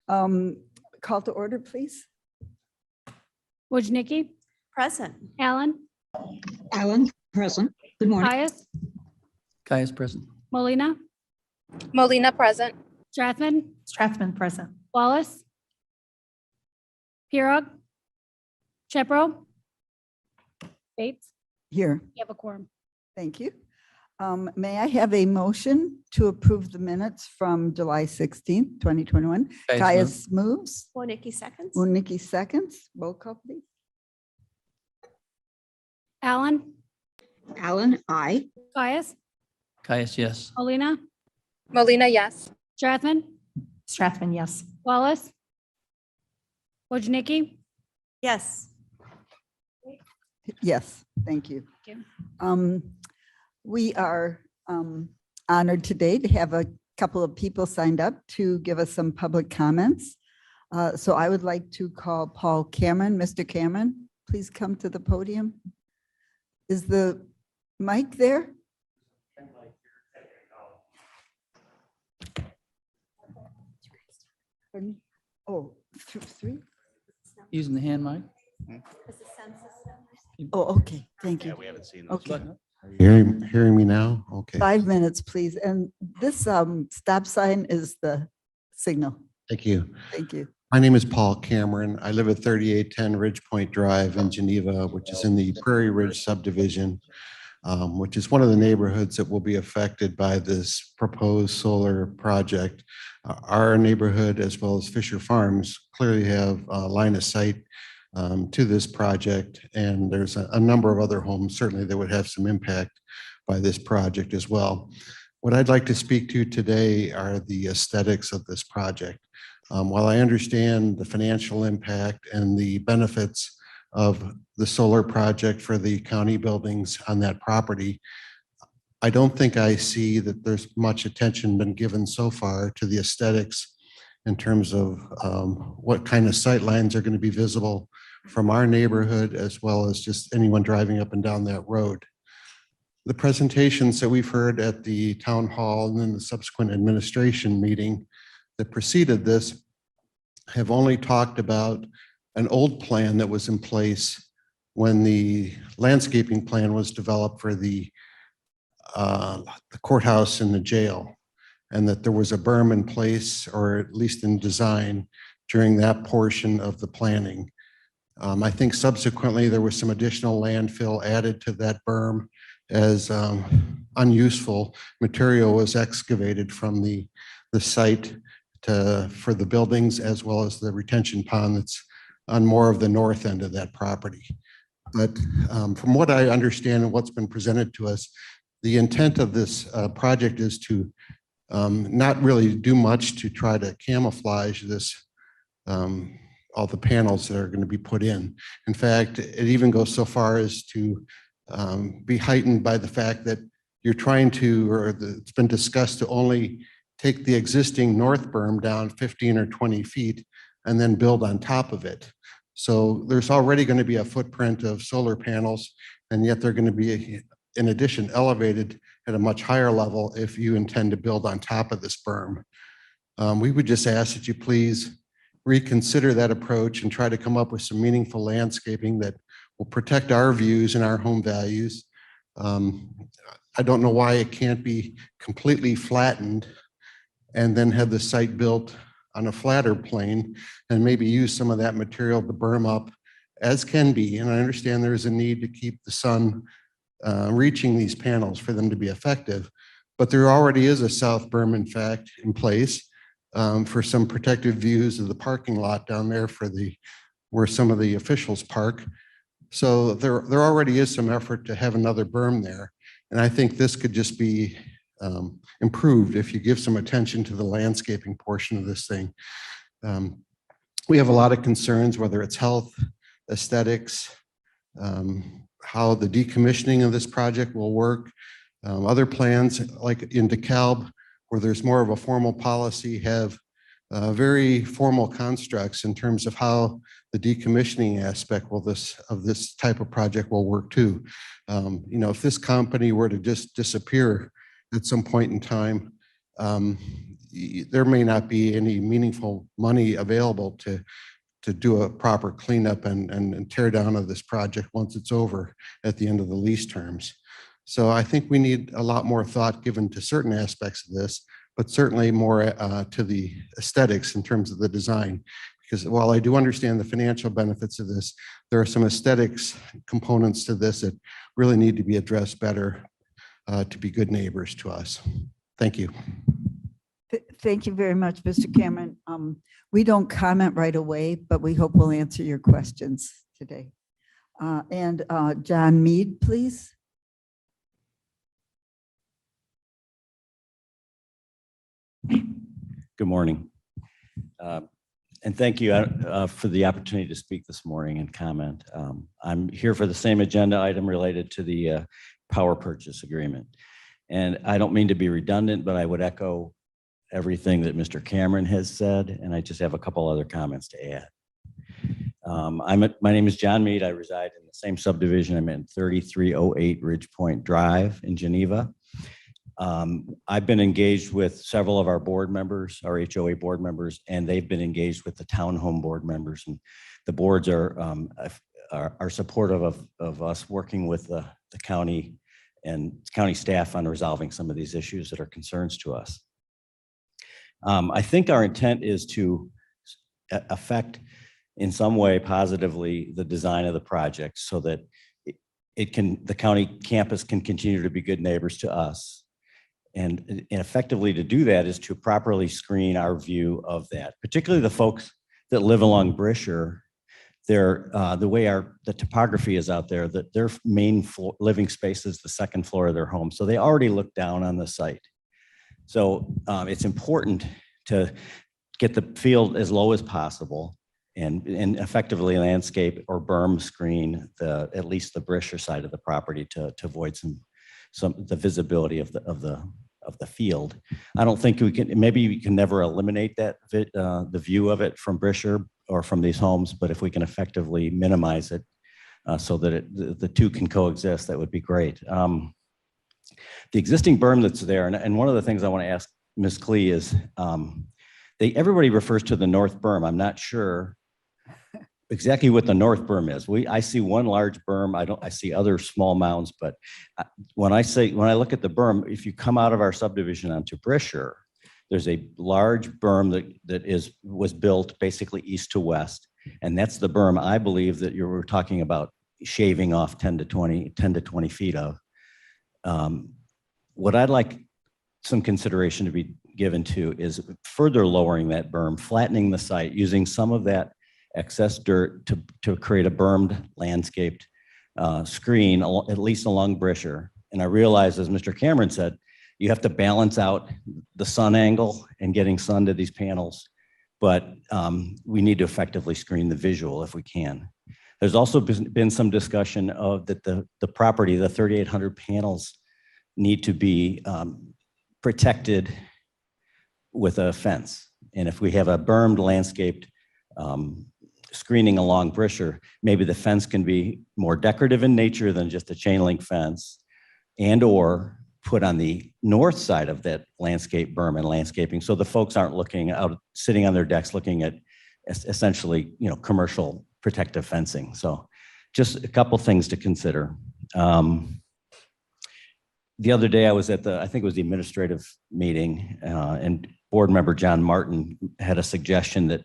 Call to order, please. Wojnicki, Present. Allen, Allen, present. Good morning. Caius, Caius present. Molina, Molina present. Strathman, Strathman present. Wallace, Pirog, Shepro, Bates. Here, You have a quorum. thank you. May I have a motion to approve the minutes from July 16th, 2021? Caius moves. Wojnicki seconds. Nikki seconds. Roll call, please. Allen, Allen, aye. Caius, Caius, yes. Molina, Molina, yes. Strathman, Strathman, yes. Wallace, Wojnicki, Yes. Yes, thank you. Thank you. We are honored today to have a couple of people signed up to give us some public comments. So I would like to call Paul Cameron. Mr. Cameron, please come to the podium. Is the mic there? Pardon? Oh, three? Using the hand mic. Oh, okay, thank you. Yeah, we haven't seen those. Okay. Hearing me now? Okay, 5 minutes, please. And this stop sign is the signal. thank you. Thank you. My name is Paul Cameron. I live at 3810 Ridge Point Drive in Geneva, which is in the Prairie Ridge subdivision, which is one of the neighborhoods that will be affected by this proposed solar project. Our neighborhood, as well as Fisher Farms, clearly have a line of sight to this project. And there's a number of other homes certainly that would have some impact by this project as well. What I'd like to speak to today are the aesthetics of this project. While I understand the financial impact and the benefits of the solar project for the county buildings on that property, I don't think I see that there's much attention been given so far to the aesthetics in terms of what kind of sight lines are going to be visible from our neighborhood, as well as just anyone driving up and down that road. The presentations that we've heard at the town hall and then the subsequent administration meeting that preceded this have only talked about an old plan that was in place when the landscaping plan was developed for the courthouse and the jail, and that there was a berm in place, or at least in design, during that portion of the planning. I think subsequently there was some additional landfill added to that berm as unuseful material was excavated from the site for the buildings, as well as the retention pond that's on more of the north end of that property. But from what I understand and what's been presented to us, the intent of this project is to not really do much to try to camouflage this, all the panels that are going to be put in. In fact, it even goes so far as to be heightened by the fact that you're trying to, or it's been discussed to only take the existing north berm down 15 or 20 feet and then build on top of it. So there's already going to be a footprint of solar panels, and yet they're going to be, in addition, elevated at a much higher level if you intend to build on top of this berm. We would just ask that you please reconsider that approach and try to come up with some meaningful landscaping that will protect our views and our home values. I don't know why it can't be completely flattened and then have the site built on a flatter plane and maybe use some of that material to berm up as can be. And I understand there is a need to keep the sun reaching these panels for them to be effective, but there already is a south berm, in fact, in place for some protective views of the parking lot down there for where some of the officials park. So there already is some effort to have another berm there. And I think this could just be improved if you give some attention to the landscaping portion of this thing. We have a lot of concerns, whether it's health, aesthetics, how the decommissioning of this project will work. Other plans, like in DeKalb, where there's more of a formal policy, have very formal constructs in terms of how the decommissioning aspect of this type of project will work too. If this company were to just disappear at some point in time, there may not be any meaningful money available to do a proper cleanup and tear down of this project once it's over at the end of the lease terms. So I think we need a lot more thought given to certain aspects of this, but certainly more to the aesthetics in terms of the design. Because while I do understand the financial benefits of this, there are some aesthetics components to this that really need to be addressed better to be good neighbors to us. Thank you. Thank you very much, Mr. Cameron. We don't comment right away, but we hope we'll answer your questions today. And John Mead, please. Good morning. And thank you for the opportunity to speak this morning and comment. I'm here for the same agenda item related to the power purchase agreement. And I don't mean to be redundant, but I would echo everything that Mr. Cameron has said, and I just have a couple other comments to add. My name is John Mead. I reside in the same subdivision. I'm in 3308 Ridge Point Drive in Geneva. I've been engaged with several of our board members, our HOA board members, and they've been engaged with the townhome board members. And the boards are supportive of us working with the county and county staff on resolving some of these issues that are concerns to us. I think our intent is to affect in some way positively the design of the project so that the county campus can continue to be good neighbors to us. And effectively to do that is to properly screen our view of that, particularly the folks that live along Brisher. The way the topography is out there, that their main living space is the second floor of their home. So they already look down on the site. So it's important to get the field as low as possible and effectively landscape or berm screen at least the Brisher side of the property to avoid the visibility of the field. I don't think maybe we can never eliminate that the view of it from Brisher or from these homes, but if we can effectively minimize it so that the two can coexist, that would be great. The existing berm that's there, and one of the things I want to ask Ms. Klee is, everybody refers to the north berm. I'm not sure exactly what the north berm is. I see one large berm. I see other small mounds, but when I look at the berm, if you come out of our subdivision onto Brisher, there's a large berm that was built basically east to west. And that's the berm I believe that you were talking about shaving off 10 to 20 feet of. What I'd like some consideration to be given to is further lowering that berm, flattening the site, using some of that excess dirt to create a bermed landscaped screen, at least along Brisher. And I realize, as Mr. Cameron said, you have to balance out the sun angle and getting sun to these panels, but we need to effectively screen the visual if we can. There's also been some discussion of that the property, the 3,800 panels need to be protected with a fence. And if we have a bermed landscaped screening along Brisher, maybe the fence can be more decorative in nature than just a chain link fence, and or put on the north side of that landscape berm and landscaping, so the folks aren't looking out, sitting on their decks looking at essentially, commercial protective fencing. So just a couple things to consider. The other day I was at I think it was the administrative meeting, and board member John Martin had a suggestion that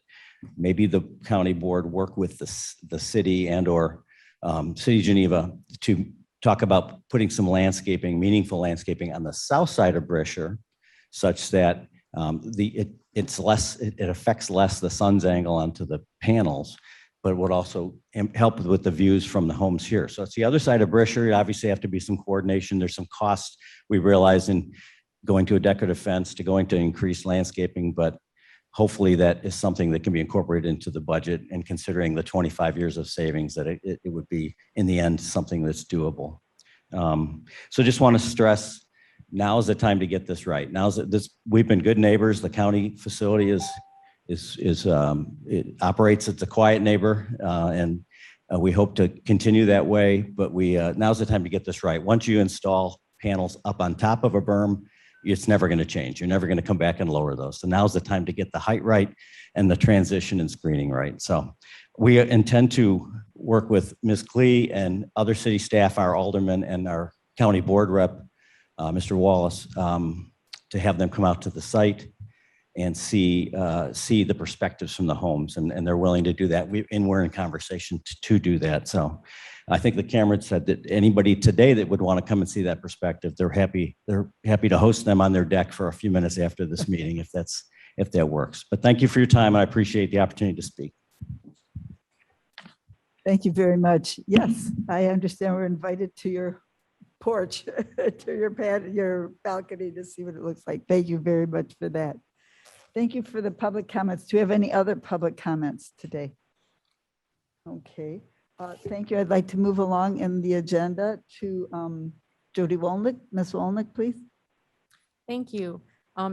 maybe the county board work with the city and or City of Geneva to talk about putting some landscaping, meaningful landscaping on the south side of Brisher, such that it affects less the sun's angle onto the panels, but it would also help with the views from the homes here. So it's the other side of Brisher. Obviously have to be some coordination. There's some costs we realize in going to a decorative fence to going to increased landscaping, but hopefully that is something that can be incorporated into the budget, and considering the 25 years of savings, that it would be in the end something that's doable. So just want to stress, now is the time to get this right. We've been good neighbors. The county facility it operates as a quiet neighbor, and we hope to continue that way, but now's the time to get this right. Once you install panels up on top of a berm, it's never going to change. You're never going to come back and lower those. So now's the time to get the height right and the transition and screening right. So we intend to work with Ms. Klee and other city staff, our aldermen and our county board rep, Mr. Wallace, to have them come out to the site and see the perspectives from the homes, and they're willing to do that. We're in conversation to do that. So I think the Cameron said that anybody today that would want to come and see that perspective, they're happy to host them on their deck for a few minutes after this meeting, if that works. But thank you for your time. I appreciate the opportunity to speak. Thank you very much. Yes, I understand we're invited to your porch, to your balcony to see what it looks like. Thank you very much for that. Thank you for the public comments. Do we have any other public comments today? Okay, thank you. I'd like to move along in the agenda to Judy Walnut. Ms. Walnut, please. Thank you.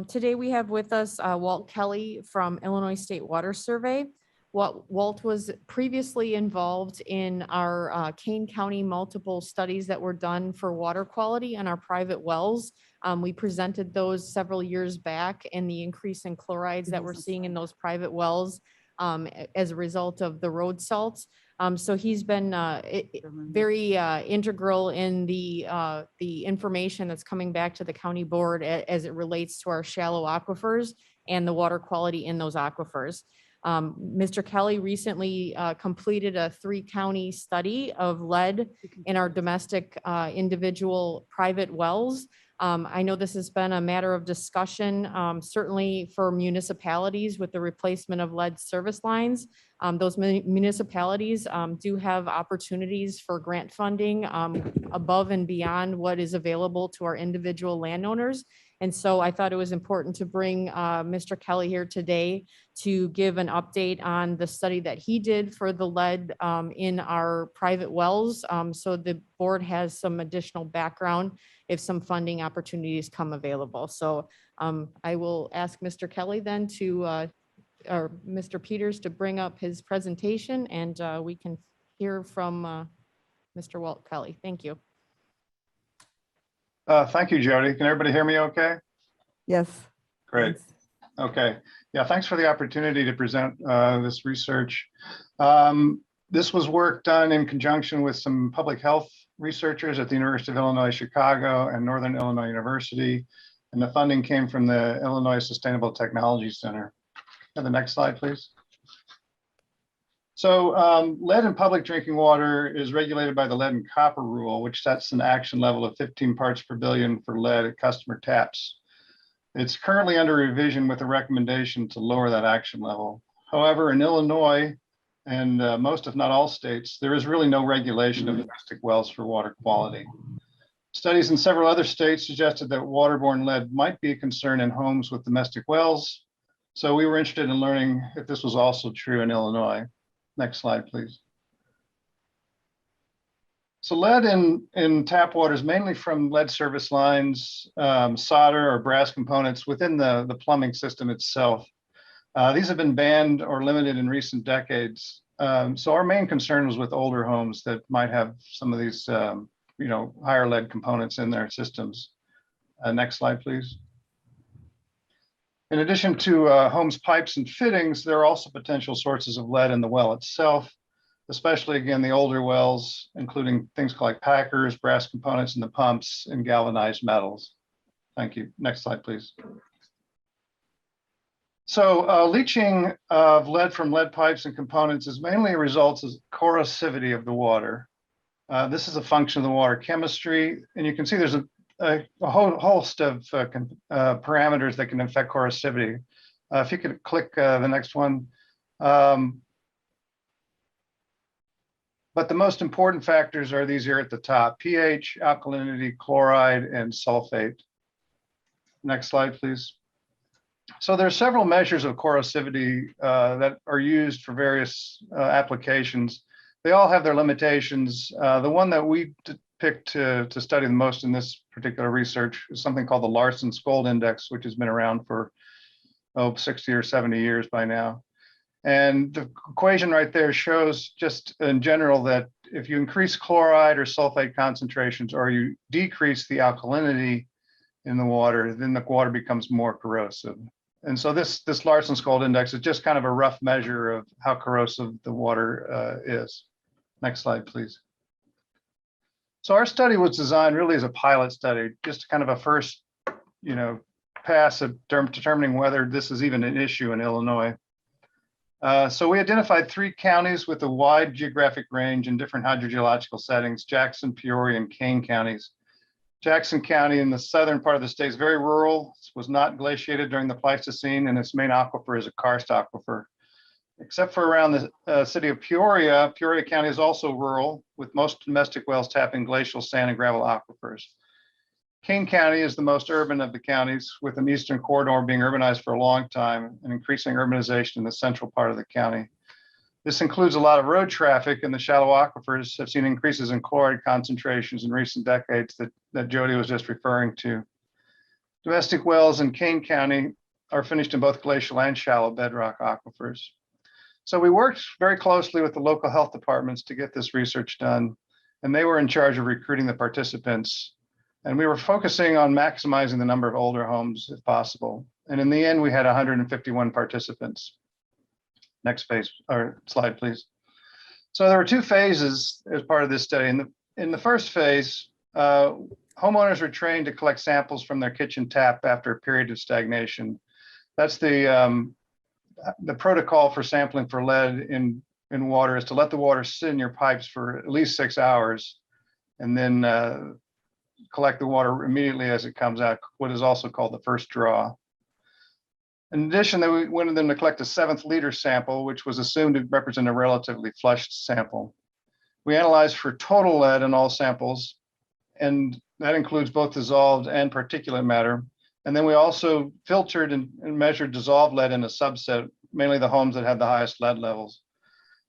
Today we have with us Walt Kelly from Illinois State Water Survey. Walt was previously involved in our Kane County multiple studies that were done for water quality in our private wells. We presented those several years back, and the increase in chlorides that we're seeing in those private wells as a result of the road salts. So he's been very integral in the information that's coming back to the county board as it relates to our shallow aquifers and the water quality in those aquifers. Mr. Kelly recently completed a 3-county study of lead in our domestic individual private wells. I know this has been a matter of discussion, certainly for municipalities with the replacement of lead service lines. Those municipalities do have opportunities for grant funding above and beyond what is available to our individual landowners. And so I thought it was important to bring Mr. Kelly here today to give an update on the study that he did for the lead in our private wells. So the board has some additional background if some funding opportunities come available. So I will ask Mr. Kelly then to, or Mr. Peters to bring up his presentation, and we can hear from Mr. Walt Kelly. Thank you. Thank you, Jody. Can everybody hear me okay? Yes. Great. Okay. Yeah, thanks for the opportunity to present this research. This was work done in conjunction with some public health researchers at the University of Illinois, Chicago and Northern Illinois University. And the funding came from the Illinois Sustainable Technology Center. And the next slide, please. So lead in public drinking water is regulated by the lead and copper rule, which sets an action level of 15 parts per billion for lead at customer taps. It's currently under revision with a recommendation to lower that action level. However, in Illinois and most, if not all states, there is really no regulation of domestic wells for water quality. Studies in several other states suggested that waterborne lead might be a concern in homes with domestic wells. So we were interested in learning if this was also true in Illinois. Next slide, please. So lead in tap water is mainly from lead service lines, solder or brass components within the plumbing system itself. These have been banned or limited in recent decades. So our main concern was with older homes that might have some of these higher lead components in their systems. Next slide, please. In addition to homes' pipes and fittings, there are also potential sources of lead in the well itself, especially, again, the older wells, including things like packers, brass components in the pumps, and galvanized metals. Thank you. Next slide, please. So leaching of lead from lead pipes and components is mainly a result of corrosivity of the water. This is a function of the water chemistry, and you can see there's a whole host of parameters that can affect corrosivity. If you could click the next one. But the most important factors are these here at the top: pH, alkalinity, chloride, and sulfate. Next slide, please. So there are several measures of corrosivity that are used for various applications. They all have their limitations. The one that we picked to study the most in this particular research is something called the Larson-Skold Index, which has been around for 60 or 70 years by now. And the equation right there shows just in general that if you increase chloride or sulfate concentrations, or you decrease the alkalinity, in the water, then the water becomes more corrosive. And so this Larsen-Scold index is just kind of a rough measure of how corrosive the water is. Next slide, please. So our study was designed really as a pilot study, just kind of a first, pass at determining whether this is even an issue in Illinois. So we identified 3 counties with a wide geographic range in different hydrogeological settings: Jackson, Peoria, and Kane counties. Jackson County in the southern part of the state is very rural, was not glaciated during the Pleistocene, and its main aquifer is a karst aquifer. Except for around the city of Peoria, Peoria County is also rural, with most domestic wells tapping glacial sand and gravel aquifers. Kane County is the most urban of the counties, with an eastern corridor being urbanized for a long time and increasing urbanization in the central part of the county. This includes a lot of road traffic, and the shallow aquifers have seen increases in chloride concentrations in recent decades that Jody was just referring to. Domestic wells in Kane County are finished in both glacial and shallow bedrock aquifers. So we worked very closely with the local health departments to get this research done, and they were in charge of recruiting the participants. And we were focusing on maximizing the number of older homes if possible. And in the end, we had 151 participants. Next phase or slide, please. So there were 2 phases as part of this study. In the first phase, homeowners were trained to collect samples from their kitchen tap after a period of stagnation. That's the protocol for sampling for lead in water, is to let the water sit in your pipes for at least 6 hours, and then collect the water immediately as it comes out, what is also called the first draw. In addition, we wanted them to collect a 7th liter sample, which was assumed to represent a relatively flushed sample. We analyzed for total lead in all samples, and that includes both dissolved and particulate matter. And then we also filtered and measured dissolved lead in a subset, mainly the homes that had the highest lead levels.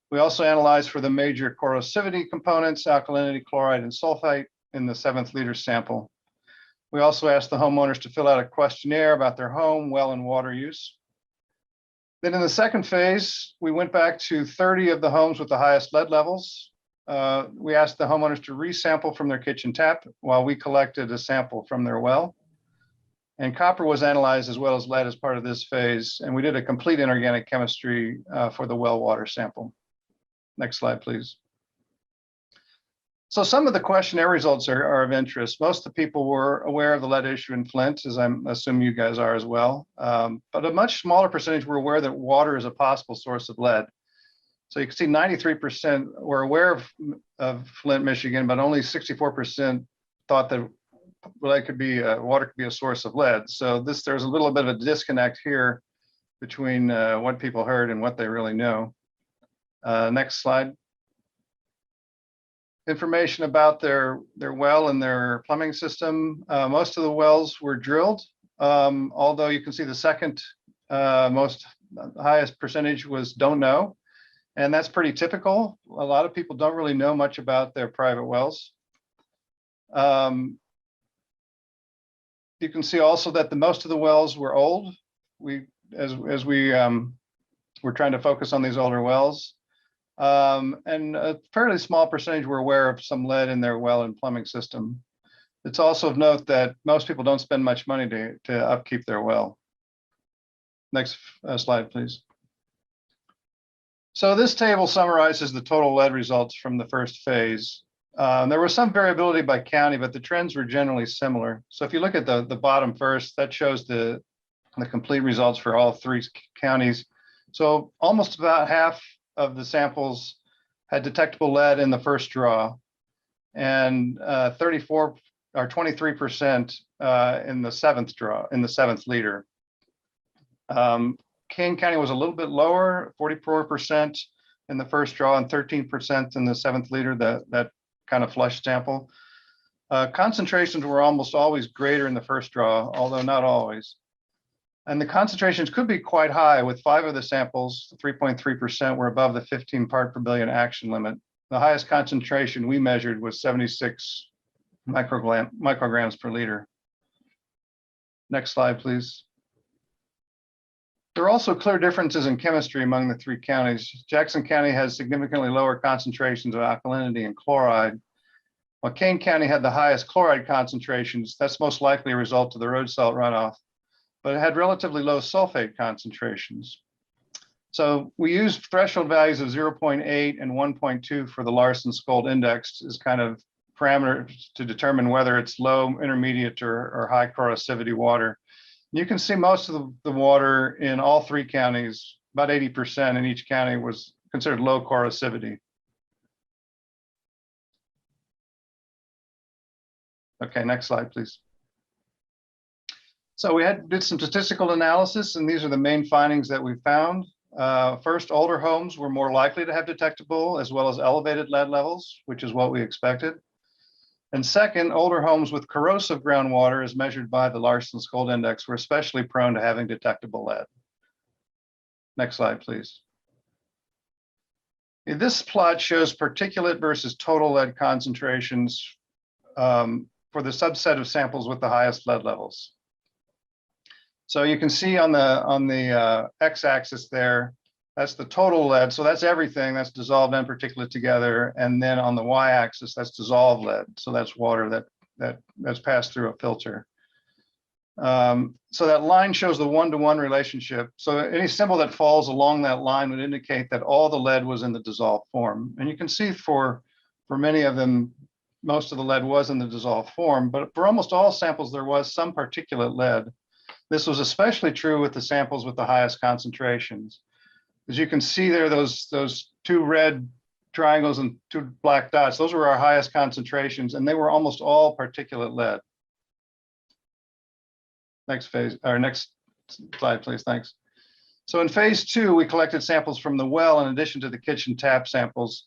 We also analyzed for the major corrosivity components, alkalinity, chloride, and sulfite in the 7th liter sample. We also asked the homeowners to fill out a questionnaire about their home, well, and water use. Then in the second phase, we went back to 30 of the homes with the highest lead levels. We asked the homeowners to resample from their kitchen tap while we collected a sample from their well. And copper was analyzed as well as lead as part of this phase. And we did a complete inorganic chemistry for the well water sample. Next slide, please. So some of the questionnaire results are of interest. Most of the people were aware of the lead issue in Flint, as I'm assuming you guys are as well. But a much smaller percentage were aware that water is a possible source of lead. So you can see 93% were aware of Flint, Michigan, but only 64% thought that water could be a source of lead. So there's a little bit of a disconnect here between what people heard and what they really know. Next slide. Information about their well and their plumbing system. Most of the wells were drilled, although you can see the second highest percentage was don't know. And that's pretty typical. A lot of people don't really know much about their private wells. You can see also that most of the wells were old. As we were trying to focus on these older wells. And a fairly small percentage were aware of some lead in their well and plumbing system. It's also of note that most people don't spend much money to upkeep their well. Next slide, please. So this table summarizes the total lead results from the first phase. There was some variability by county, but the trends were generally similar. So if you look at the bottom first, that shows the complete results for all 3 counties. So almost about half of the samples had detectable lead in the first draw, and 34 or 23% in the 7th draw, in the 7th liter. Kane County was a little bit lower, 44% in the first draw and 13% in the 7th liter, that kind of flush sample. Concentrations were almost always greater in the first draw, although not always. And the concentrations could be quite high, with 5 of the samples, 3.3%, were above the 15 part per billion action limit. The highest concentration we measured was 76 micrograms per liter. Next slide, please. There are also clear differences in chemistry among the 3 counties. Jackson County has significantly lower concentrations of alkalinity and chloride, While Kane County had the highest chloride concentrations, that's most likely a result of the road salt runoff, but it had relatively low sulfate concentrations. So we used threshold values of 0.8 and 1.2 for the Larson-Skold index as kind of parameters to determine whether it's low, intermediate, or high corrosivity water. You can see most of the water in all three counties, about 80% in each county, was considered low corrosivity. Okay, next slide, please. So we did some statistical analysis, and these are the main findings that we found. First, older homes were more likely to have detectable as well as elevated lead levels, which is what we expected. And second, older homes with corrosive groundwater, as measured by the Larson-Skold index, were especially prone to having detectable lead. Next slide, please. This plot shows particulate versus total lead concentrations for the subset of samples with the highest lead levels. So you can see on the x-axis there, that's the total lead. So that's everything that's dissolved and particulate together. And then on the y-axis, that's dissolved lead. So that's water that's passed through a filter. So that line shows the one-to-one relationship. So any symbol that falls along that line would indicate that all the lead was in the dissolved form. And you can see for many of them, most of the lead was in the dissolved form, but for almost all samples, there was some particulate lead. This was especially true with the samples with the highest concentrations. As you can see there, those two red triangles and two black dots, those were our highest concentrations, and they were almost all particulate lead. Next slide, please, thanks. So in phase 2, we collected samples from the well in addition to the kitchen tap samples.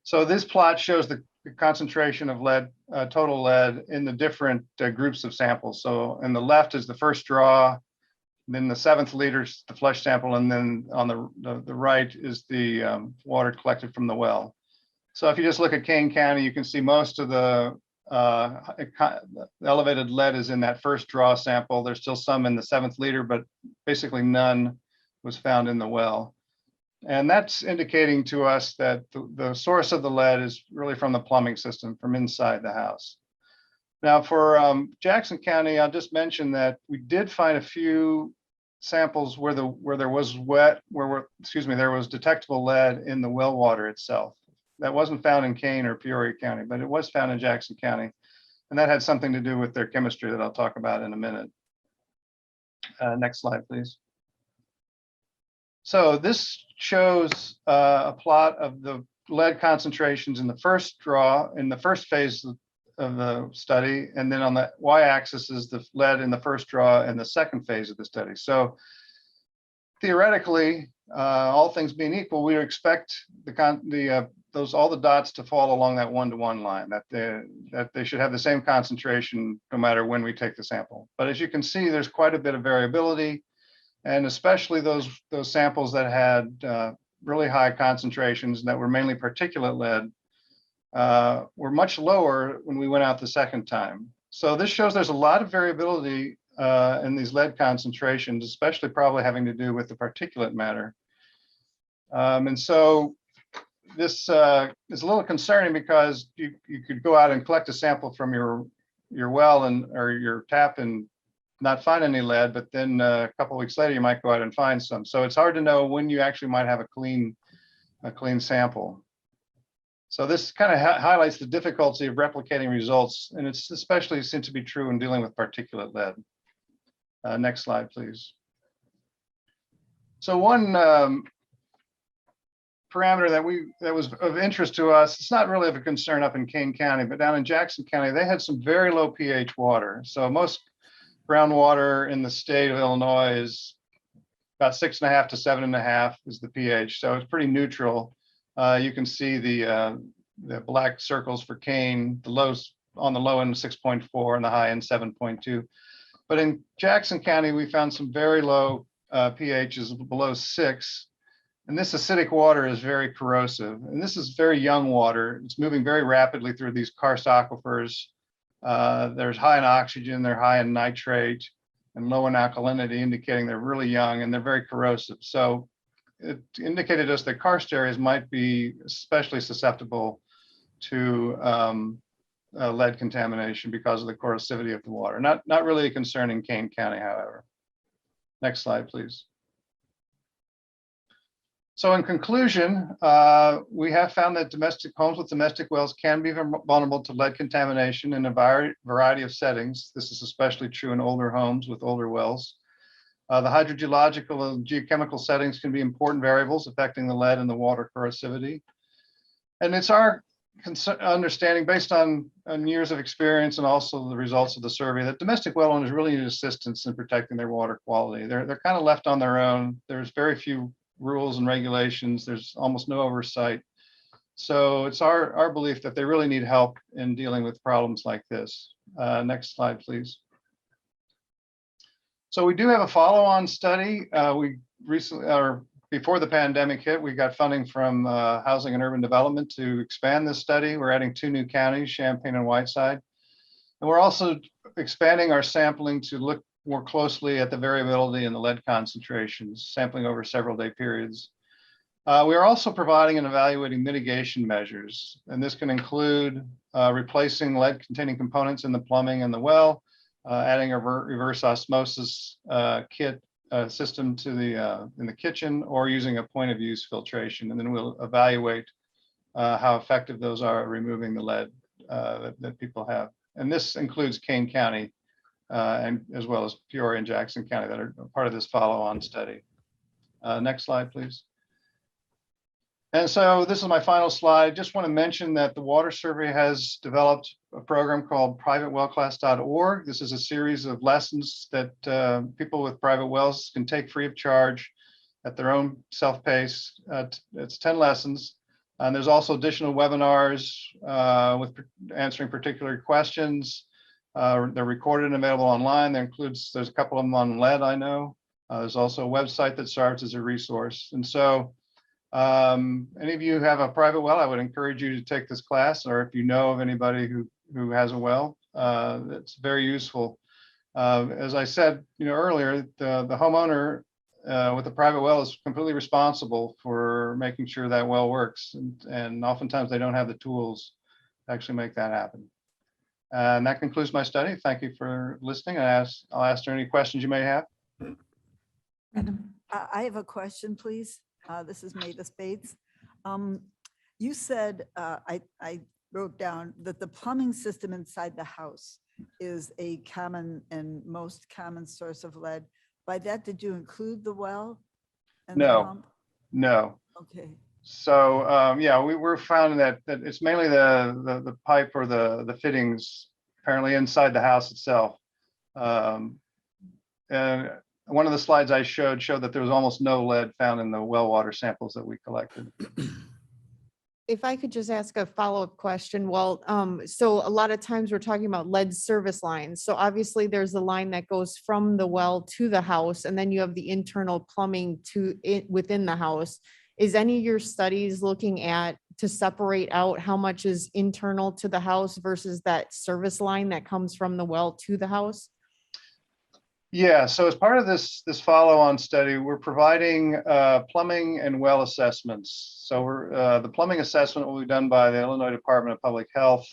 So this plot shows the concentration of lead, total lead in the different groups of samples. So on the left is the first draw, then the 7th liter is the flush sample, and then on the right is the water collected from the well. So if you just look at Kane County, you can see most of the elevated lead is in that first draw sample. There's still some in the 7th liter, but basically none was found in the well. And that's indicating to us that the source of the lead is really from the plumbing system, from inside the house. Now for Jackson County, I'll just mention that we did find a few samples where there was there was detectable lead in the well water itself. That wasn't found in Kane or Peoria County, but it was found in Jackson County. And that had something to do with their chemistry that I'll talk about in a minute. Next slide, please. So this shows a plot of the lead concentrations in the first draw, in the first phase of the study. And then on the y-axis is the lead in the first draw and the second phase of the study. So theoretically, all things being equal, we would expect all the dots to fall along that one-to-one line, that they should have the same concentration no matter when we take the sample. But as you can see, there's quite a bit of variability, and especially those samples that had really high concentrations that were mainly particulate lead were much lower when we went out the second time. So this shows there's a lot of variability in these lead concentrations, especially probably having to do with the particulate matter. And so this is a little concerning because you could go out and collect a sample from your well or your tap and not find any lead, but then a couple of weeks later you might go out and find some. So it's hard to know when you actually might have a clean sample. So this kind of highlights the difficulty of replicating results, and it's especially seems to be true in dealing with particulate lead. Next slide, please. So one parameter that was of interest to us, it's not really of a concern up in Kane County, but down in Jackson County, they had some very low pH water. So most groundwater in the state of Illinois is about 6.5 to 7.5 is the pH. So it's pretty neutral. You can see the black circles for Kane, the lows on the low end 6.4 and the high end 7.2. But in Jackson County, we found some very low pHs below 6. And this acidic water is very corrosive. And this is very young water. It's moving very rapidly through these karst aquifers. There's high in oxygen, they're high in nitrate and low in alkalinity, indicating they're really young and they're very corrosive. So it indicated to us that karst areas might be especially susceptible to lead contamination because of the corrosivity of the water. Not really a concern in Kane County, however. Next slide, please. So in conclusion, we have found that domestic homes with domestic wells can be vulnerable to lead contamination in a variety of settings. This is especially true in older homes with older wells. The hydrogeological and geochemical settings can be important variables affecting the lead and the water corrosivity. And it's our understanding, based on years of experience and also the results of the survey, that domestic well owners really need assistance in protecting their water quality. They're kind of left on their own. There's very few rules and regulations. There's almost no oversight. So it's our belief that they really need help in dealing with problems like this. Next slide, please. So we do have a follow-on study. We recently, or before the pandemic hit, we got funding from Housing and Urban Development to expand this study. We're adding 2 new counties, Champaign and Whiteside. And we're also expanding our sampling to look more closely at the variability in the lead concentrations, sampling over several day periods. We are also providing and evaluating mitigation measures, and this can include replacing lead-containing components in the plumbing and the well, adding a reverse osmosis kit system to in the kitchen, or using a point of use filtration. And then we'll evaluate how effective those are at removing the lead that people have. And this includes Kane County and as well as Peoria and Jackson County that are part of this follow-on study. Next slide, please. And so this is my final slide. Just want to mention that the Water Survey has developed a program called privatewellclass.org. This is a series of lessons that people with private wells can take free of charge at their own self-pace. It's 10 lessons. And there's also additional webinars with answering particular questions. They're recorded and available online. There's a couple of them on lead, I know. There's also a website that serves as a resource. And so any of you have a private well, I would encourage you to take this class, or if you know of anybody who has a well, it's very useful. As I said, earlier, the homeowner with a private well is completely responsible for making sure that well works, and oftentimes they don't have the tools to actually make that happen. And that concludes my study. Thank you for listening. I'll answer any questions you may have. I have a question, please. This is Maida Spades. You said, I wrote down that the plumbing system inside the house is a common and most common source of lead. By that, did you include the well? And the pump? No. Okay. So yeah, we're finding that it's mainly the pipe or the fittings apparently inside the house itself. And one of the slides I showed that there was almost no lead found in the well water samples that we collected. If I could just ask a follow-up question. Well, so a lot of times we're talking about lead service lines. So obviously there's a line that goes from the well to the house, and then you have the internal plumbing within the house. Is any of your studies looking at to separate out how much is internal to the house versus that service line that comes from the well to the house? Yeah, so as part of this follow-on study, we're providing plumbing and well assessments. So the plumbing assessment will be done by the Illinois Department of Public Health.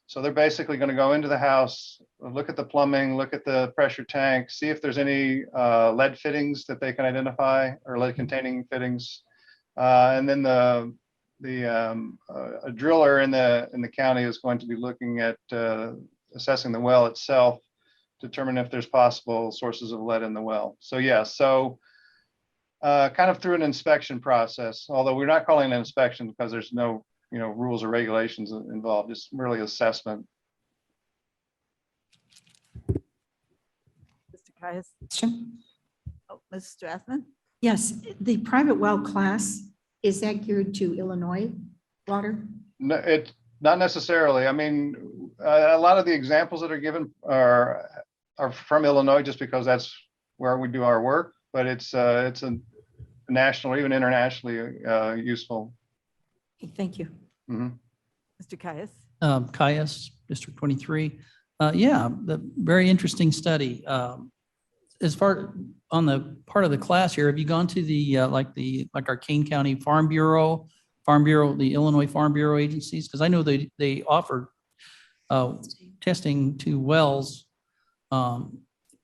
So they're basically going to go into the house, look at the plumbing, look at the pressure tank, see if there's any lead fittings that they can identify, or lead-containing fittings. And then a driller in the county is going to be looking at assessing the well itself, determine if there's possible sources of lead in the well. So yeah, kind of through an inspection process, although we're not calling it an inspection because there's no rules or regulations involved. It's really assessment. Mr. Caius? Question? Oh, Ms. Strathman? Yes, the private well class, is that geared to Illinois water? No, it's not necessarily. I mean, a lot of the examples that are given are from Illinois, just because that's where we do our work. But it's a national or even internationally useful. Okay, thank you. Mm-hmm. Mr. Caius? Caius, District 23. Yeah, the very interesting study. As far on the part of the class here, have you gone to the like our Kane County Farm Bureau, the Illinois Farm Bureau agencies? Because I know they offer testing two wells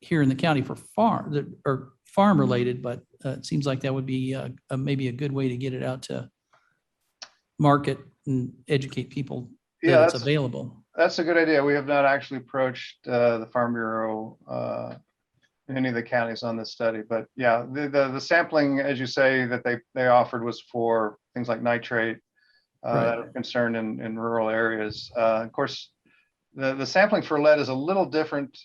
here in the county for farm that are farm related, but it seems like that would be maybe a good way to get it out to market and educate people Yeah, that it's available. That's a good idea. We have not actually approached the Farm Bureau in any of the counties on this study, but yeah, the sampling, as you say, that they offered was for things like nitrate that are concerned in rural areas. Of course, the sampling for lead is a little different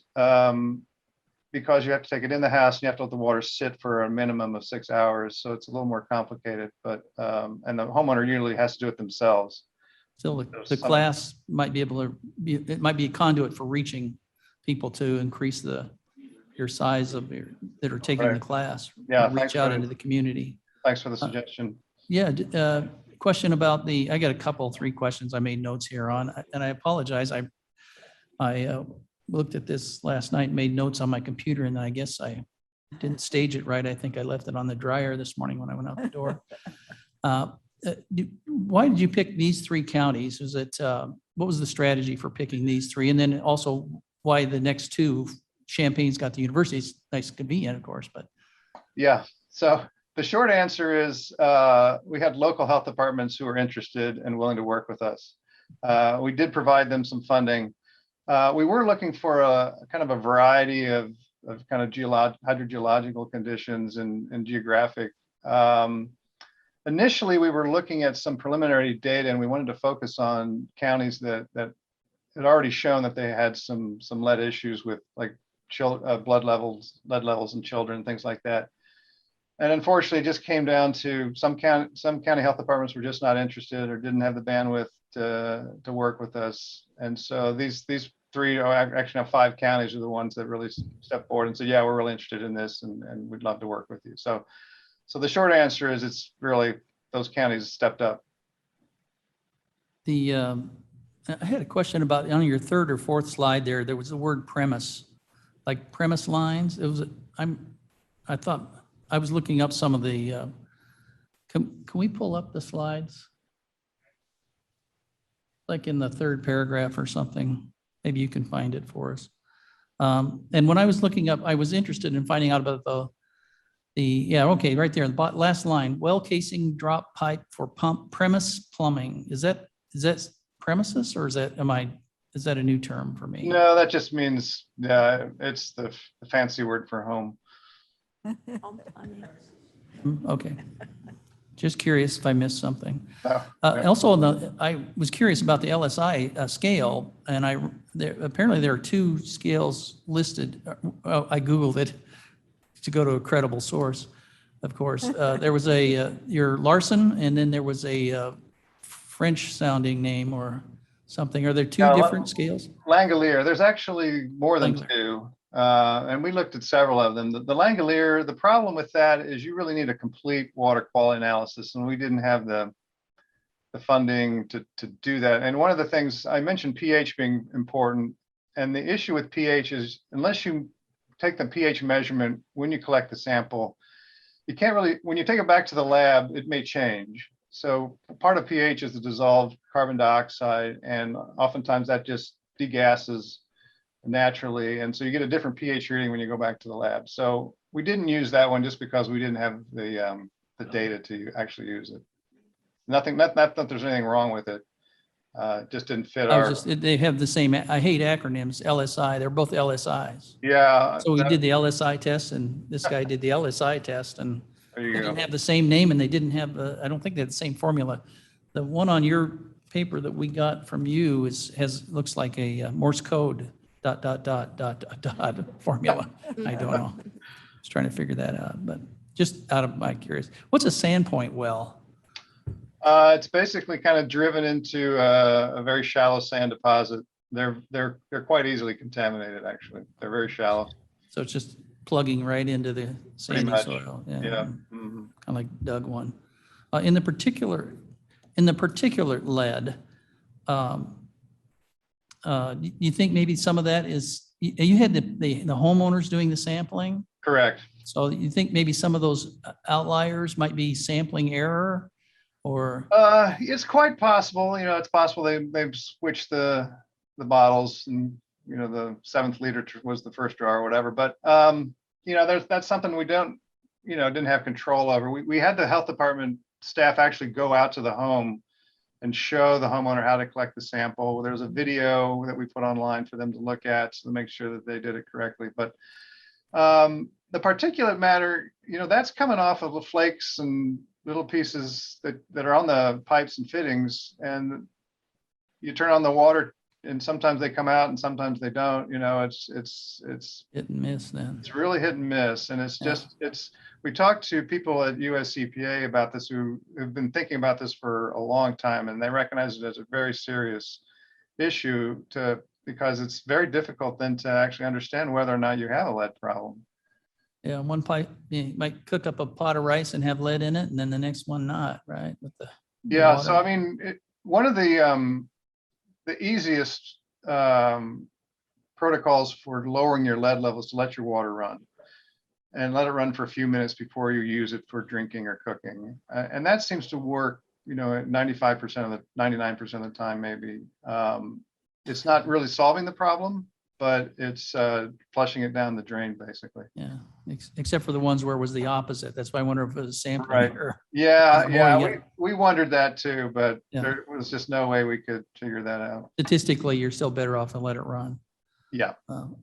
because you have to take it in the house and you have to let the water sit for a minimum of 6 hours. So it's a little more complicated, but and the homeowner usually has to do it themselves. So the class might be able to be, it might be a conduit for reaching people to increase your size of that are taking the class. Yeah, reach out into the community. Thanks for the suggestion. Yeah, question about I got three questions I made notes here on, and I apologize. I looked at this last night, made notes on my computer, and I guess I didn't stage it right. I think I left it on the dryer this morning when I went out the door. Why did you pick these three counties? Was it, what was the strategy for picking these three? And then also why the next two, Champaign's got the university, it's nice and convenient, of course, but. Yeah, so the short answer is we had local health departments who were interested and willing to work with us. We did provide them some funding. We were looking for a kind of a variety of kind of hydrogeological conditions and geographic. Initially, we were looking at some preliminary data, and we wanted to focus on counties that had already shown that they had some lead issues with like lead levels in children, things like that. And unfortunately, it just came down to some county health departments were just not interested or didn't have the bandwidth to work with us. And so these three, or actually now 5 counties, are the ones that really stepped forward and said, yeah, we're really interested in this, and we'd love to work with you. So the short answer is it's really those counties stepped up. I had a question about on your third or fourth slide there was the word premise, like premise lines. It was, I thought I was looking up some of the, can we pull up the slides? Like in the third paragraph or something, maybe you can find it for us. And when I was looking up, I was interested in finding out about okay, right there, the last line, well casing drop pipe for pump premise plumbing. Is that premises, or is that a new term for me? No, that just means it's the fancy word for home. Okay. Just curious if I missed something. No, Also, I was curious about the LSI scale, and apparently there are 2 scales listed. I Googled it to go to a credible source, of course. There was your Larson, and then there was a French sounding name or something. Are there 2 different scales? Langolier, there's actually more than 2. And we looked at several of them. The Langolier, the problem with that is you really need a complete water quality analysis, and we didn't have the funding to do that. And one of the things I mentioned, pH being important, and the issue with pH is unless you take the pH measurement when you collect the sample, you can't really, when you take it back to the lab, it may change. So part of pH is the dissolved carbon dioxide, and oftentimes that just degasses naturally. And so you get a different pH reading when you go back to the lab. So we didn't use that one just because we didn't have the data to actually use it. Not that there's anything wrong with it. Just didn't fit they have the same, I hate acronyms, LSI, they're both LSIs. Yeah. So we did the LSI test, and this guy did the LSI test, and There you they go. didn't have the same name, and they didn't have, I don't think they had the same formula. The one on your paper that we got from you looks like a Morse code, ... formula. I don't know. Just trying to figure that out, but just out of my curious. What's a sandpoint well? It's basically kind of driven into a very shallow sand deposit. They're quite easily contaminated, actually. They're very shallow. So it's just plugging right into the sandy much. soil. Yeah. Kind of like dug one. In the particular lead, you think maybe some of that is, you had the homeowners doing the sampling? Correct. So you think maybe some of those outliers might be sampling error, or? It's quite possible. It's possible they've switched the the bottles and, the 7th liter was the first draw or whatever. But, that's something we didn't have control over. We had the health department staff actually go out to the home and show the homeowner how to collect the sample. There was a video that we put online for them to look at to make sure that they did it correctly. But the particulate matter, that's coming off of the flakes and little pieces that are on the pipes and fittings. And you turn on the water and sometimes they come out and sometimes they don't. It's Hit and miss then. it's really hit and miss. And we talked to people at USCPA about this who have been thinking about this for a long time, and they recognize it as a very serious issue because it's very difficult then to actually understand whether or not you have a lead problem. Yeah, one pipe, you might cook up a pot of rice and have lead in it, and then the next one not, right? With the Yeah, so water. I mean, one of the easiest protocols for lowering your lead levels to let your water run and let it run for a few minutes before you use it for drinking or cooking. And that seems to work, at 95% 99% of the time, maybe. It's not really solving the problem, but it's flushing it down the drain, basically. Yeah, except for the ones where it was the opposite. That's why I wonder if it was sampling. Right. Or Yeah, More yet. we wondered that too, but Yeah. there was just no way we could figure that out. statistically, you're still better off to let it run. Yeah.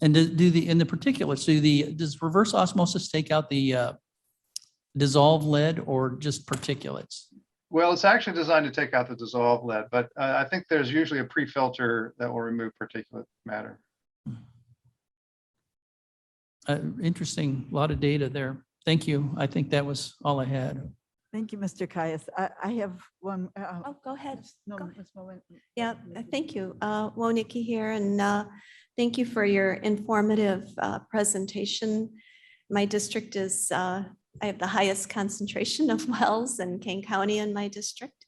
And in the particulates, does reverse osmosis take out the dissolved lead or just particulates? Well, it's actually designed to take out the dissolved lead, but I think there's usually a pre-filter that will remove particulate matter. Interesting, a lot of data there. Thank you. I think that was all I had. Thank you, Mr. Caius. I have one. Oh, go ahead. No, Go ahead. Ms. Moen. Yeah, thank you. Woniki here, and thank you for your informative presentation. My district is, I have the highest concentration of wells in Kane County in my district.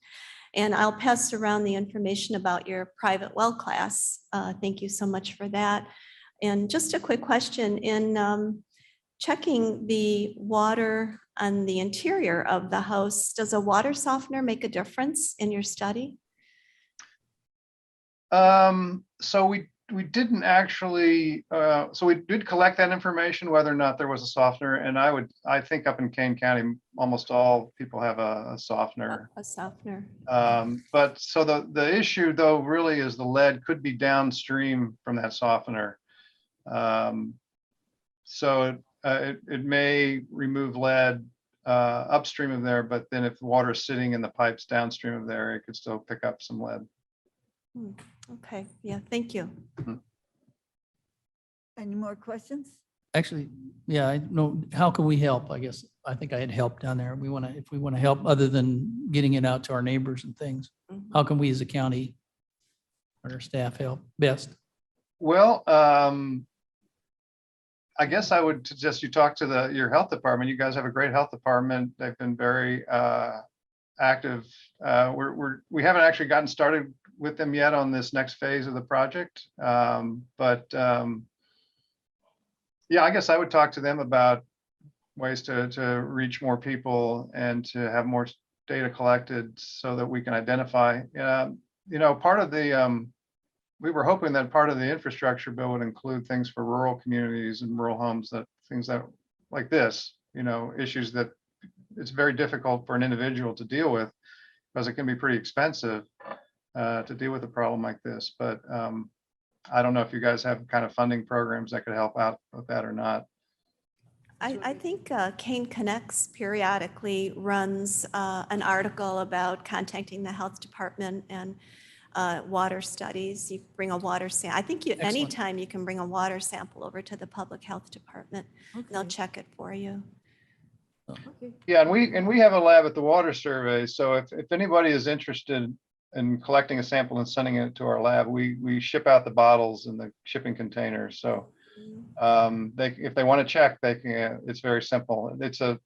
And I'll pass around the information about your private well class. Thank you so much for that. And just a quick question, in checking the water on the interior of the house, does a water softener make a difference in your study? So we didn't actually, so we did collect that information, whether or not there was a softener. And I think up in Kane County, almost all people have a softener. A softener. But so the issue though really is the lead could be downstream from that softener. So it may remove lead upstream of there, but then if the water is sitting in the pipes downstream of there, it could still pick up some lead. Okay, yeah, thank you. Any more questions? Actually, yeah, I know, how can we help? I guess, I think I had help down there. If we want to help other than getting it out to our neighbors and things, how can we as a county or our staff help best? Well, I guess I would suggest you talk to your health department. You guys have a great health department. They've been very active. We haven't actually gotten started with them yet on this next phase of the project. Yeah, I guess I would talk to them about ways to reach more people and to have more data collected so that we can identify, part of the, we were hoping that part of the infrastructure bill would include things for rural communities and rural homes, things that like this, issues that it's very difficult for an individual to deal with because it can be pretty expensive to deal with a problem like this. But I don't know if you guys have kind of funding programs that could help out with that or not. I think Kane Connects periodically runs an article about contacting the health department and water studies. You bring a water sample. I think anytime you can bring a water sample over to the public health department, and they'll check it for you. Yeah, and we have a lab at the water survey. So if anybody is interested in collecting a sample and sending it to our lab, we ship out the bottles in the shipping containers. So if they want to check, they can. It's very simple. It's a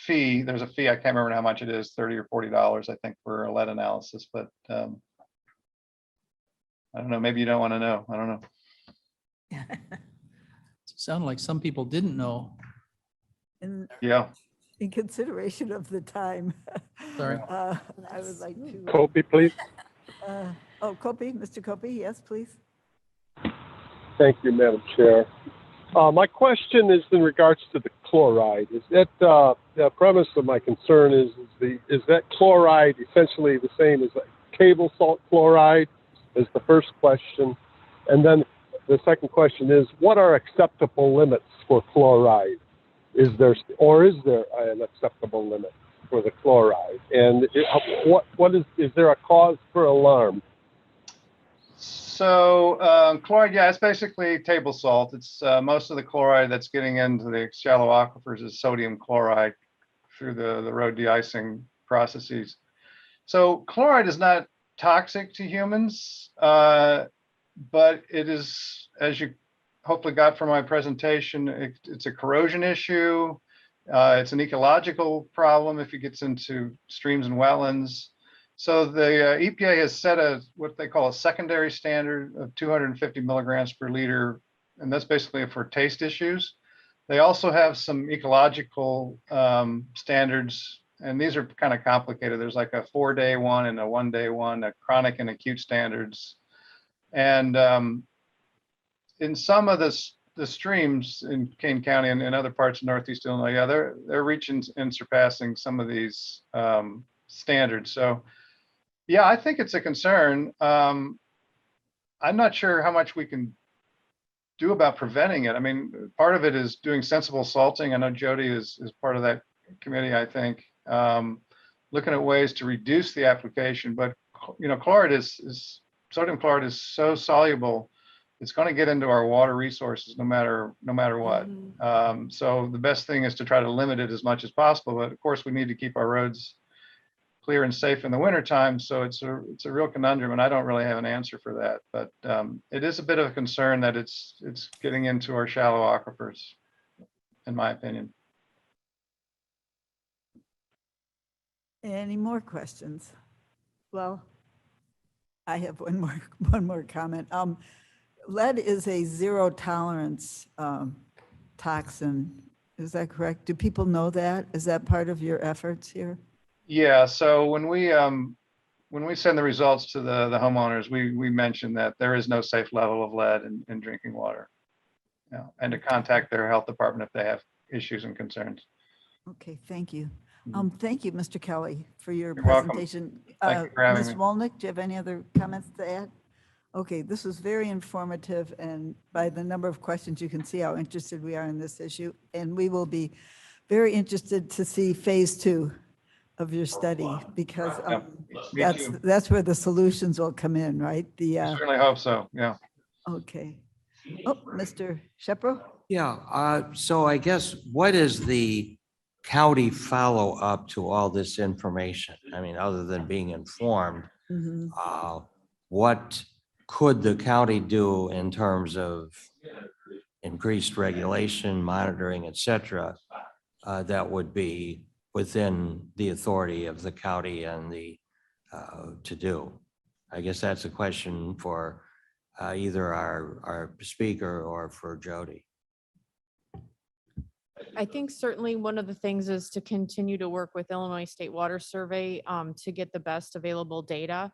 fee. There's a fee. I can't remember how much it is, $30 or $40, I think, for a lead analysis. But I don't know. Maybe you don't want to know. I don't know. Sounded like some people didn't know. Yeah. In consideration of the time. Sorry. I would like to. Copy, please. Oh, Copey, Mr. Copey, yes, please. Thank you, Madam Chair. My question is in regards to the chloride. Is that the premise of my concern is that chloride essentially the same as table salt chloride? Is the first question, and then the second question is, what are acceptable limits for chloride? Is there an acceptable limit for the chloride? And what is there a cause for alarm? So chloride, yeah, it's basically table salt. It's most of the chloride that's getting into the shallow aquifers is sodium chloride through the road de-icing processes. So chloride is not toxic to humans, but it is, as you hopefully got from my presentation, it's a corrosion issue. It's an ecological problem if it gets into streams and wetlands. So the EPA has set what they call a secondary standard of 250 milligrams per liter, and that's basically for taste issues. They also have some ecological standards, and these are kind of complicated. There's like a 4-day one and a 1-day one, a chronic and acute standards. And in some of the streams in Kane County and other parts of Northeast Illinois, yeah, they're reaching and surpassing some of these standards. So yeah, I think it's a concern. I'm not sure how much we can do about preventing it. I mean, part of it is doing sensible salting. I know Jody is part of that committee, I think, looking at ways to reduce the application. But, you know, sodium chloride is so soluble, it's going to get into our water resources no matter what. So the best thing is to try to limit it as much as possible. But of course, we need to keep our roads clear and safe in the wintertime. So it's a real conundrum, and I don't really have an answer for that. But it is a bit of a concern that it's getting into our shallow aquifers, in my opinion. Any more questions? Well, I have one more comment. Lead is a zero tolerance toxin. Is that correct? Do people know that? Is that part of your efforts here? Yeah, so when we send the results to the homeowners, we mention that there is no safe level of lead in drinking water, you know, and to contact their health department if they have issues and concerns. Okay, thank you. Thank you, Mr. Kelly, for your You're welcome. presentation. Thank you for having Ms. me. Walnut, do you have any other comments to add? Okay, this was very informative, and by the number of questions, you can see how interested we are in this issue. And we will be very interested to see phase 2 of your study, because that's where the solutions will come in, right? I certainly hope so, yeah. Okay. Oh, Mr. Shepro? Yeah, so I guess what is the county follow-up to all this information? I mean, other than being informed, what could the county do in terms of increased regulation, monitoring, et cetera, that would be within the authority of the county and the to do? I guess that's a question for either our speaker or for Jody. I think certainly one of the things is to continue to work with Illinois State Water Survey to get the best available data.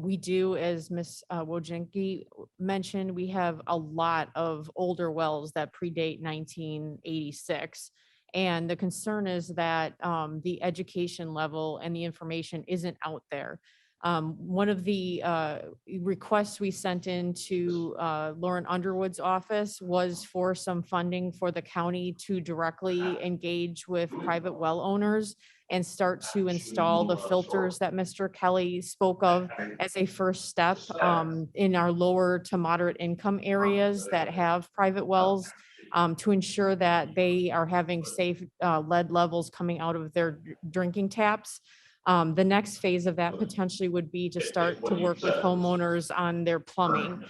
We do, as Ms. Wojcinski mentioned, we have a lot of older wells that predate 1986. And the concern is that the education level and the information isn't out there. One of the requests we sent in to Lauren Underwood's office was for some funding for the county to directly engage with private well owners and start to install the filters that Mr. Kelly spoke of as a first step in our lower to moderate income areas that have private wells, to ensure that they are having safe lead levels coming out of their drinking taps. The next phase of that potentially would be to start to work with homeowners on their plumbing.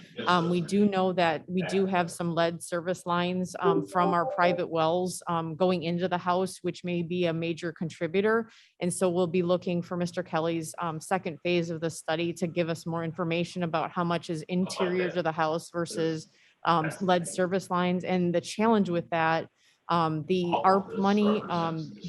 We do know that we do have some lead service lines from our private wells going into the house, which may be a major contributor. And so we'll be looking for Mr. Kelly's second phase of the study to give us more information about how much is interior to the house versus lead service lines. And the challenge with that, the ARP money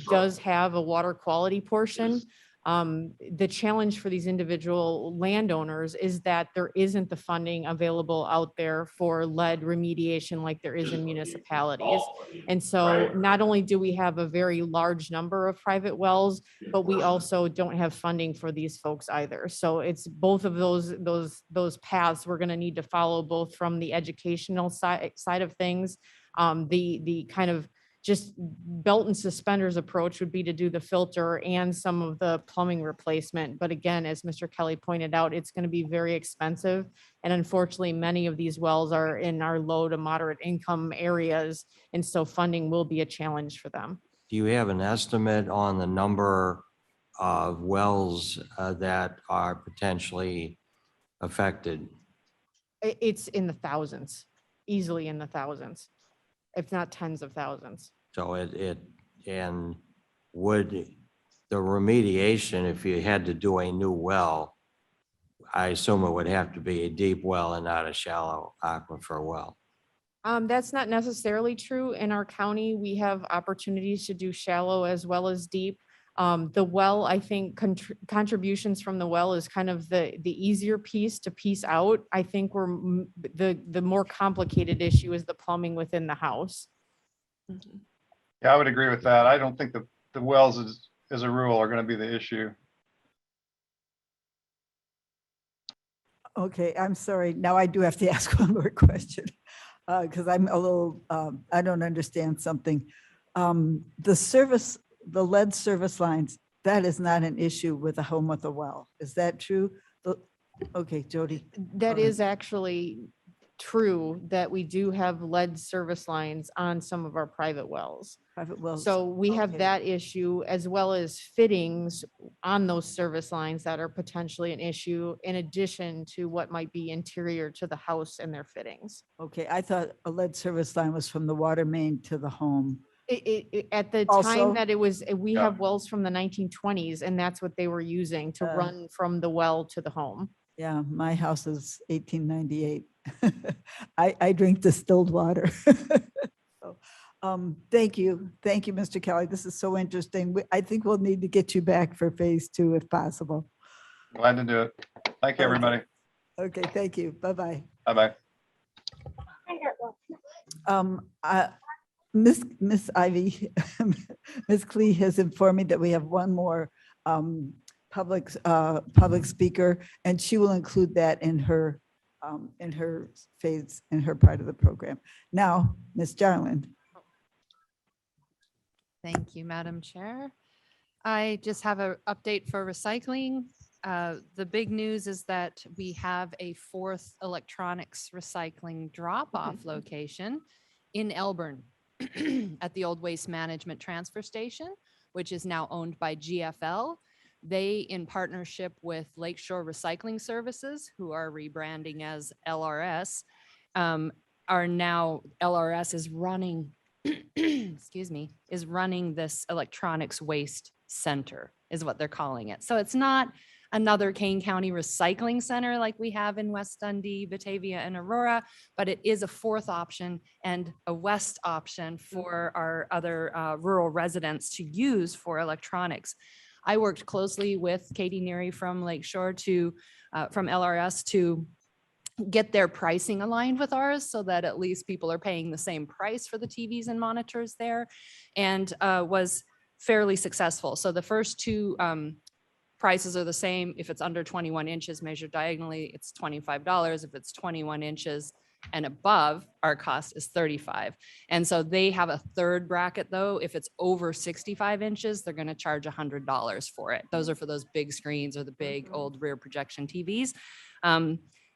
does have a water quality portion. The challenge for these individual landowners is that there isn't the funding available out there for lead remediation like there is in municipalities. And so not only do we have a very large number of private wells, but we also don't have funding for these folks either. So it's both of those paths we're going to need to follow, both from the educational side of things. The kind of just belt and suspenders approach would be to do the filter and some of the plumbing replacement. But again, as Mr. Kelly pointed out, it's going to be very expensive. And unfortunately, many of these wells are in our low to moderate income areas. And so funding will be a challenge for them. Do you have an estimate on the number of wells that are potentially affected? It's in the thousands, easily in the thousands, if not tens of thousands. So and would the remediation, if you had to do a new well, I assume it would have to be a deep well and not a shallow aquifer well. That's not necessarily true. In our county, we have opportunities to do shallow as well as deep. The well, I think contributions from the well is kind of the easier piece to piece out. I think the more complicated issue is the plumbing within the house. Yeah, I would agree with that. I don't think the wells as a rule are going to be the issue. Okay, I'm sorry. Now I do have to ask one more question because I'm a little, I don't understand something. The lead service lines, that is not an issue with a home with a well. Is that true? Okay, Jody. That Go ahead. is actually true, that we do have lead service lines on some of our private wells. Private wells. So we have Okay. that issue as well as fittings on those service lines that are potentially an issue in addition to what might be interior to the house and their fittings. Okay, I thought a lead service line was from the water main to the home. At the Also- time that it was, we Yeah. have wells from the 1920s and that's what they were using to run from the well to the home. Yeah, my house is 1898. I drink distilled water. So, thank you. Thank you, Mr. Kelly. This is so interesting. I think we'll need to get you back for phase 2 if possible. Glad to do it. Thank you, everybody. Okay, thank you. Bye-bye. Bye-bye. Miss Ivy, Miss Klee has informed me that we have one more public speaker, and she will include that in her phase, in her part of the program. Now, Miss Jarland. Thank you, Madam Chair. I just have an update for recycling. The big news is that we have a 4th electronics recycling drop-off location in Elburn at the old waste management transfer station, which is now owned by GFL. They, in partnership with Lakeshore Recycling Services, who are rebranding as LRS, are now, LRS is running, excuse me, is running this electronics waste center, is what they're calling it. So it's not another Kane County recycling center like we have in West Dundee, Batavia, and Aurora, but it is a 4th option and a west option for our other rural residents to use for electronics. I worked closely with Katie Neary from Lakeshore from LRS to get their pricing aligned with ours so that at least people are paying the same price for the TVs and monitors there, and was fairly successful. So the first 2 prices are the same. If it's under 21 inches measured diagonally, it's $25. If it's 21 inches and above, our cost is $35. And so they have a 3rd bracket though. If it's over 65 inches, they're going to charge $100 for it. Those are for those big screens or the big old rear projection TVs.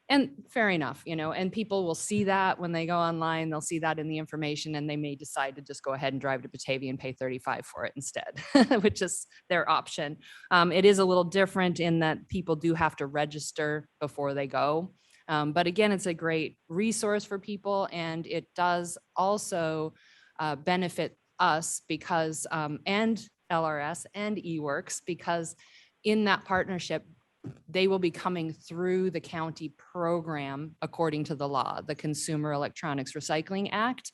And fair enough, and people will see that when they go online, they'll see that in the information and they may decide to just go ahead and drive to Batavia and pay $35 for it instead, which is their option. It is a little different in that people do have to register before they go. But again, it's a great resource for people, and it does also benefit us because, and LRS and eWorks, because in that partnership, they will be coming through the county program according to the law, the Consumer Electronics Recycling Act,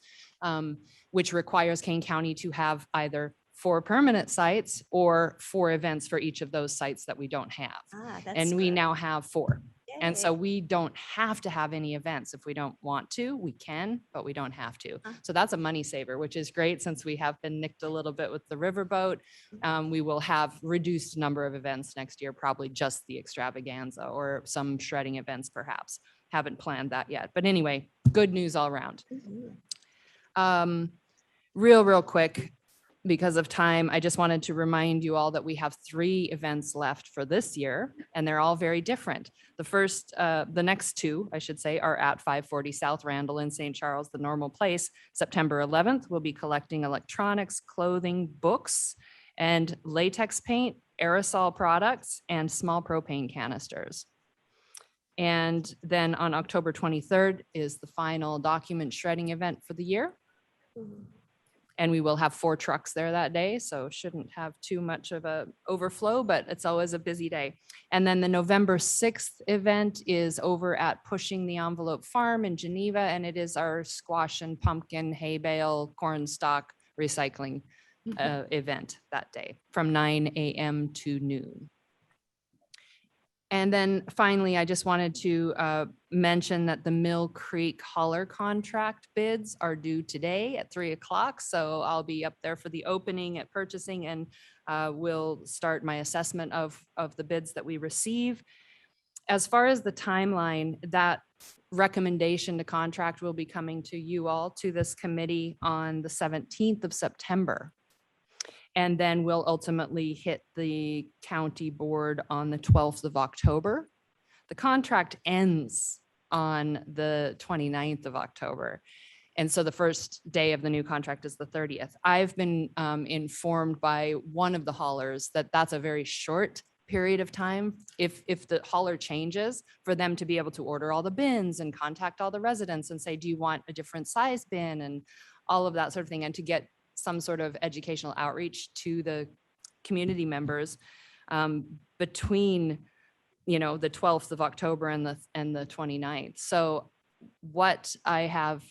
which requires Kane County to have either 4 permanent sites or 4 events for each of those sites that we don't have. That's And we good. now have 4. And so Yay. we don't have to have any events. If we don't want to, we can, but we don't have to. Ah. So that's a money saver, which is great since we have been nicked a little bit with the riverboat. We will have reduced number of events next year, probably just the extravaganza or some shredding events perhaps. Haven't planned that yet. But anyway, good news all around. Mhm. Real quick, because of time, I just wanted to remind you all that we have 3 events left for this year, and they're all very different. The next 2, I should say, are at 540 South Randall in St. Charles, the normal place. September 11th, we'll be collecting electronics, clothing, books, and latex paint, aerosol products, and small propane canisters. And then on October 23rd is the final document shredding event for the year. Mhm. And we will have 4 trucks there that day, so shouldn't have too much of a overflow, but it's always a busy day. And then the November 6th event is over at Pushing the Envelope Farm in Geneva, and it is our squash and pumpkin, hay bale, corn stalk recycling event that day from 9 a.m. to noon. And then finally, I just wanted to mention that the Mill Creek hauler contract bids are due today at 3 o'clock. So I'll be up there for the opening at purchasing, and we'll start my assessment of the bids that we receive. As far as the timeline, that recommendation to contract will be coming to you all, to this committee on the 17th of September. And then we'll ultimately hit the county board on the 12th of October. The contract ends on the 29th of October. And so the first day of the new contract is the 30th. I've been informed by one of the haulers that that's a very short period of time if the hauler changes, for them to be able to order all the bins and contact all the residents and say, do you want a different size bin, and all of that sort of thing, and to get some sort of educational outreach to the community members between, the 12th of October and the 29th. So what I have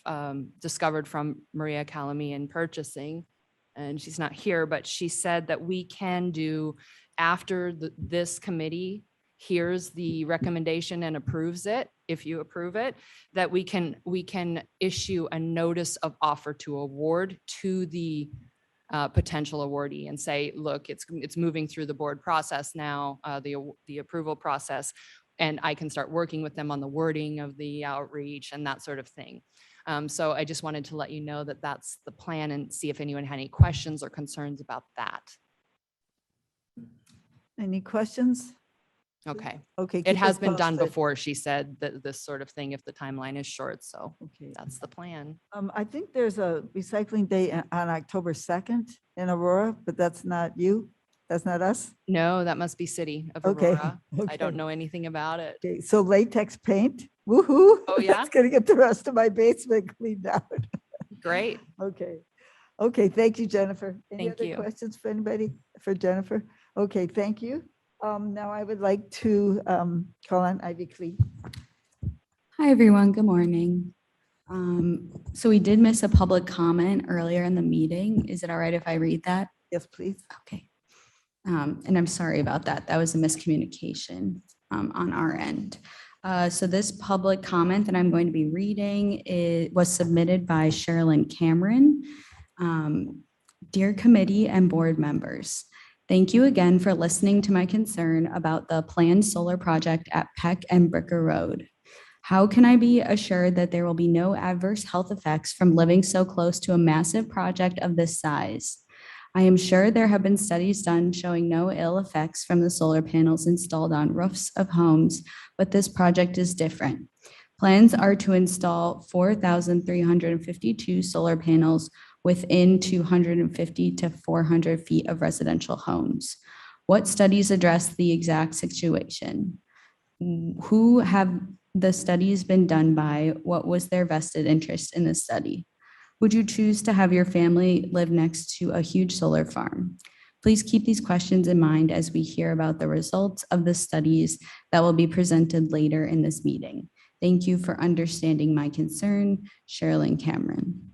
discovered from Maria Calamy in purchasing, and she's not here, but she said that we can do, after this committee hears the recommendation and approves it, if you approve it, that we can issue a notice of offer to award to the potential awardee and say, look, it's moving through the board process now, the approval process, and I can start working with them on the wording of the outreach and that sort of thing. So I just wanted to let you know that that's the plan, and see if anyone had any questions or concerns about that. Any questions? Okay. Okay. It keep has us been done posted. before, she said, that this sort of thing, if the timeline is short. So Okay. that's the plan. I think there's a recycling day on October 2nd in Aurora, but that's not you. That's not us. No, that must be City of Okay. Aurora. I don't Okay. know anything about it. Okay, so latex paint, woohoo. Oh, yeah? That's gonna get the rest of my basement cleaned out. Great. Okay. Okay, thank you, Jennifer. Any Thank other you. questions for anybody, for Jennifer? Okay, thank you. Now I would like to call on Ivy Clee. Hi, everyone. Good morning. So we did miss a public comment earlier in the meeting. Is it all right if I read that? Yes, please. Okay. And I'm sorry about that. That was a miscommunication on our end. So this public comment that I'm going to be reading was submitted by Sherilyn Cameron. Dear committee and board members, thank you again for listening to my concern about the planned solar project at Peck and Bricker Road. How can I be assured that there will be no adverse health effects from living so close to a massive project of this size? I am sure there have been studies done showing no ill effects from the solar panels installed on roofs of homes, but this project is different. Plans are to install 4,352 solar panels within 250 to 400 feet of residential homes. What studies address the exact situation? Who have the studies been done by? What was their vested interest in the study? Would you choose to have your family live next to a huge solar farm? Please keep these questions in mind as we hear about the results of the studies that will be presented later in this meeting. Thank you for understanding my concern, Sherilyn Cameron.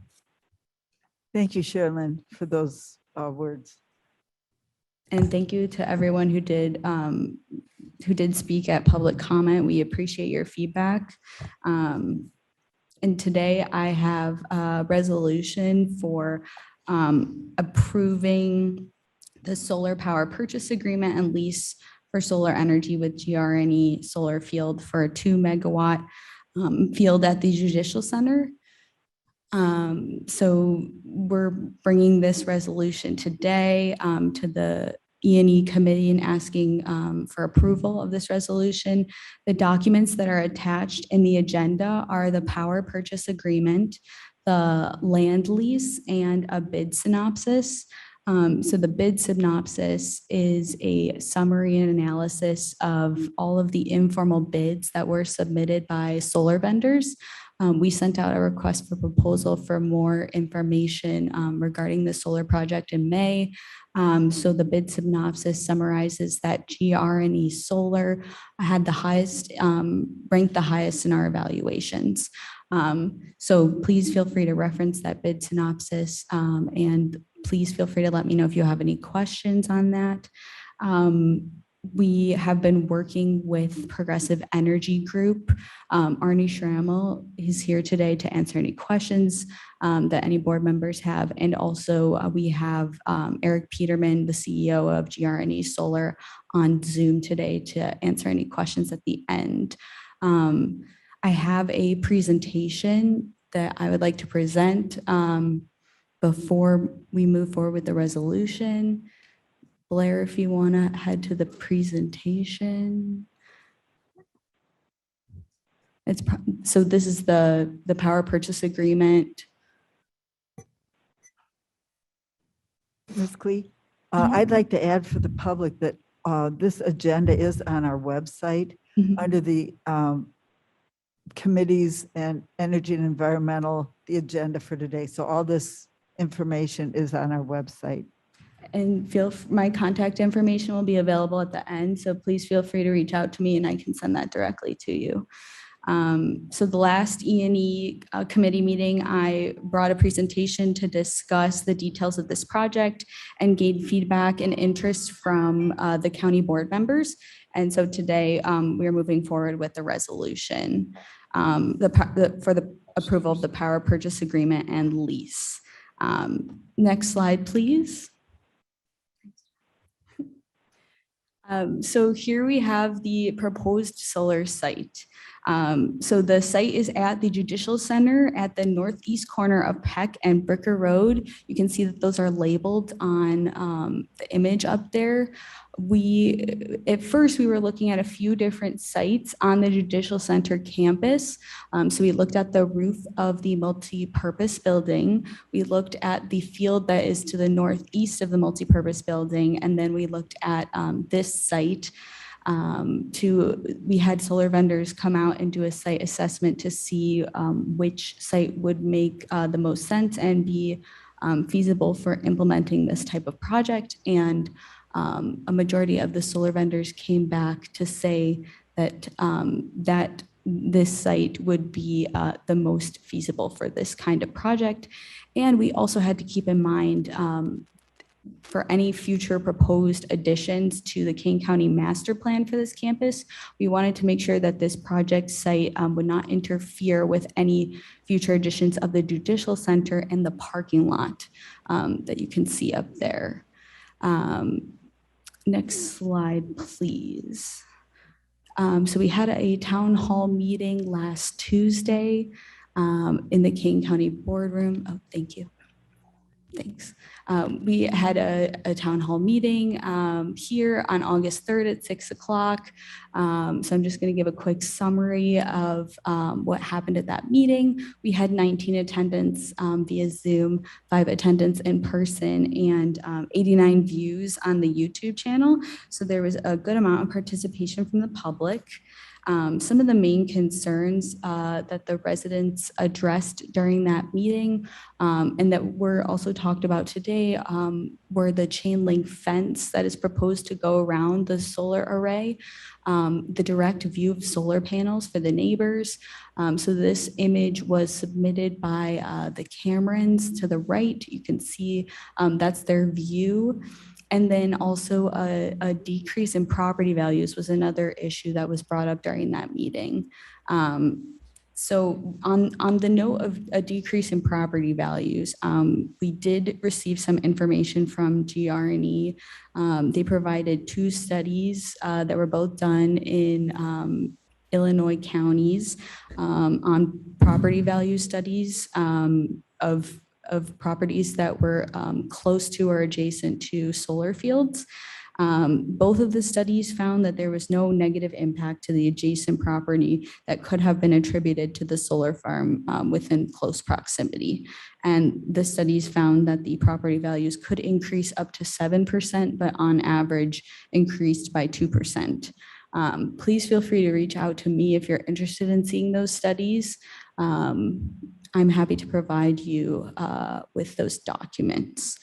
Thank you, Sherilyn, for those words. And thank you to everyone who did speak at public comment. We appreciate your feedback. And today I have a resolution for approving the solar power purchase agreement and lease for solar energy with GRNE Solar Field for a 2 megawatt field at the Judicial Center. So we're bringing this resolution today to the E&E committee and asking for approval of this resolution. The documents that are attached in the agenda are the power purchase agreement, the land lease, and a bid synopsis. So the bid synopsis is a summary and analysis of all of the informal bids that were submitted by solar vendors. We sent out a request for proposal for more information regarding the solar project in May. So the bid synopsis summarizes that GRNE Solar had the highest, ranked the highest in our evaluations. So please feel free to reference that bid synopsis, and please feel free to let me know if you have any questions on that. We have been working with Progressive Energy Group. Arnie Schrammel is here today to answer any questions that any board members have. And also we have Eric Peterman, the CEO of GRNE Solar, on Zoom today to answer any questions at the end. I have a presentation that I would like to present before we move forward with the resolution. Blair, if you want to head to the presentation. So this is the power purchase agreement. Ms. Klee, I'd like to add for the public that this agenda is on our website under the committees and energy and environmental, the agenda for today. So all this information is on our website. And my contact information will be available at the end. So please feel free to reach out to me and I can send that directly to you. So the last E&E committee meeting, I brought a presentation to discuss the details of this project and gain feedback and interest from the county board members. And so today we are moving forward with the resolution for the approval of the power purchase agreement and lease. Next slide, please. So here we have the proposed solar site. So the site is at the Judicial Center at the northeast corner of Peck and Bricker Road. You can see that those are labeled on the image up there. At first, we were looking at a few different sites on the Judicial Center campus. So we looked at the roof of the multi-purpose building. We looked at the field that is to the northeast of the multi-purpose building. And then we looked at this site. We had solar vendors come out and do a site assessment to see which site would make the most sense and be feasible for implementing this type of project. And a majority of the solar vendors came back to say that that this site would be the most feasible for this kind of project. And we also had to keep in mind for any future proposed additions to the Kane County master plan for this campus, we wanted to make sure that this project site would not interfere with any future additions of the Judicial Center and the parking lot that you can see up there. Next slide, please. So we had a town hall meeting last Tuesday in the Kane County boardroom. Oh, thank you. Thanks. We had a town hall meeting here on August 3rd at 6 o'clock. So I'm just going to give a quick summary of what happened at that meeting. We had 19 attendants via Zoom, 5 attendants in person, and 89 views on the YouTube channel. So there was a good amount of participation from the public. Some of the main concerns that the residents addressed during that meeting and that were also talked about today were the chain link fence that is proposed to go around the solar array, the direct view of solar panels for the neighbors. So this image was submitted by the Camerons to the right. You can see that's their view. And then also a decrease in property values was another issue that was brought up during that meeting. So on the note of a decrease in property values, we did receive some information from GR&E. They provided 2 studies that were both done in Illinois counties on property value studies of properties that were close to or adjacent to solar fields. Both of the studies found that there was no negative impact to the adjacent property that could have been attributed to the solar farm within close proximity. And the studies found that the property values could increase up to 7%, but on average increased by 2%. Please feel free to reach out to me if you're interested in seeing those studies. I'm happy to provide you with those documents.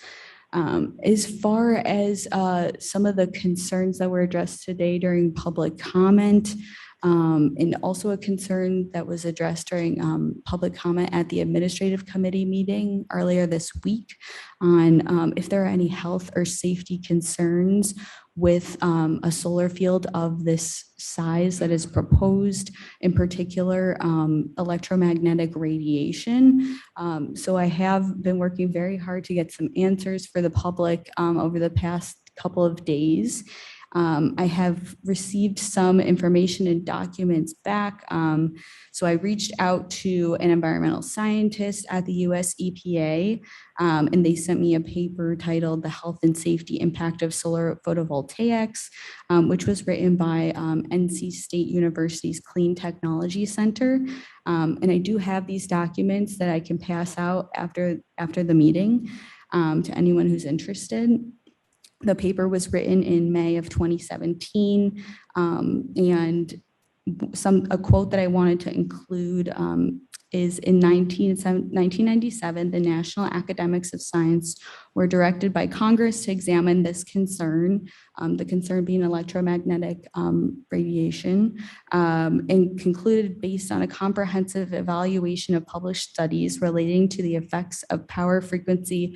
As far as some of the concerns that were addressed today during public comment, and also a concern that was addressed during public comment at the administrative committee meeting earlier this week on if there are any health or safety concerns with a solar field of this size that is proposed, in particular electromagnetic radiation. So I have been working very hard to get some answers for the public over the past couple of days. I have received some information and documents back. So I reached out to an environmental scientist at the US EPA, and they sent me a paper titled The Health and Safety Impact of Solar Photovoltaics, which was written by NC State University's Clean Technology Center. And I do have these documents that I can pass out after the meeting to anyone who's interested. The paper was written in May of 2017, and a quote that I wanted to include is in 1997, the National Academics of Science were directed by Congress to examine this concern, the concern being electromagnetic radiation, and concluded based on a comprehensive evaluation of published studies relating to the effects of power frequency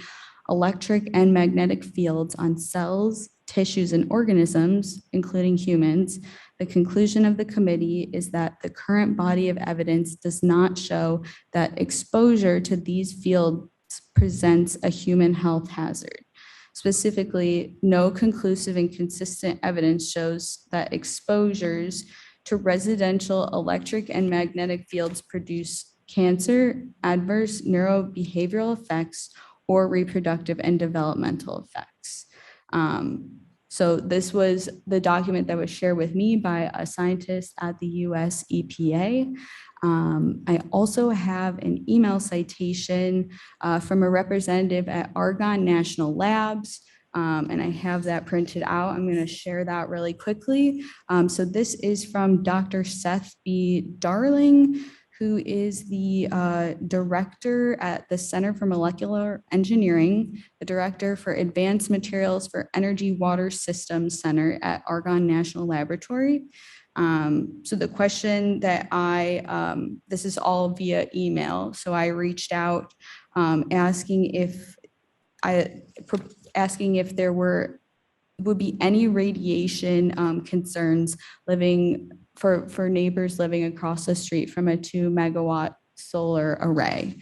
electric and magnetic fields on cells, tissues, and organisms, including humans. The conclusion of the committee is that the current body of evidence does not show that exposure to these fields presents a human health hazard. Specifically, no conclusive and consistent evidence shows that exposures to residential electric and magnetic fields produce cancer, adverse neurobehavioral effects, or reproductive and developmental effects. So this was the document that was shared with me by a scientist at the US EPA. I also have an email citation from a representative at Argonne National Labs, and I have that printed out. I'm going to share that really quickly. So this is from Dr. Seth B. Darling, who is the director at the Center for Molecular Engineering, the director for Advanced Materials for Energy Water Systems Center at Argonne National Laboratory. So the question that this is all via email. So I reached out asking if there would be any radiation concerns for neighbors living across the street from a 2 megawatt solar array.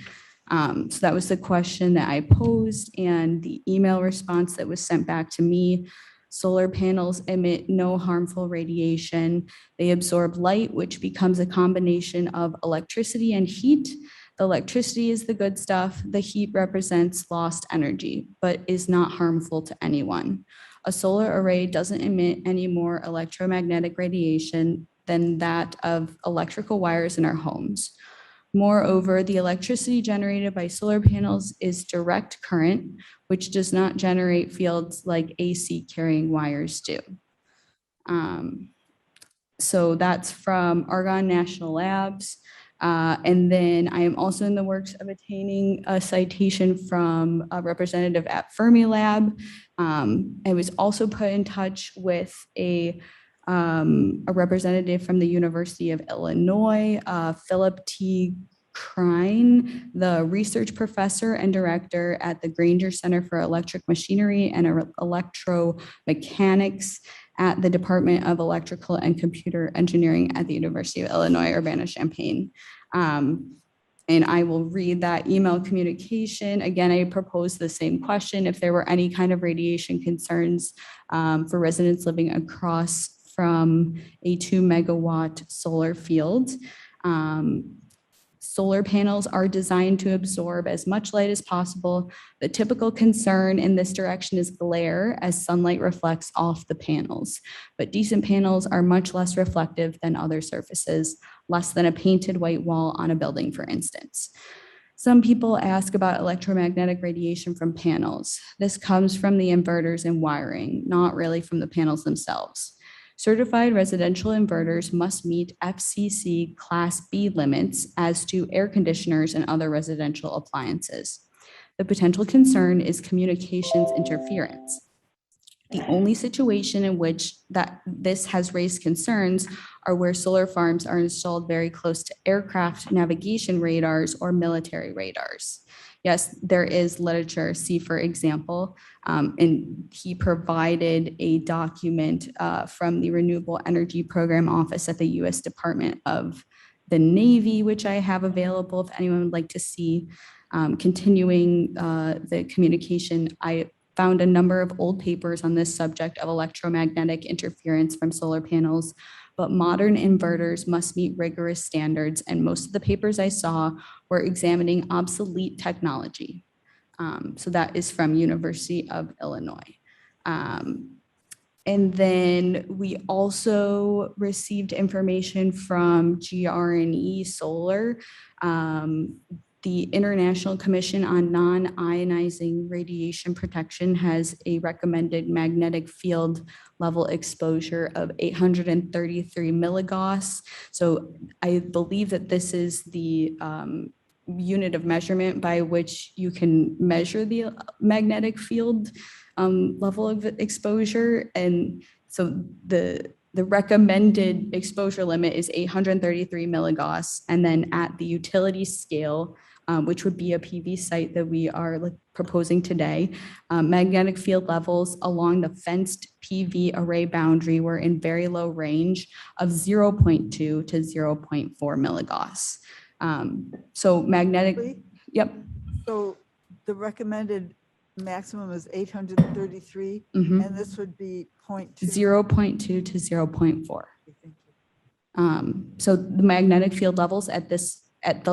So that was the question that I posed, and the email response that was sent back to me. Solar panels emit no harmful radiation. They absorb light, which becomes a combination of electricity and heat. The electricity is the good stuff. The heat represents lost energy, but is not harmful to anyone. A solar array doesn't emit any more electromagnetic radiation than that of electrical wires in our homes. Moreover, the electricity generated by solar panels is direct current, which does not generate fields like AC carrying wires do. So that's from Argonne National Labs. And then I am also in the works of obtaining a citation from a representative at Fermilab. I was also put in touch with a representative from the University of Illinois, Philip T. Krein, the research professor and director at the Granger Center for Electric Machinery and Electromechanics at the Department of Electrical and Computer Engineering at the University of Illinois, Urbana-Champaign. And I will read that email communication. Again, I proposed the same question. If there were any kind of radiation concerns for residents living across from a 2 megawatt solar field. Solar panels are designed to absorb as much light as possible. The typical concern in this direction is glare as sunlight reflects off the panels, but decent panels are much less reflective than other surfaces, less than a painted white wall on a building, for instance. Some people ask about electromagnetic radiation from panels. This comes from the inverters and wiring, not really from the panels themselves. Certified residential inverters must meet FCC Class B limits as do air conditioners and other residential appliances. The potential concern is communications interference. The only situation in which this has raised concerns are where solar farms are installed very close to aircraft navigation radars or military radars. Yes, there is literature, see for example, and he provided a document from the Renewable Energy Program Office at the U.S. Department of the Navy, which I have available if anyone would like to see. Continuing the communication, I found a number of old papers on this subject of electromagnetic interference from solar panels, but modern inverters must meet rigorous standards, and most of the papers I saw were examining obsolete technology. So that is from University of Illinois. And then we also received information from GR&E Solar. The International Commission on Non-Ionizing Radiation Protection has a recommended magnetic field level exposure of 833 milligauss. So I believe that this is the unit of measurement by which you can measure the magnetic field level of exposure. And so the recommended exposure limit is 833 milligauss. And then at the utility scale, which would be a PV site that we are proposing today, magnetic field levels along the fenced PV array boundary were in very low range of 0.2 to 0.4 milligauss. So magnetic, yep. So the recommended maximum is 833, Mhm. and this would be 0.2. 0.2 to 0.4. So the magnetic field levels at the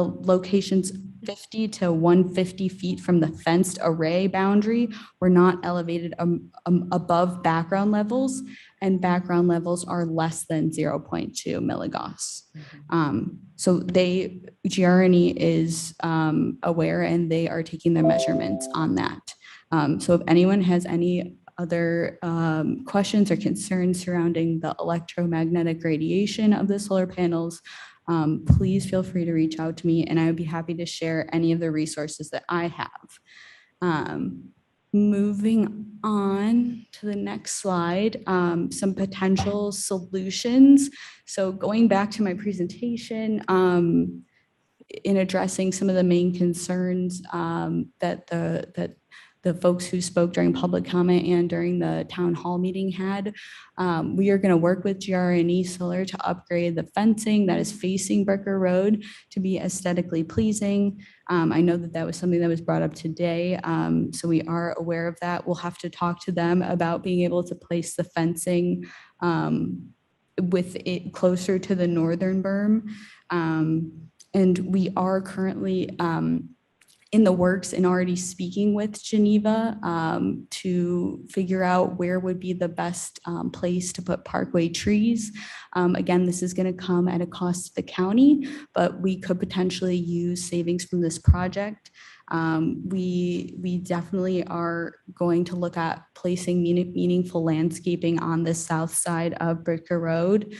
locations 50 to 150 feet from the fenced array boundary were not elevated above background levels, and background levels are less than 0.2 milligauss. So GR&E is aware, and they are taking their measurements on that. So if anyone has any other questions or concerns surrounding the electromagnetic radiation of the solar panels, please feel free to reach out to me, and I would be happy to share any of the resources that I have. Moving on to the next slide, some potential solutions. So going back to my presentation, in addressing some of the main concerns that the folks who spoke during public comment and during the town hall meeting had. We are going to work with GR&E Solar to upgrade the fencing that is facing Bricker Road to be aesthetically pleasing. I know that was something that was brought up today, so we are aware of that. We'll have to talk to them about being able to place the fencing with it closer to the northern berm. And we are currently in the works and already speaking with Geneva to figure out where would be the best place to put parkway trees. Again, this is going to come at a cost to the county, but we could potentially use savings from this project. We definitely are going to look at placing meaningful landscaping on the south side of Bricker Road.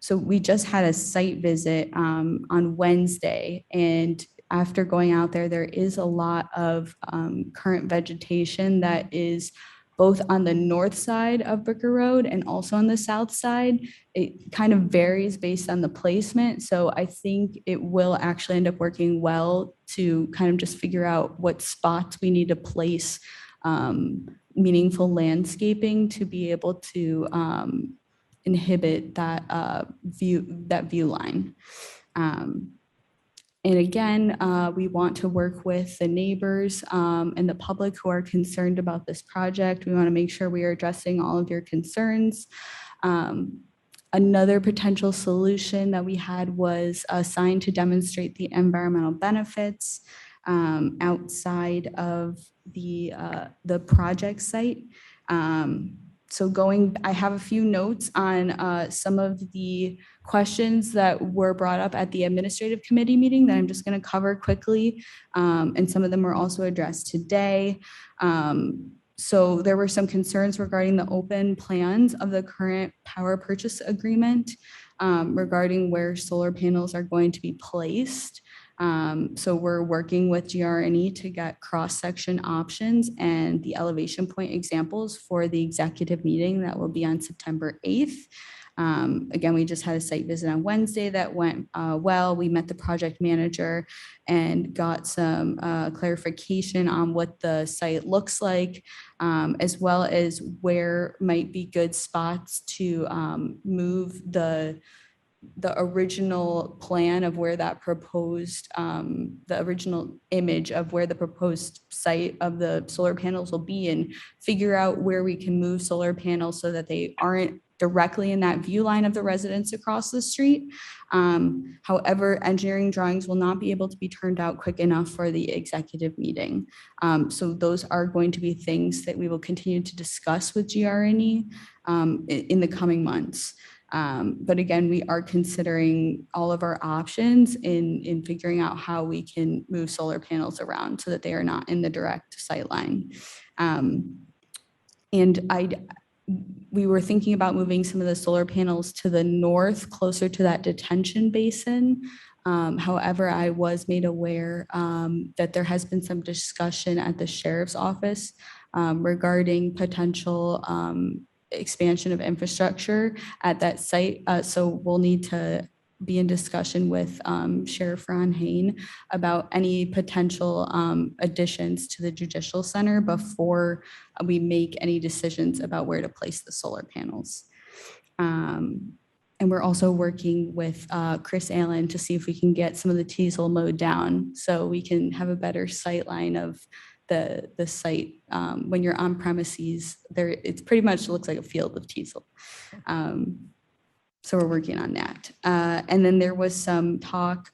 So we just had a site visit on Wednesday, and after going out there, there is a lot of current vegetation that is both on the north side of Bricker Road and also on the south side. It kind of varies based on the placement. So I think it will actually end up working well to kind of just figure out what spots we need to place meaningful landscaping to be able to inhibit that view line. And again, we want to work with the neighbors and the public who are concerned about this project. We want to make sure we are addressing all of your concerns. Another potential solution that we had was a sign to demonstrate the environmental benefits outside of the project site. I have a few notes on some of the questions that were brought up at the administrative committee meeting that I'm just going to cover quickly. And some of them were also addressed today. So there were some concerns regarding the open plans of the current power purchase agreement regarding where solar panels are going to be placed. So we're working with GRNE to get cross-section options and the elevation point examples for the executive meeting that will be on September 8th. Again, we just had a site visit on Wednesday that went well. We met the project manager and got some clarification on what the site looks like, as well as where might be good spots to move the original plan of where that proposed, the original image of where the proposed site of the solar panels will be, and figure out where we can move solar panels so that they aren't directly in that view line of the residents across the street. However, engineering drawings will not be able to be turned out quick enough for the executive meeting. So those are going to be things that we will continue to discuss with GRNE in the coming months. But again, we are considering all of our options in figuring out how we can move solar panels around so that they are not in the direct sight line. We were thinking about moving some of the solar panels to the north, closer to that detention basin. However, I was made aware that there has been some discussion at the sheriff's office regarding potential expansion of infrastructure at that site. So we'll need to be in discussion with Sheriff Ron Hain about any potential additions to the judicial center before we make any decisions about where to place the solar panels. And we're also working with Chris Allen to see if we can get some of the teasel mowed down so we can have a better sight line of the site. When you're on premises, it's pretty much looks like a field of teasel. So we're working on that. And then there was some talk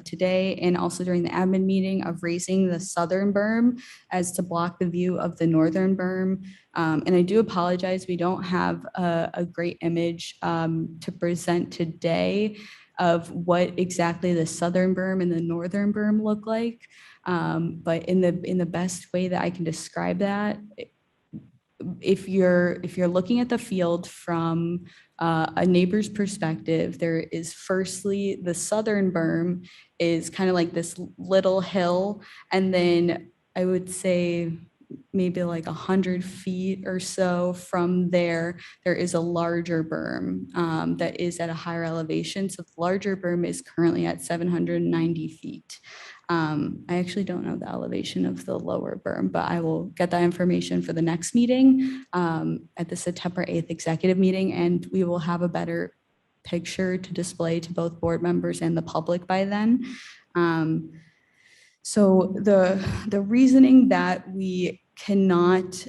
today and also during the admin meeting of raising the southern berm as to block the view of the northern berm. And I do apologize, we don't have a great image to present today of what exactly the southern berm and the northern berm look like. But in the best way that I can describe that, if you're looking at the field from a neighbor's perspective, there is firstly the southern berm is kind of like this little hill, and then I would say maybe like 100 feet or so from there, there is a larger berm that is at a higher elevation. So the larger berm is currently at 790 feet. I actually don't know the elevation of the lower berm, but I will get that information for the next meeting at the September 8th executive meeting, and we will have a better picture to display to both board members and the public by then. So the reasoning that we cannot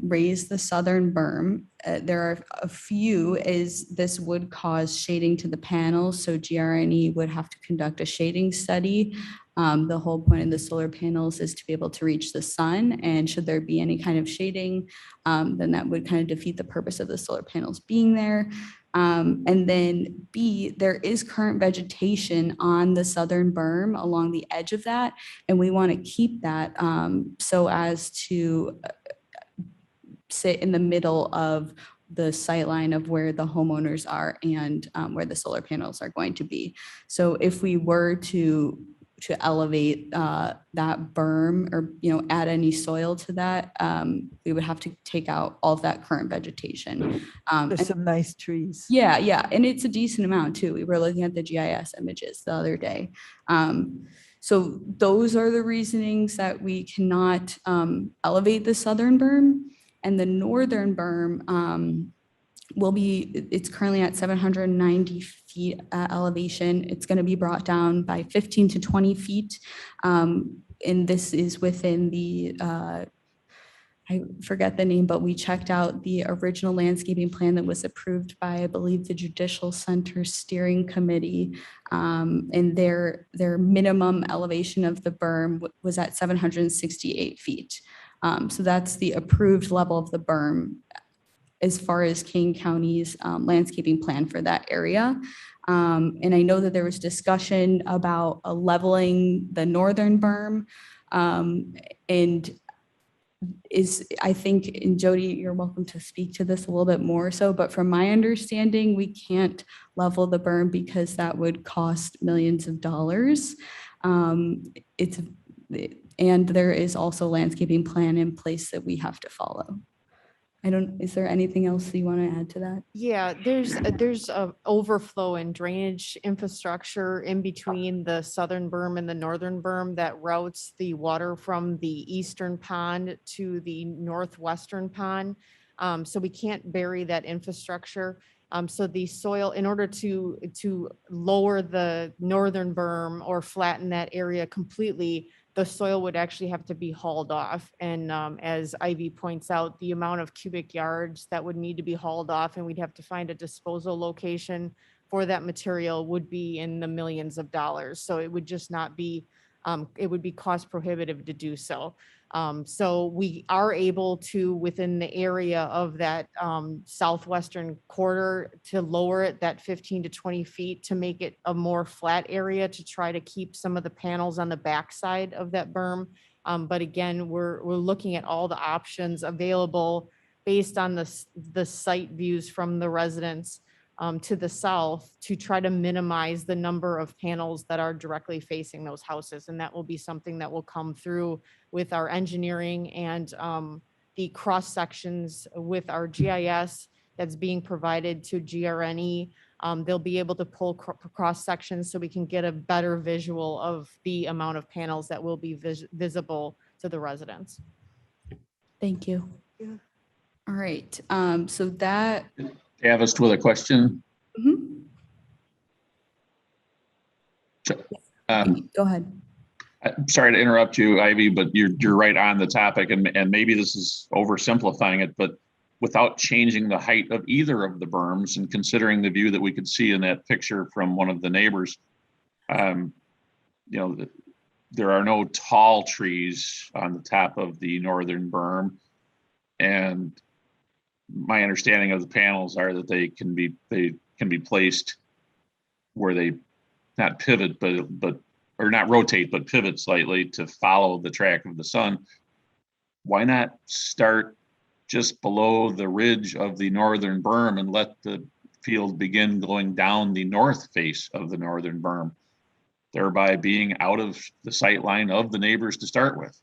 raise the southern berm, there are a few, is this would cause shading to the panels. So GRNE would have to conduct a shading study. The whole point of the solar panels is to be able to reach the sun, and should there be any kind of shading, then that would kind of defeat the purpose of the solar panels being there. And then B, there is current vegetation on the southern berm along the edge of that, and we want to keep that so as to sit in the middle of the sight line of where the homeowners are and where the solar panels are going to be. So if we were to to elevate that berm or, add any soil to that, we would have to take out all of that current vegetation. There's And some nice trees. yeah, and it's a decent amount too. We were looking at the GIS images the other day. So those are the reasonings that we cannot elevate the southern berm, and the northern berm it's currently at 790 feet elevation. It's going to be brought down by 15 to 20 feet. And this is within the I forget the name, but we checked out the original landscaping plan that was approved by, I believe, the Judicial Center Steering Committee. And their minimum elevation of the berm was at 768 feet. So that's the approved level of the berm as far as Kane County's landscaping plan for that area. And I know that there was discussion about leveling the northern berm. I think, and Jody, you're welcome to speak to this a little bit more so, but from my understanding, we can't level the berm because that would cost millions of dollars. And there is also a landscaping plan in place that we have to follow. Is there anything else you want to add to that? Yeah, there's a overflow and drainage infrastructure in between the southern berm and the northern berm that routes the water from the eastern pond to the northwestern pond. So we can't bury that infrastructure. So the soil, in order to lower the northern berm or flatten that area completely, the soil would actually have to be hauled off. And as Ivy points out, the amount of cubic yards that would need to be hauled off, and we'd have to find a disposal location for that material, would be in the millions of dollars. So it would just not be, it would be cost prohibitive to do so. So we are able to, within the area of that southwestern quarter, to lower it that 15 to 20 feet to make it a more flat area to try to keep some of the panels on the backside of that berm. But again, we're looking at all the options available based on the site views from the residents to the south to try to minimize the number of panels that are directly facing those houses. And that will be something that will come through with our engineering and the cross sections with our GIS that's being provided to GRNE. They'll be able to pull cross sections so we can get a better visual of the amount of panels that will be visible to the residents. Thank you. All right, so that. Davis with a question. Go ahead. I'm sorry to interrupt you, Ivy, but you're right on the topic, and maybe this is oversimplifying it, but without changing the height of either of the berms and considering the view that we could see in that picture from one of the neighbors, there are no tall trees on the top of the northern berm, and my understanding of the panels are that they can be placed where they not pivot, or not rotate, but pivot slightly to follow the track of the sun. Why not start just below the ridge of the northern berm and let the field begin going down the north face of the northern berm, thereby being out of the sight line of the neighbors to start with?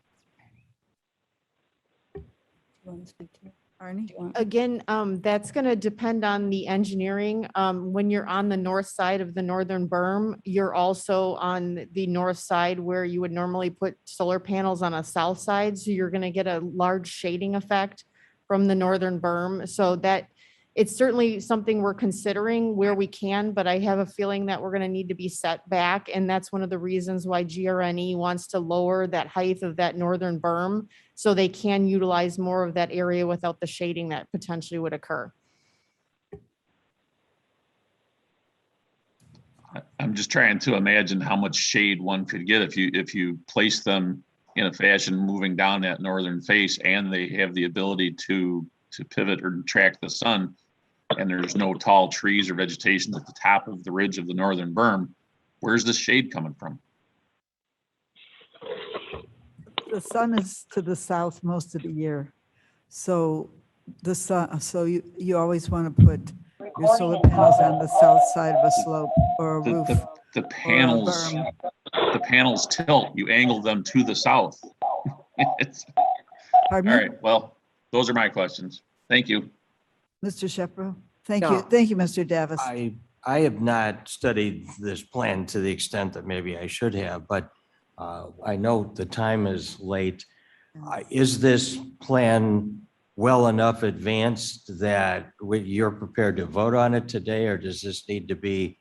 Again, that's going to depend on the engineering. When you're on the north side of the northern berm, you're also on the north side where you would normally put solar panels on a south side. So you're going to get a large shading effect from the northern berm. So that it's certainly something we're considering where we can, but I have a feeling that we're going to need to be set back. And that's one of the reasons why GRNE wants to lower that height of that northern berm so they can utilize more of that area without the shading that potentially would occur. I'm just trying to imagine how much shade one could get if you place them in a fashion moving down that northern face, and they have the ability to pivot or track the sun, and there's no tall trees or vegetation at the top of the ridge of the northern berm. Where's the shade coming from? The sun is to the south most of the year. So the sun, so you always want to put your solar panels on the south side of a slope or a roof. The panels, the panels tilt. You angle them to the south. It's- Pardon All me? right, well, those are my questions. Thank you. Mr. Shepro? Thank No. you. Thank you, Mr. Davis. I have not studied this plan to the extent that maybe I should have, but I know the time is late. Is this plan well enough advanced that you're prepared to vote on it today, or does this need to be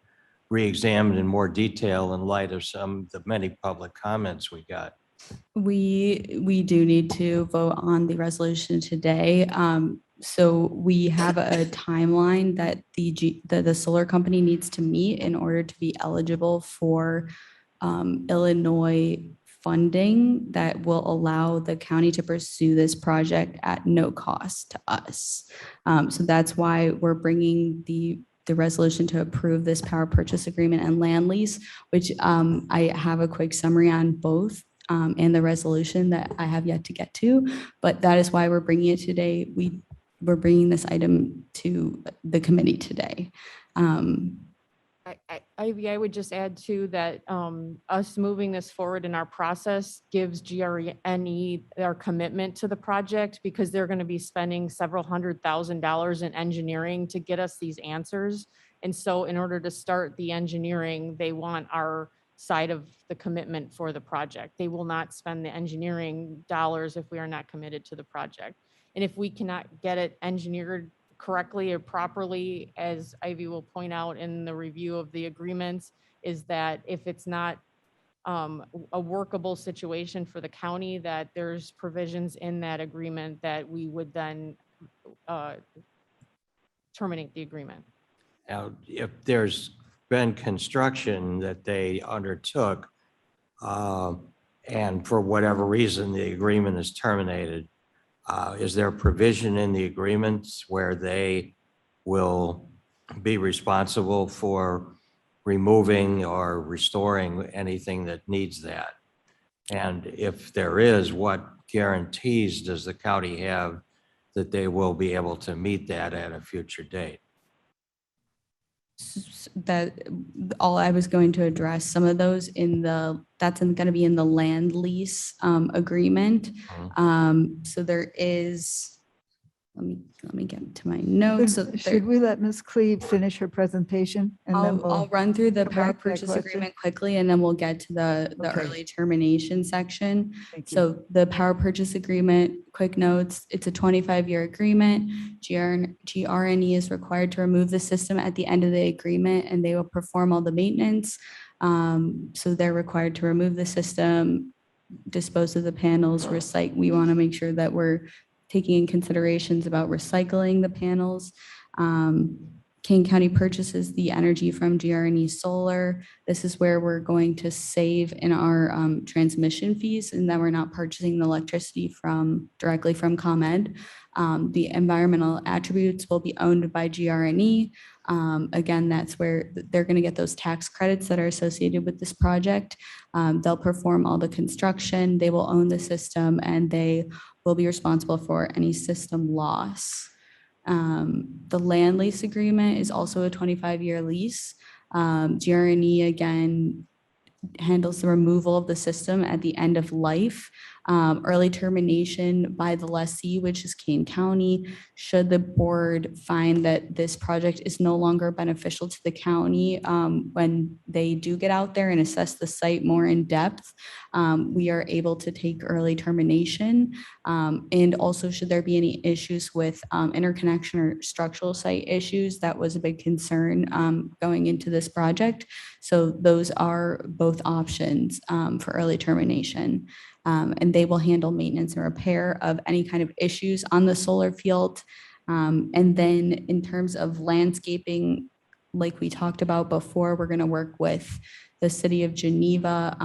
re-examined in more detail in light of the many public comments we got? We do need to vote on the resolution today. So we have a timeline that the solar company needs to meet in order to be eligible for Illinois funding that will allow the county to pursue this project at no cost to us. So that's why we're bringing the resolution to approve this power purchase agreement and land lease, which I have a quick summary on both and the resolution that I have yet to get to, but that is why we're bringing it today. We're bringing this item to the committee today. I would just add to that, us moving this forward in our process gives GRNE their commitment to the project, because they're going to be spending several $100,000 in engineering to get us these answers. And so in order to start the engineering, they want our side of the commitment for the project. They will not spend the engineering dollars if we are not committed to the project. And if we cannot get it engineered correctly or properly, as Ivy will point out in the review of the agreements, is that if it's not a workable situation for the county, that there's provisions in that agreement that we would then terminate the agreement. Now, if there's been construction that they undertook, and for whatever reason, the agreement is terminated, is there a provision in the agreements where they will be responsible for removing or restoring anything that needs that? And if there is, what guarantees does the county have that they will be able to meet that at a future date? That all I was going to address some of those that's going to be in the land lease agreement. So there is, let me get to my notes. So Should we let Ms. Cleve finish her presentation? And then I'll we'll run through the come power back to that purchase question? agreement quickly, and then we'll get to the Okay. early termination section. Thank you. So the power purchase agreement, quick notes, it's a 25-year agreement. GRNE is required to remove the system at the end of the agreement, and they will perform all the maintenance. So they're required to remove the system, dispose of the panels, recycle. We want to make sure that we're taking in considerations about recycling the panels. King County purchases the energy from GRNE Solar. This is where we're going to save in our transmission fees, and that we're not purchasing the electricity directly from ComEd. The environmental attributes will be owned by GRNE. Again, that's where they're going to get those tax credits that are associated with this project. They'll perform all the construction, they will own the system, and they will be responsible for any system loss. The land lease agreement is also a 25-year lease. GRNE, again, handles the removal of the system at the end of life. Early termination by the lessee, which is Kane County, should the board find that this project is no longer beneficial to the county. When they do get out there and assess the site more in depth, we are able to take early termination. And also, should there be any issues with interconnection or structural site issues, that was a big concern going into this project. So those are both options for early termination. And they will handle maintenance and repair of any kind of issues on the solar field. And then in terms of landscaping, like we talked about before, we're going to work with the city of Geneva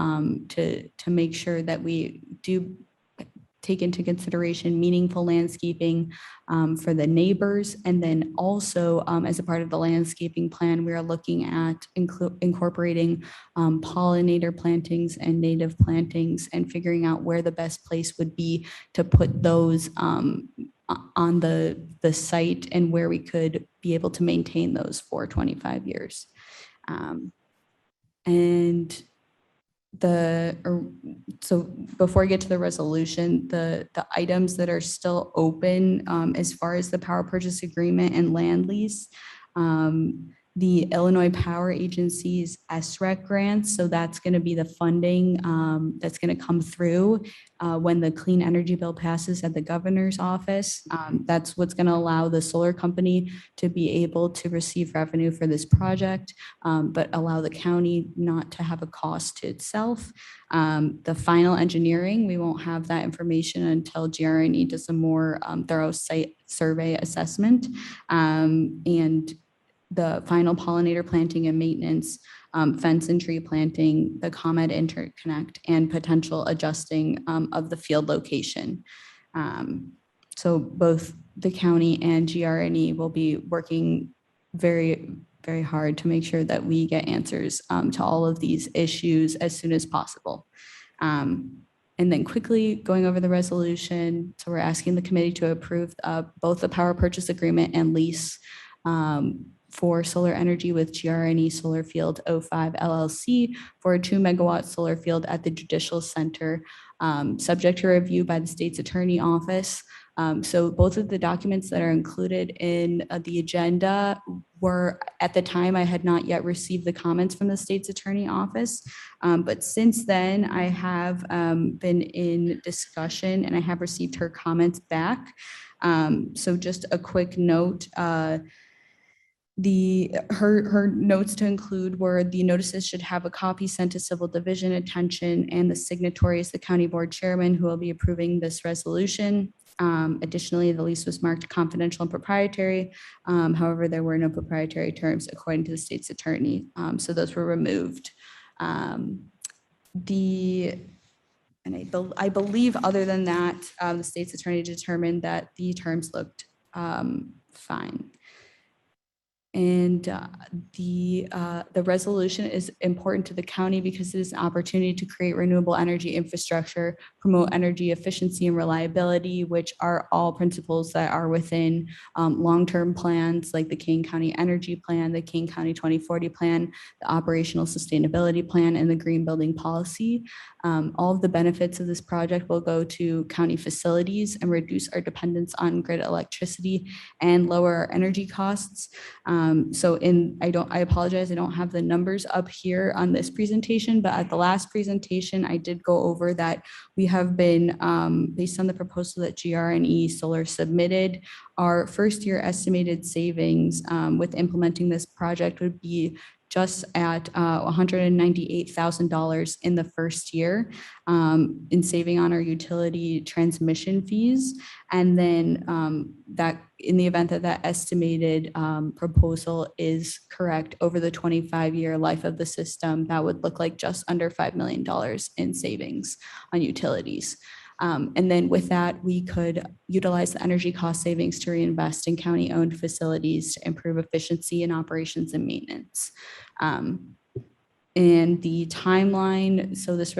to make sure that we do take into consideration meaningful landscaping for the neighbors. And then also as a part of the landscaping plan, we are looking at incorporating pollinator plantings and native plantings and figuring out where the best place would be to put those on the site and where we could be able to maintain those for 25 years. And so before I get to the resolution, the items that are still open as far as the power purchase agreement and land lease, the Illinois Power Agency's SREC grants. So that's going to be the funding that's going to come through when the clean energy bill passes at the governor's office. That's what's going to allow the solar company to be able to receive revenue for this project, but allow the county not to have a cost to itself. The final engineering, we won't have that information until GRNE does a more thorough site survey assessment. And the final pollinator planting and maintenance, fence and tree planting, the ComEd interconnect, and potential adjusting of the field location. So both the county and GRNE will be working very, very hard to make sure that we get answers to all of these issues as soon as possible. And then quickly going over the resolution. So we're asking the committee to approve both the power purchase agreement and lease for solar energy with GRNE Solar Field 05 LLC for a 2 megawatt solar field at the Judicial Center, subject to review by the state's attorney office. So both of the documents that are included in the agenda were, at the time, I had not yet received the comments from the state's attorney office. But since then, I have been in discussion and I have received her comments back. So just a quick note, her notes to include were the notices should have a copy sent to civil division attention, and the signatory is the county board chairman who will be approving this resolution. Additionally, the lease was marked confidential and proprietary. However, there were no proprietary terms according to the state's attorney. So those were removed. And I believe other than that, the state's attorney determined that the terms looked fine. And the resolution is important to the county because it is an opportunity to create renewable energy infrastructure, promote energy efficiency and reliability, which are all principles that are within long-term plans like the Kane County Energy Plan, the Kane County 2040 Plan, the Operational Sustainability Plan, and the Green Building Policy. All of the benefits of this project will go to county facilities and reduce our dependence on grid electricity and lower our energy costs. I apologize, I don't have the numbers up here on this presentation, but at the last presentation, I did go over that we have been, based on the proposal that GRNE Solar submitted, our first year estimated savings with implementing this project would be just at $198,000 in the first year in saving on our utility transmission fees. And then that in the event that that estimated proposal is correct over the 25-year life of the system, that would look like just under $5 million in savings on utilities. And then with that, we could utilize the energy cost savings to reinvest in county-owned facilities to improve efficiency in operations and maintenance. And the timeline, so this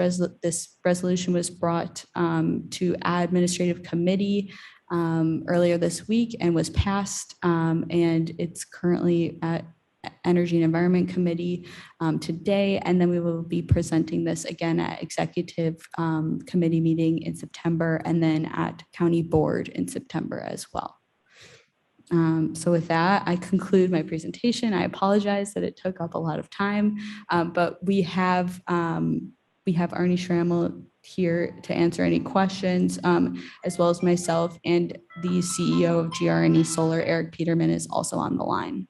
resolution was brought to administrative committee earlier this week and was passed, and it's currently at Energy and Environment Committee today, and then we will be presenting this again at Executive Committee meeting in September, and then at County Board in September as well. So with that, I conclude my presentation. I apologize that it took up a lot of time, but we have Arnie Schrammel here to answer any questions, as well as myself, and the CEO of GRNE Solar, Eric Peterman, is also on the line.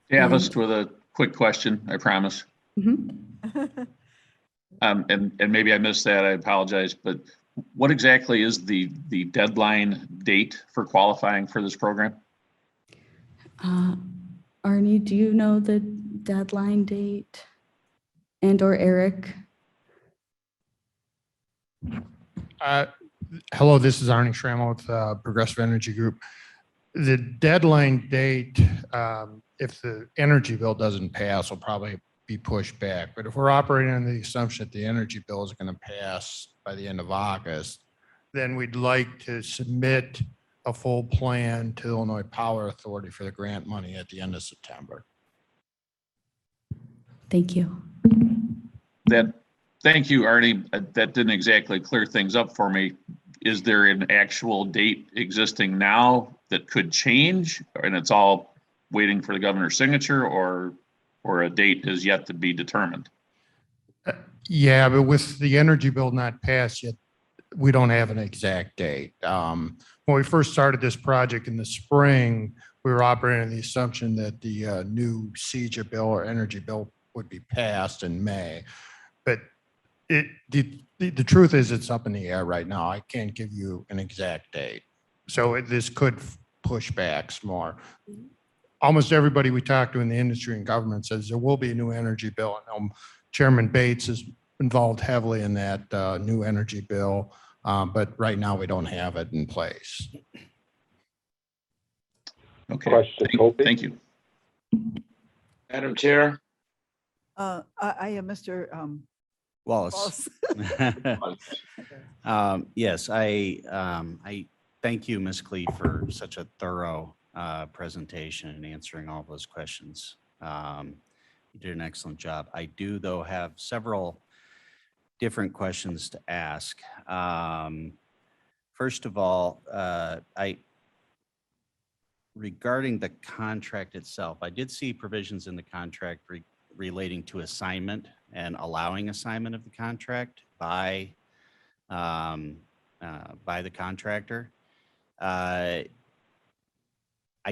Davis, with a quick question, I promise. Mm-hmm. And maybe I missed that, I apologize, but what exactly is the deadline date for qualifying for this program? Arnie, do you know the deadline date? And or Eric? Hello, this is Arnie Schrammel with Progressive Energy Group. The deadline date, if the energy bill doesn't pass, will probably be pushed back. But if we're operating on the assumption that the energy bill is going to pass by the end of August, then we'd like to submit a full plan to Illinois Power Authority for the grant money at the end of September. Thank you. Thank you, Arnie. That didn't exactly clear things up for me. Is there an actual date existing now that could change, and it's all waiting for the governor's signature, or a date is yet to be determined? Yeah, but with the energy bill not passed yet, we don't have an exact date. When we first started this project in the spring, we were operating on the assumption that the new CEJA bill or energy bill would be passed in May. But the truth is it's up in the air right now. I can't give you an exact date. So this could push back some more. Almost everybody we talk to in the industry and government says there will be a new energy bill. And Chairman Bates is involved heavily in that new energy bill, but right now we don't have it in place. Okay. Question, Thank you. Madam Chair. I am Mr. Wallace. Yes, I thank you, Ms. Clee, for such a thorough presentation and answering all those questions. You did an excellent job. I do, though, have several different questions to ask. First of all, regarding the contract itself, I did see provisions in the contract relating to assignment and allowing assignment of the contract by the contractor. I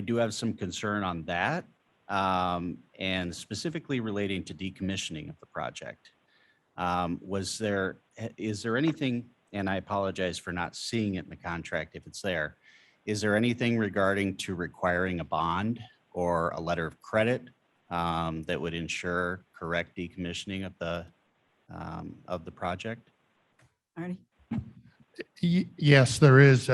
do have some concern on that, and specifically relating to decommissioning of the project. Is there anything, and I apologize for not seeing it in the contract if it's there, is there anything regarding to requiring a bond or a letter of credit that would ensure correct decommissioning of the project? Arnie? Yes, there is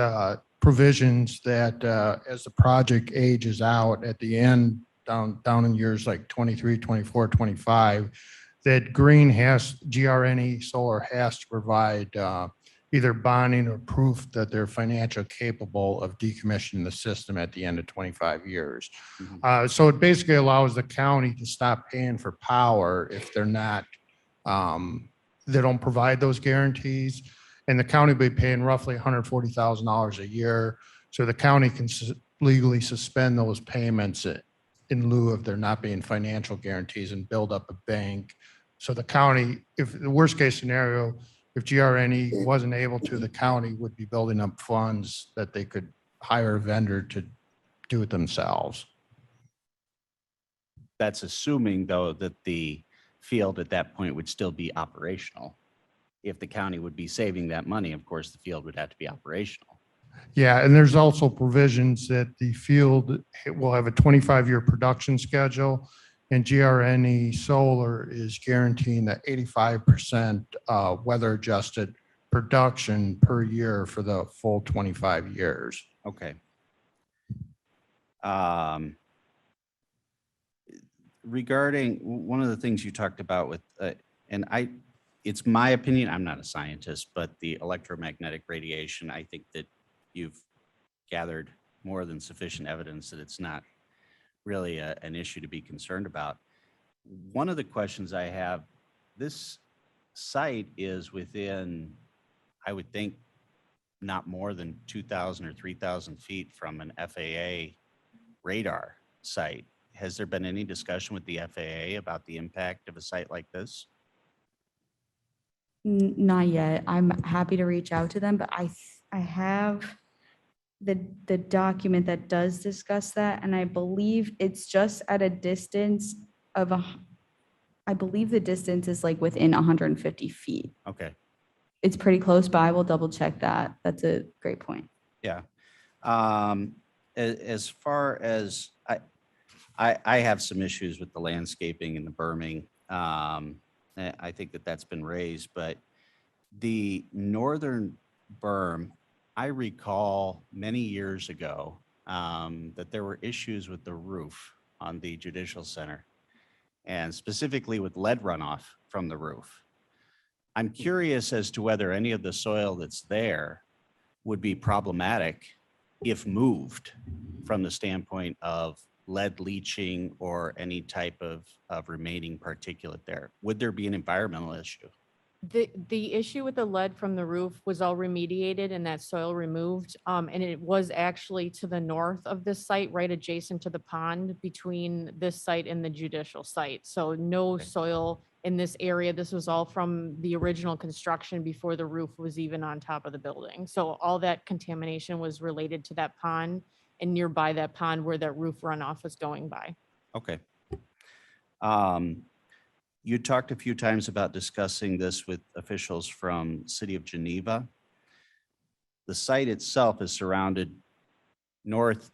provisions that as the project ages out at the end, down in years like 23, 24, 25, that GRNE Solar has to provide either bonding or proof that they're financially capable of decommissioning the system at the end of 25 years. So it basically allows the county to stop paying for power if they're not, they don't provide those guarantees. And the county will be paying roughly $140,000 a year. So the county can legally suspend those payments in lieu of there not being financial guarantees and build up a bank. So the county, if the worst case scenario, if GRNE wasn't able to, the county would be building up funds that they could hire a vendor to do it themselves. That's assuming, though, that the field at that point would still be operational. If the county would be saving that money, of course, the field would have to be operational. Yeah, and there's also provisions that the field will have a 25-year production schedule, and GRNE Solar is guaranteeing that 85% weather-adjusted production per year for the full 25 years. Okay. Regarding one of the things you talked about with, it's my opinion, I'm not a scientist, but the electromagnetic radiation, I think that you've gathered more than sufficient evidence that it's not really an issue to be concerned about. One of the questions I have, this site is within, I would think, not more than 2,000 or 3,000 feet from an FAA radar site. Has there been any discussion with the FAA about the impact of a site like this? Not yet. I'm happy to reach out to them, but I have the document that does discuss that, and I believe it's just at a distance of I believe the distance is like within 150 feet. Okay. It's pretty close, but I will double check that. That's a great point. Yeah. As far as I have some issues with the landscaping and the berming. I think that that's been raised, but the northern berm, I recall many years ago that there were issues with the roof on the Judicial Center, and specifically with lead runoff from the roof. I'm curious as to whether any of the soil that's there would be problematic if moved from the standpoint of lead leaching or any type of remaining particulate there? Would there be an environmental issue? The issue with the lead from the roof was all remediated and that soil removed. And it was actually to the north of this site, right adjacent to the pond between this site and the judicial site. So no soil in this area. This was all from the original construction before the roof was even on top of the building. So all that contamination was related to that pond and nearby that pond where that roof runoff was going by. Okay. You talked a few times about discussing this with officials from City of Geneva. The site itself is surrounded north,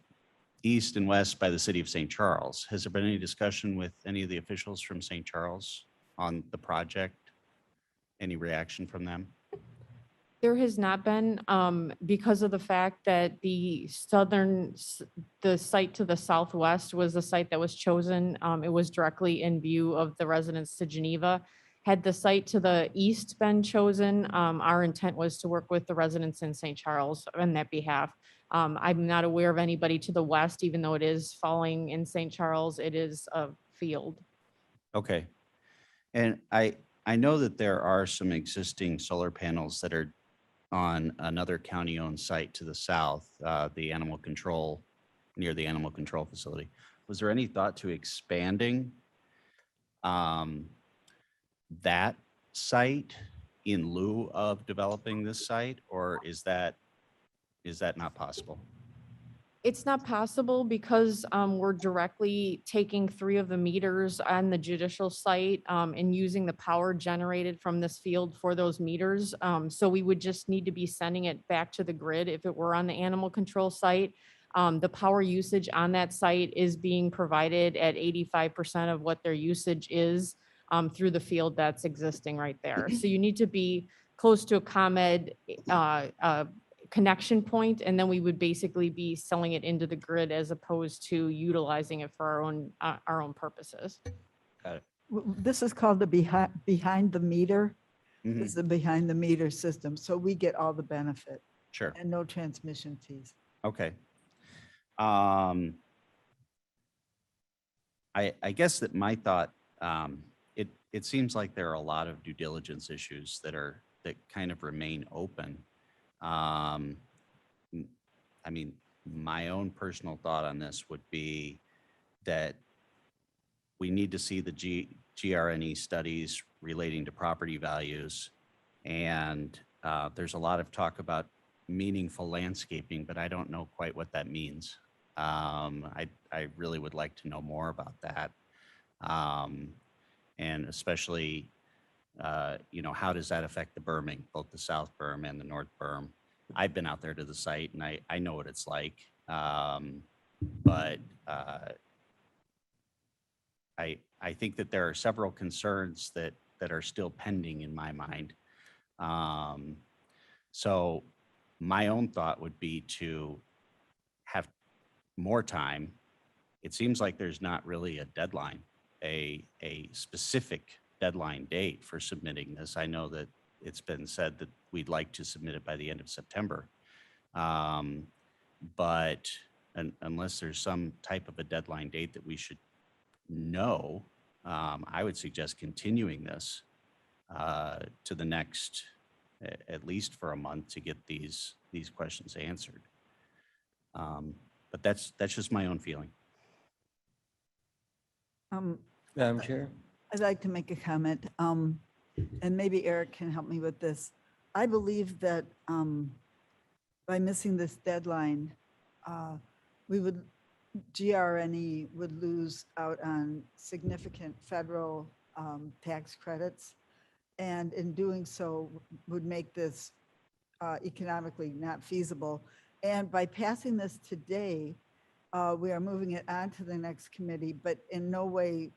east, and west by the City of St. Charles. Has there been any discussion with any of the officials from St. Charles on the project? Any reaction from them? There has not been, because of the fact that the site to the southwest was the site that was chosen. It was directly in view of the residents to Geneva. Had the site to the east been chosen, our intent was to work with the residents in St. Charles on that behalf. I'm not aware of anybody to the west, even though it is falling in St. Charles, it is a field. Okay. And I know that there are some existing solar panels that are on another county-owned site to the south, the animal control, near the animal control facility. Was there any thought to expanding that site in lieu of developing this site, or is that not possible? It's not possible because we're directly taking 3 of the meters on the judicial site and using the power generated from this field for those meters. So we would just need to be sending it back to the grid if it were on the animal control site. The power usage on that site is being provided at 85% of what their usage is through the field that's existing right there. So you need to be close to a ComEd connection point, and then we would basically be selling it into the grid as opposed to utilizing it for our own purposes. Got it. This is called the behind the meter. Mhm. This is the behind the meter system. So we get all the benefit Sure. and no transmission fees. Okay. I guess that my thought, it seems like there are a lot of due diligence issues that kind of remain open. I mean, my own personal thought on this would be that we need to see the GRNE studies relating to property values. And there's a lot of talk about meaningful landscaping, but I don't know quite what that means. I really would like to know more about that. And especially, how does that affect the berming, both the south berm and the north berm? I've been out there to the site and I know what it's like. But I think that there are several concerns that are still pending in my mind. So my own thought would be to have more time. It seems like there's not really a deadline, a specific deadline date for submitting this. I know that it's been said that we'd like to submit it by the end of September. But unless there's some type of a deadline date that we should know, I would suggest continuing this to the next, at least for a month, to get these questions answered. But that's just my own feeling. Madam Chair? I'd like to make a comment, and maybe Eric can help me with this. I believe that by missing this deadline, GRNE would lose out on significant federal tax credits, and in doing so would make this economically not feasible. And by passing this today, we are moving it on to the next committee, but in no way,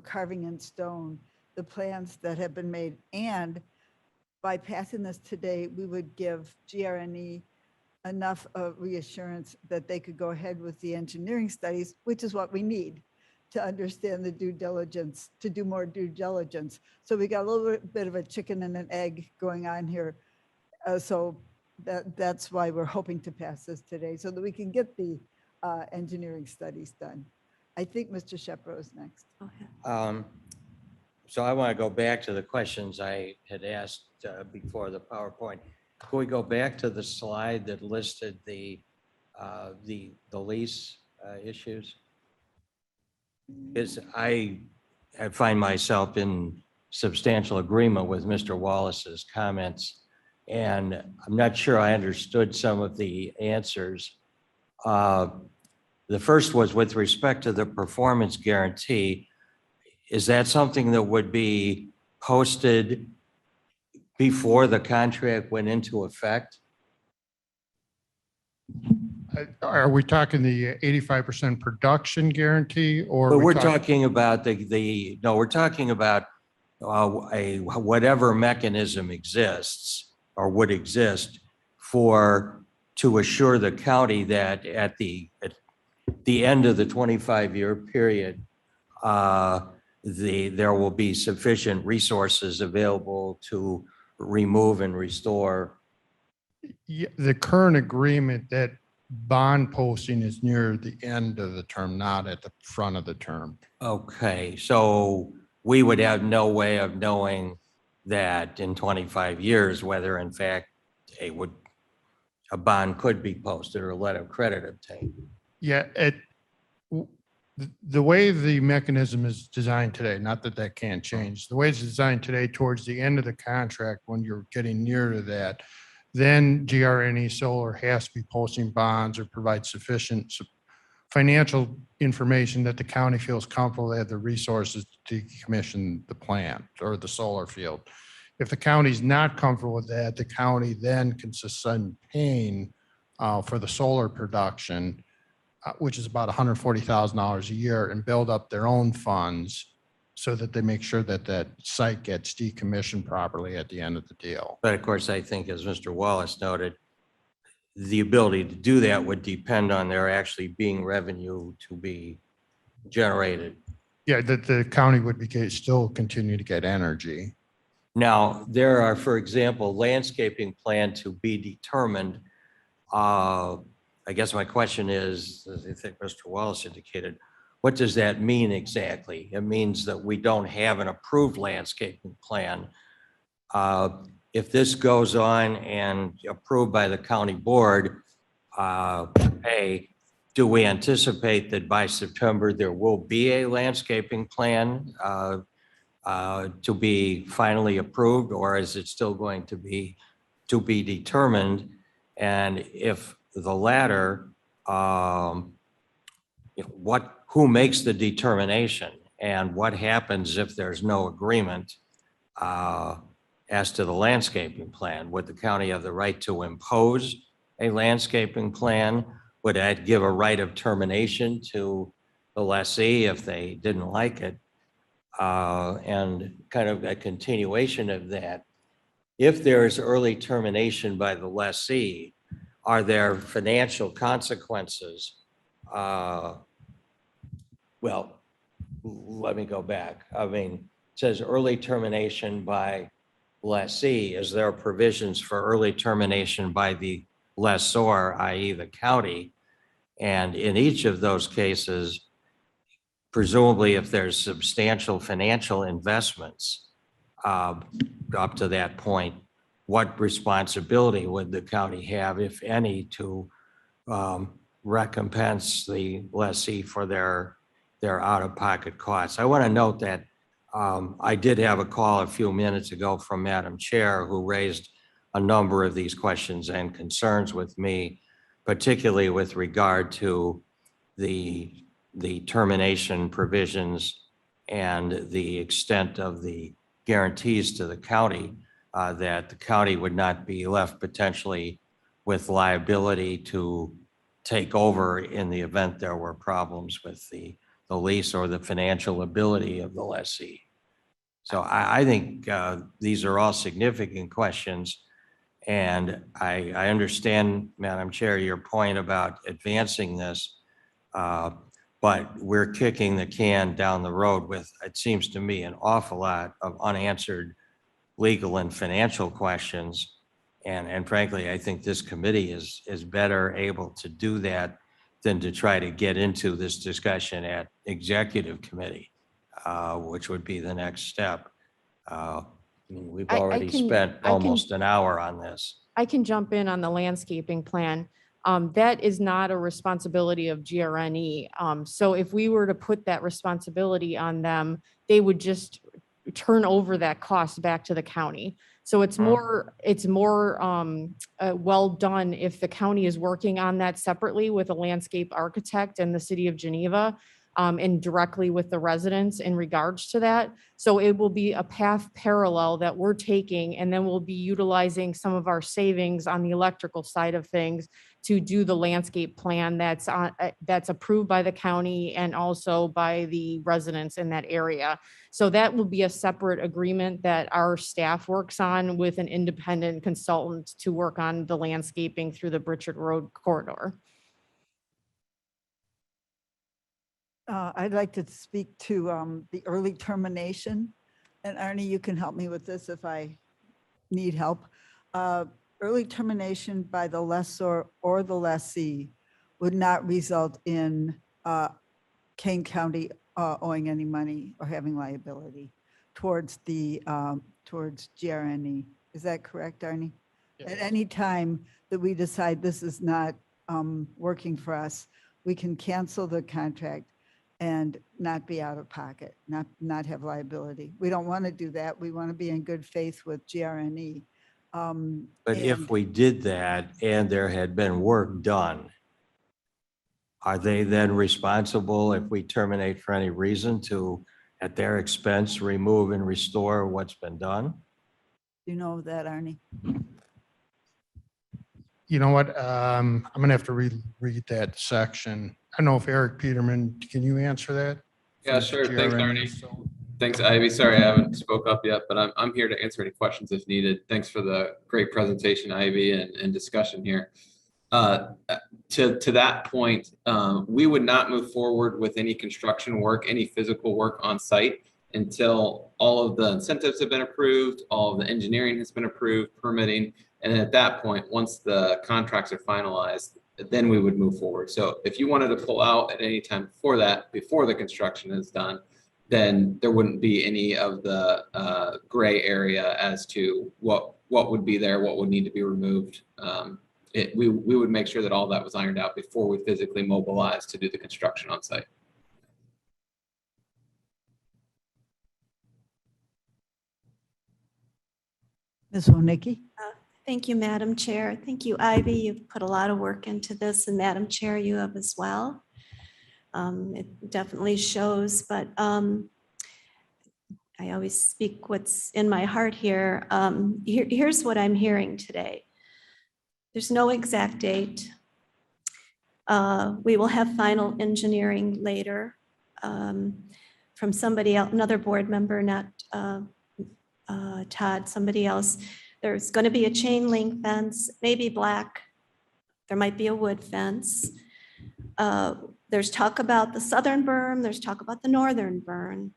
carving in stone the plans that have been made. And by passing this today, we would give GRNE enough of reassurance that they could go ahead with the engineering studies, which is what we need to understand the due diligence, to do more due diligence. So we got a little bit of a chicken and an egg going on here. So that's why we're hoping to pass this today, so that we can get the engineering studies done. I think Mr. Shepro is next. So I want to go back to the questions I had asked before the PowerPoint. Can we go back to the slide that listed the lease issues? Because I find myself in substantial agreement with Mr. Wallace's comments, and I'm not sure I understood some of the answers. The first was with respect to the performance guarantee. Is that something that would be posted before the contract went into effect? Are we talking the 85% production guarantee or? But we we're talk- talking about we're talking about whatever mechanism exists or would exist to assure the county that at the end of the 25-year period, there will be sufficient resources available to remove and restore. Yeah, the current agreement that bond posting is near the end of the term, not at the front of the term. Okay, so we would have no way of knowing that in 25 years, whether in fact a bond could be posted or a letter of credit obtained. Yeah, the way the mechanism is designed today, not that that can't change, the way it's designed today towards the end of the contract, when you're getting near to that, then GRNE Solar has to be posting bonds or provide sufficient financial information that the county feels comfortable they have the resources to decommission the plant or the solar field. If the county's not comfortable with that, the county then can suspend paying for the solar production, which is about $140,000 a year, and build up their own funds so that they make sure that that site gets decommissioned properly at the end of the deal. But of course, I think as Mr. Wallace noted, the ability to do that would depend on there actually being revenue to be generated. Yeah, that the county would still continue to get energy. Now, there are, for example, landscaping plan to be determined. I guess my question is, as I think Mr. Wallace indicated, what does that mean exactly? It means that we don't have an approved landscaping plan. If this goes on and approved by the county board, do we anticipate that by September there will be a landscaping plan to be finally approved, or is it still going to be determined? And if the latter, who makes the determination, and what happens if there's no agreement as to the landscaping plan? Would the county have the right to impose a landscaping plan? Would that give a right of termination to the lessee if they didn't like it? And kind of a continuation of that, if there is early termination by the lessee, are there financial consequences? Well, let me go back. I mean, it says early termination by lessee. Is there provisions for early termination by the lessor, i.e. the county? And in each of those cases, presumably if there's substantial financial investments up to that point, what responsibility would the county have, if any, to recompense the lessee for their out-of-pocket costs? I want to note that I did have a call a few minutes ago from Madam Chair, who raised a number of these questions and concerns with me, particularly with regard to the termination provisions and the extent of the guarantees to the county, that the county would not be left potentially with liability to take over in the event there were problems with the lease or the financial ability of the lessee. So I think these are all significant questions. And I understand, Madam Chair, your point about advancing this, but we're kicking the can down the road with, it seems to me, an awful lot of unanswered legal and financial questions. And frankly, I think this committee is better able to do that than to try to get into this discussion at executive committee, which would be the next step. We've already spent almost an hour on this. I can jump in on the landscaping plan. That is not a responsibility of GRNE. So if we were to put that responsibility on them, they would just turn over that cost back to the county. So it's more well done if the county is working on that separately with a landscape architect and the city of Geneva, and directly with the residents in regards to that. So it will be a path parallel that we're taking, and then we'll be utilizing some of our savings on the electrical side of things to do the landscape plan that's approved by the county and also by the residents in that area. So that will be a separate agreement that our staff works on with an independent consultant to work on the landscaping through the Bridget Road corridor. I'd like to speak to the early termination. And Arnie, you can help me with this if I need help. Early termination by the lessor or the lessee would not result in Kane County owing any money or having liability towards towards GRNE. Is that correct, Arnie? Yes. At any time that we decide this is not working for us, we can cancel the contract and not be out of pocket, not have liability. We don't want to do that. We want to be in good faith with GRNE. But if we did that and there had been work done, are they then responsible if we terminate for any reason to, at their expense, remove and restore what's been done? You know that, Arnie? You know what? I'm going to have to read that section. I don't know if Eric Peterman, can you answer that? Yeah, sure. Thanks, Arnie. Thanks, Ivy. Sorry, I haven't spoke up yet, but I'm here to answer any questions if needed. Thanks for the great presentation, Ivy, and discussion here. To that point, we would not move forward with any construction work, any physical work on site until all of the incentives have been approved, all of the engineering has been approved, permitting, and then at that point, once the contracts are finalized, then we would move forward. So if you wanted to pull out at any time before that, before the construction is done, then there wouldn't be any of the gray area as to what would be there, what would need to be removed. We would make sure that all that was ironed out before we physically mobilized to do the construction on site. Ms. Wonicky? Thank you, Madam Chair. Thank you, Ivy. You've put a lot of work into this, and Madam Chair, you have as well. It definitely shows, but I always speak what's in my heart here. Here's what I'm hearing today. There's no exact date. We will have final engineering later from somebody else, another board member, not Todd, somebody else. There's going to be a chain link fence, maybe black. There might be a wood fence. There's talk about the southern berm. There's talk about the northern berm.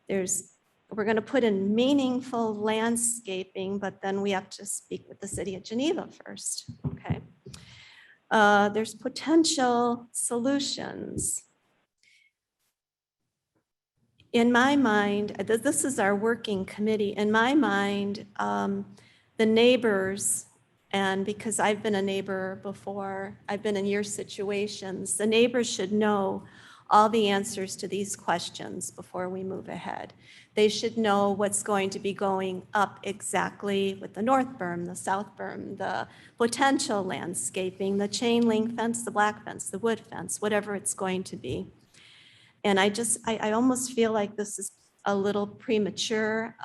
We're going to put in meaningful landscaping, but then we have to speak with the city of Geneva first. Okay. There's potential solutions. In my mind, this is our working committee. In my mind, the neighbors, and because I've been a neighbor before, I've been in your situations, the neighbors should know all the answers to these questions before we move ahead. They should know what's going to be going up exactly with the north berm, the south berm, the potential landscaping, the chain link fence, the black fence, the wood fence, whatever it's going to be. And I almost feel like this is a little premature.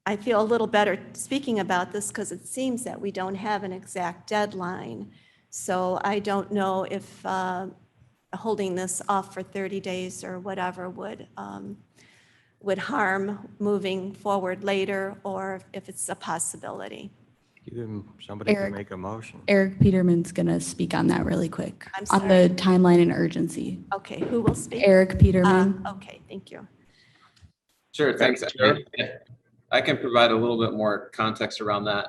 I feel a little better speaking about this because it seems that we don't have an exact deadline. So I don't know if holding this off for 30 days or whatever would harm moving forward later, or if it's a possibility. Somebody can Eric. make a motion. Eric Peterman's going to speak on that really quick. I'm On sorry. the timeline and urgency. Okay, who will speak? Eric Peterman. Okay, thank you. Sure, thanks. I can provide a little bit more context around that.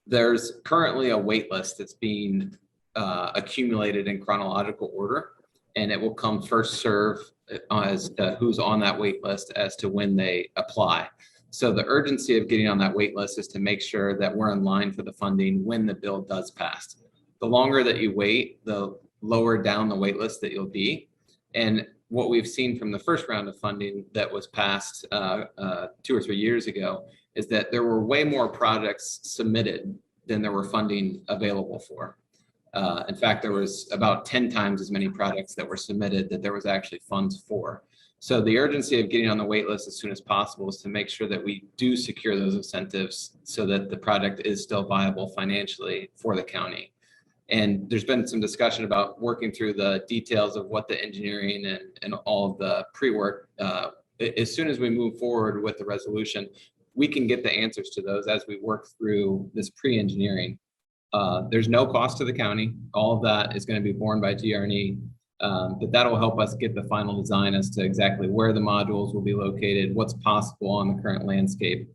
There's currently a wait list that's being accumulated in chronological order, and it will come first serve as to who's on that wait list as to when they apply. So the urgency of getting on that wait list is to make sure that we're in line for the funding when the bill does pass. The longer that you wait, the lower down the wait list that you'll be. And what we've seen from the first round of funding that was passed 2 or 3 years ago is that there were way more projects submitted than there were funding available for. In fact, there was about 10 times as many projects that were submitted that there was actually funds for. So the urgency of getting on the wait list as soon as possible is to make sure that we do secure those incentives so that the project is still viable financially for the county. And there's been some discussion about working through the details of what the engineering and all of the pre-work. As soon as we move forward with the resolution, we can get the answers to those as we work through this pre-engineering. There's no cost to the county. All of that is going to be borne by GR&E, but that'll help us get the final design as to exactly where the modules will be located, what's possible on the current landscape.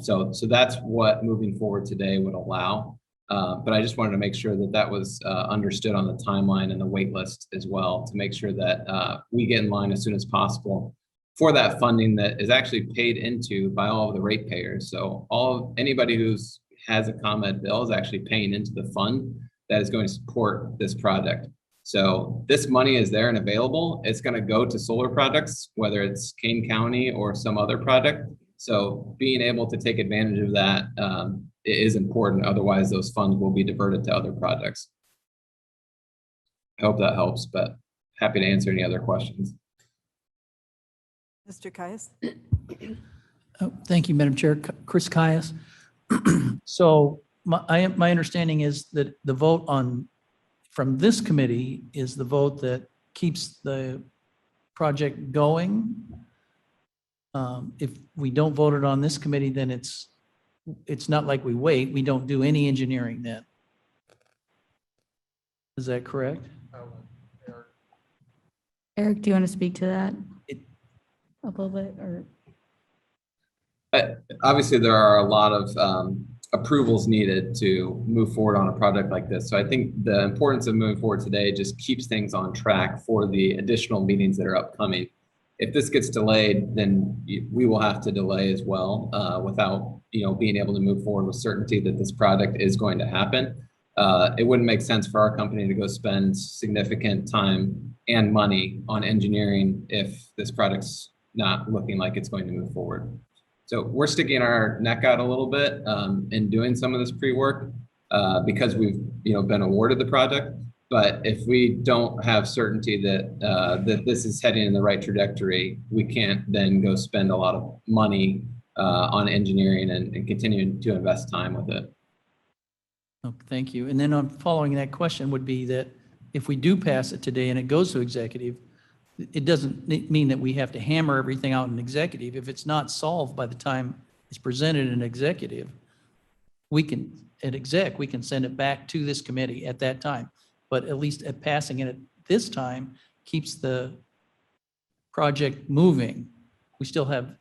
So that's what moving forward today would allow. But I just wanted to make sure that that was understood on the timeline and the wait list as well, to make sure that we get in line as soon as possible for that funding that is actually paid into by all of the ratepayers. So anybody who's has a ComEd bill is actually paying into the fund that is going to support this project. So this money is there and available. It's going to go to solar projects, whether it's Kane County or some other project. So being able to take advantage of that is important. Otherwise, those funds will be diverted to other projects. I hope that helps, but happy to answer any other questions. Mr. Caius? Thank you, Madam Chair. Chris Caius. So my understanding is that the vote from this committee is the vote that keeps the project going. If we don't vote it on this committee, then it's not like we wait. We don't do any engineering then. Is that correct? Eric, do you want to speak to that a little bit, or? Obviously, there are a lot of approvals needed to move forward on a project like this. So I think the importance of moving forward today just keeps things on track for the additional meetings that are upcoming. If this gets delayed, then we will have to delay as well without being able to move forward with certainty that this project is going to happen. It wouldn't make sense for our company to go spend significant time and money on engineering if this project's not looking like it's going to move forward. So we're sticking our neck out a little bit in doing some of this pre-work because we've been awarded the project. But if we don't have certainty that that this is heading in the right trajectory, we can't then go spend a lot of money on engineering and continuing to invest time with it. Oh, thank you. And then on following that question would be that if we do pass it today and it goes to executive, it doesn't mean that we have to hammer everything out in executive. If it's not solved by the time it's presented in executive, we can send it back to this committee at that time. But at least at passing it at this time keeps the project moving. We still have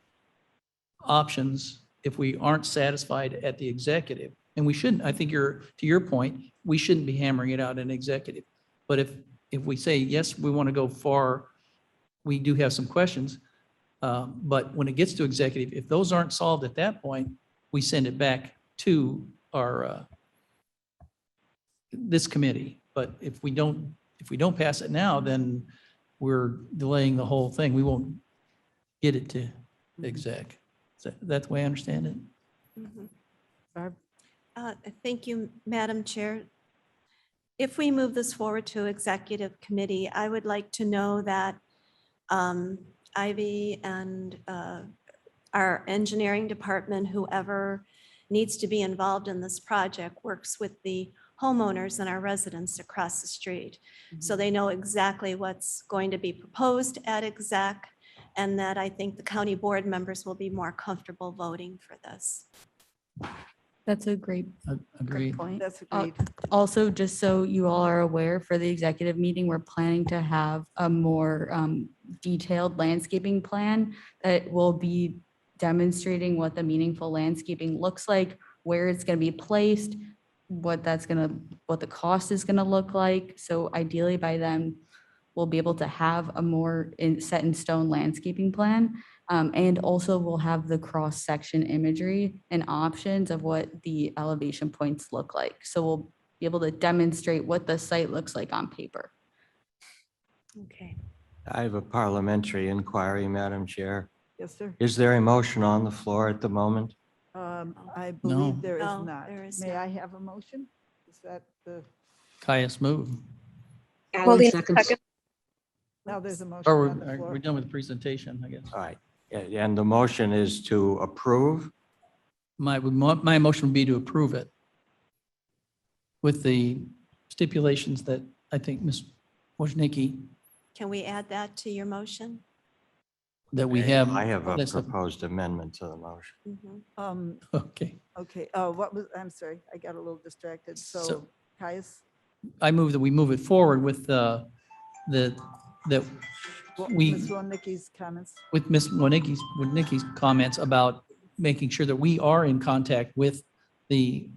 options if we aren't satisfied at the executive. And we shouldn't, I think to your point, we shouldn't be hammering it out in executive. But if we say, yes, we want to go far, we do have some questions. But when it gets to executive, if those aren't solved at that point, we send it back to our this committee. But if we don't pass it now, then we're delaying the whole thing. We won't get it to exec. That's the way I understand it. Mm-hmm. Thank you, Madam Chair. If we move this forward to executive committee, I would like to know that Ivy and our engineering department, whoever needs to be involved in this project, works with the homeowners and our residents across the street. So they know exactly what's going to be proposed at exec, and that I think the county board members will be more comfortable voting for this. That's a great Agreed. point. That's agreed. Also, just so you all are aware, for the executive meeting, we're planning to have a more detailed landscaping plan that will be demonstrating what the meaningful landscaping looks like, where it's going to be placed, what the cost is gonna look like. So ideally by then, we'll be able to have a more set in stone landscaping plan. And also we'll have the cross-section imagery and options of what the elevation points look like. So we'll be able to demonstrate what the site looks like on paper. Okay. I have a parliamentary inquiry, Madam Chair. Yes, sir. Is there a motion on the floor at the moment? I No. believe there is No, not. there is May not. I have a motion? Is that the, Caius move. Molina second. now there's a motion Or on the we're floor. done with the presentation, I guess. All right, and the motion is to approve? My motion would be to approve it with the stipulations that I think Ms. Wojnicki, Can we add that to your motion? that we have. I have a that's proposed amendment to the motion. Mhm. Okay. Okay, what was, I'm sorry, I got a little distracted. So So- Caius, I move that we move it forward with that Ms. we, Walnicki's comments. with Ms. Wojnicki's comments about making sure that we are in contact with the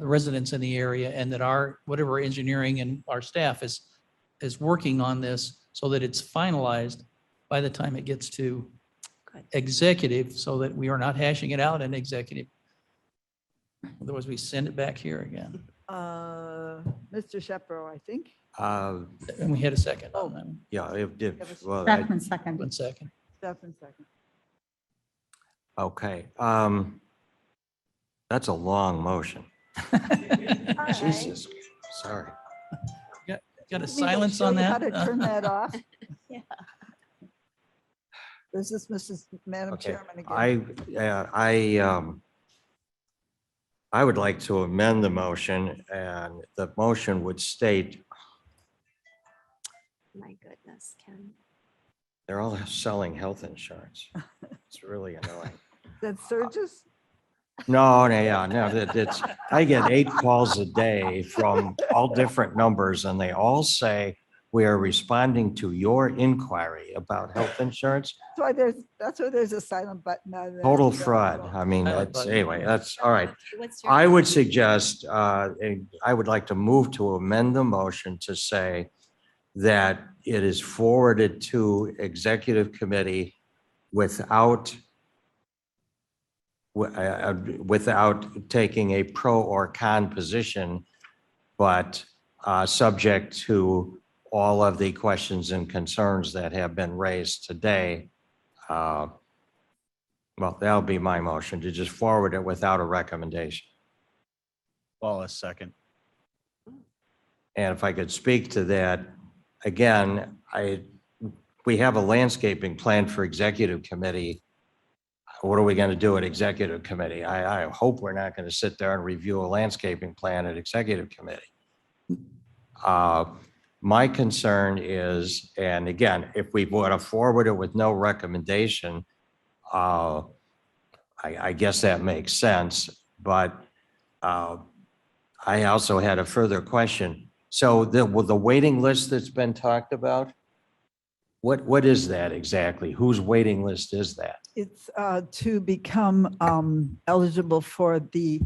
residents in the area, and that our, whatever engineering and our staff is working on this so that it's finalized by the time it gets to Good. executive, so that we are not hashing it out in executive. Otherwise, we send it back here again. Mr. Shepro, I think. And we had a second on that one. Yeah, well, Stefan second. 1 second. Stefan second. okay. That's a long motion. Jesus, sorry. Got a Me to silence show on you How that? to turn that off. Yeah. This is Madam Okay, Chairman again. I would like to amend the motion, and the motion would state, My goodness, Ken. they're all selling health insurance. It's really annoying. That Surges? No, it's, I get 8 calls a day from all different numbers, and they all say, we are responding to your inquiry about health insurance. That's why there's a silent button on there. Total fraud. I mean, that's, anyway, that's, all right. What's your? I would suggest, I would like to move to amend the motion to say that it is forwarded to executive committee without taking a pro or con position, but subject to all of the questions and concerns that have been raised today. Well, that'll be my motion, to just forward it without a recommendation. Wallace, second. And if I could speak to that, again, we have a landscaping plan for executive committee. What are we going to do at executive committee? I hope we're not going to sit there and review a landscaping plan at executive committee. My concern is, and again, if we want to forward it with no recommendation, I guess that makes sense. But I also had a further question. So the waiting list that's been talked about, what is that exactly? Whose waiting list is that? It's to become eligible for the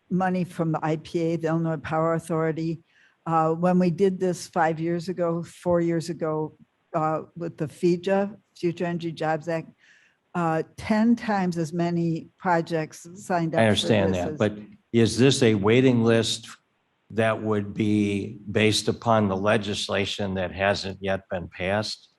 money from the IPA, the Illinois Power Authority. When we did this 4 years ago, with the FEJA, Future Energy Jobs Act, 10 times as many projects signed up. I for understand this that, as- but is this a waiting list that would be based upon the legislation that hasn't yet been passed?